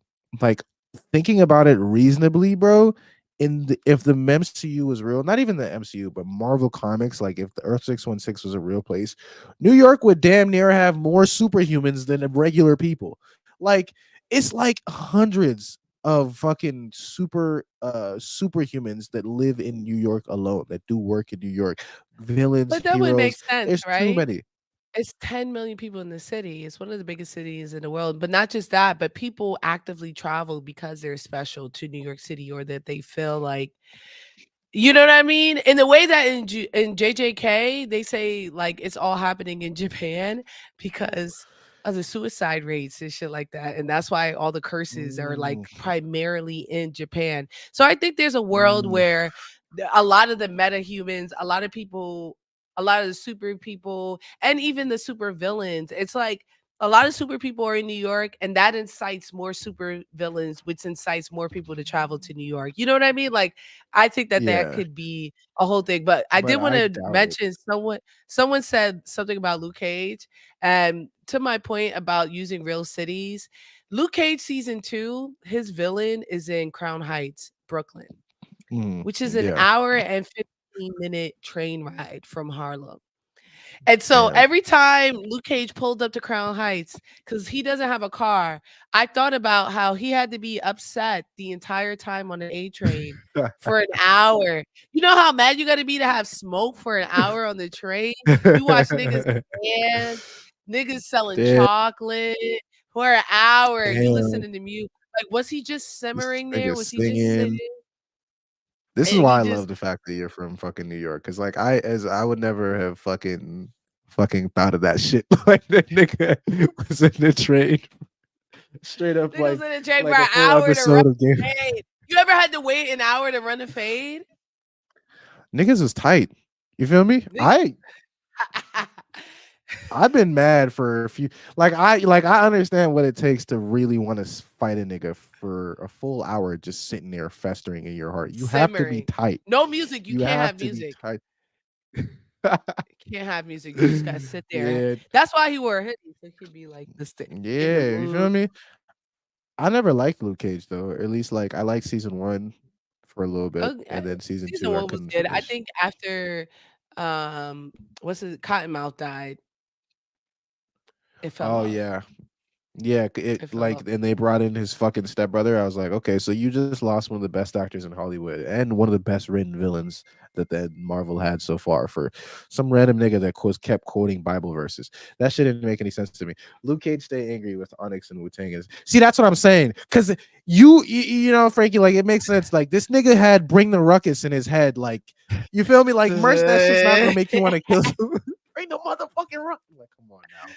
thinking about it reasonably, bro. If the MCU was real, not even the MCU, but Marvel Comics, like if the Earth 616 was a real place, New York would damn near have more superhumans than regular people. Like it's like hundreds of fucking superhumans that live in New York alone, that do work in New York. Villains, But that would heroes. make sense, There's too right? many. It's 10 million people in the city. It's one of the biggest cities in the world. But not just that, but people actively travel because they're special to New York City or that they feel like you know what I mean? In the way that in JJK, they say like it's all happening in Japan because of the suicide rates and shit like that. And that's why all the curses are like Mm, primarily in Japan. So I think there's a world mm, where a lot of the meta humans, a lot of people, a lot of the super people, and even the super villains, it's like a lot of super people are in New York, and that incites more super villains, which incites more people to travel to New York. You know what I mean? Like I think that that yeah, could be a whole thing. But I but did want I to doubt it. mention someone said something about Luke Cage. And to my point about using real cities, Luke Cage season 2, his villain is in Crown Heights, Brooklyn, Mm, which is an yeah. hour and 15-minute train ride from Harlem. And so Damn. every time Luke Cage pulled up to Crown Heights, because he doesn't have a car, I thought about how he had to be upset the entire time on the A train for an hour. You know how mad you got to be to have smoke for an hour on the train? You watch niggas dance, niggas selling Damn, chocolate for an hour. You damn. listening to music. Like, was he just This simmering there? nigga Was he just sitting? singing. This is And he why I just love the fact that you're from fucking New York, because like I would never have fucking thought of that shit. Like that nigga was in the train, straight up niggas in the train for like a an full hour to run episode of Game. a fade. You ever had to wait an hour to run a fade? Niggas was tight. You feel me? Nigga. I've been mad for a few. I understand what it takes to really want to fight a nigga for a full hour, just sitting there festering in your heart. You have to be Simmering. tight. No music. You You can't have have to be music. tight. You can't have music. You just gotta sit there. Yeah, That's why he wore a hoodie, so he could be like this thing in the yeah. You feel mood. me? I never liked Luke Cage though. Or at least like I liked season one for a little bit, and then season Season two I one was couldn't good. I finish. think after what's his Cottonmouth died, it fell Oh off. yeah, yeah. It It fell off. like and they brought in his fucking stepbrother. I was like, okay, so you just lost one of the best actors in Hollywood and one of the best written villains that Marvel had so far for some random nigga that kept quoting Bible verses. That shit didn't make any sense to me. Luke Cage stay angry with Onyx and Wu Tang is see that's what I'm saying because you know Frankie like it makes sense like this nigga had bring the ruckus in his head like you feel me like merch that shit's not gonna make you want to kill someone. Bring the motherfucking ruckus. Like come on now.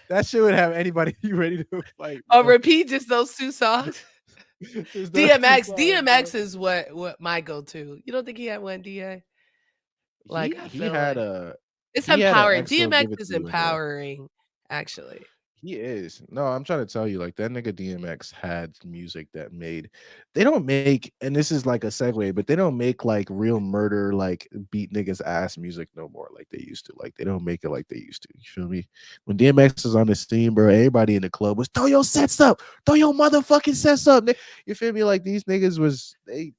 That shit would have anybody you ready to fight, On bro. repeat, just those two songs. Just those two DMX. songs, bro. DMX is what my go-to. You don't think he had one, DA? He Like, I he feel had like a it's he had an empowering. EXO DMX give it is to you in there. empowering, actually. He is. No, I'm trying to tell you, like that nigga DMX had music that made. They don't make, and this is like a segue, but they don't make like real murder, like beat niggas ass music no more, like they used to. Like they don't make it like they used to. You feel me? When DMX was on the scene, bro, everybody in the club was throw your sets up, throw your motherfucking sets up. You feel me? Like these niggas was they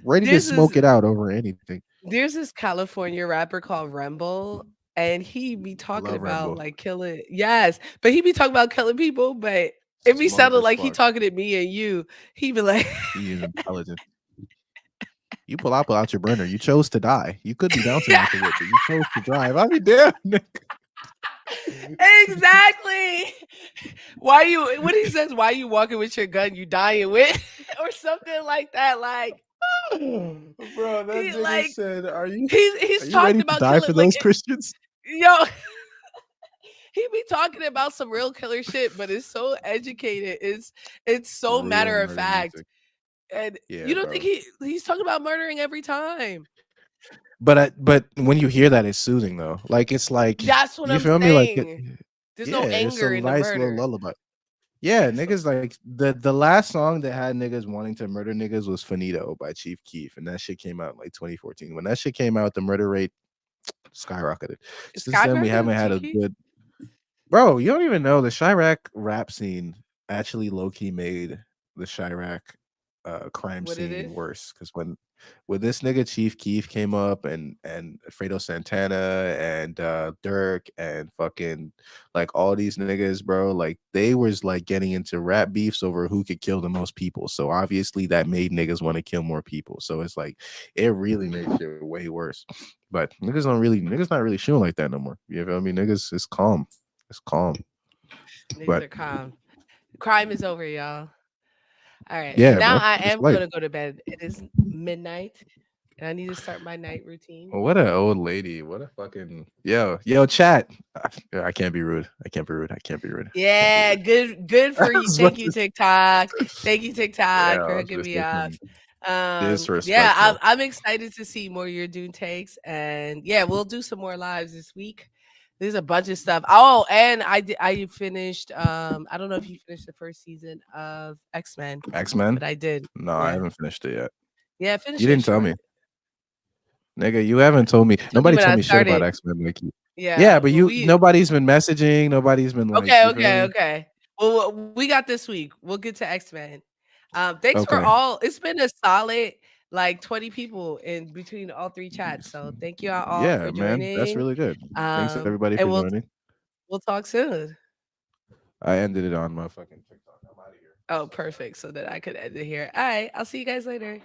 ready to There's this smoke it out over anything. there's this California rapper called Remble, and he be I talking love about Rambo. like killing yes, but he be talking about killing people, but it be Smart sounding as like he fuck. talking to me and you. He be like He is intelligent. You pull out your burner. You chose to die. You could be bouncing out the whip, but you chose to drive. I mean, damn. exactly. Why you when he says why you walking with your gun you dying with or something like that like Bro, that he nigga like said, he's are you talked ready to about die killing for like those Christians?" yo he be talking about some real killer shit but it's so educated it's so Real matter of murder fact music. and you Yeah, don't think bro. he's talking about murdering every time. But when you hear that, it's soothing though. Like it's like That's what you I'm feel me? Like saying. There's yeah, no it's a anger in the nice little murder. lullaby. Yeah, It's niggas like the last song that had niggas wanting to murder niggas was Finito by Chief Keef, and that shit came out in like 2014. When that shit came out, the murder rate skyrocketed. Since then, we skyrocketed haven't with had a Cheeky. good bro. You don't even know the Chirac rap scene actually low key made the Chirac crime What it scene is? worse because when this nigga Chief Keef came up and Fredo Santana and Dirk and fucking like all these niggas, bro, like they was like getting into rap beefs over who could kill the most people. So obviously that made niggas want to kill more people. So it's like it really made shit way worse. But niggas not really shooting like that no more. You feel me? Niggas it's calm. It's calm. Niggas But are calm. Crime is over, y'all. All right. And yeah, now bro, I it's am light. gonna go to bed. It is midnight and I need to start my night routine. What an old lady. What a fucking yo, chat. I can't be rude. I can't be rude. I can't be rude. I can't be Yeah, rude. good I for you. was about Thank you, to TikTok. Thank you, yeah, TikTok, I for was hooking just me up. looking Yeah, I'm disrespectful. I'm excited to see more of your Dune takes. And yeah, we'll do some more lives this week. There's a bunch of stuff. Oh, and I finished I don't know if you finished the first season of X-Men, X-Men? but I did. No, I Yeah. haven't finished it yet. Yeah, You finish it didn't tell short. me. Nigga, you haven't told me. I told you Nobody when told I me shit about started. X-Men like you. Yeah, Yeah, but well, you we nobody's been messaging, nobody's been like, okay, you feel okay, me? okay. Well, we got this week. We'll get to X-Men. Thanks for Okay. all. It's been a solid. like 20 people in between all three chats. So thank you all Yeah, for man, that's joining. really good. Thanks everybody And for joining. we'll talk soon. I ended it on my fucking TikTok. I'm out of here. Oh, perfect. So that I could end it here. All right. I'll see you guys later.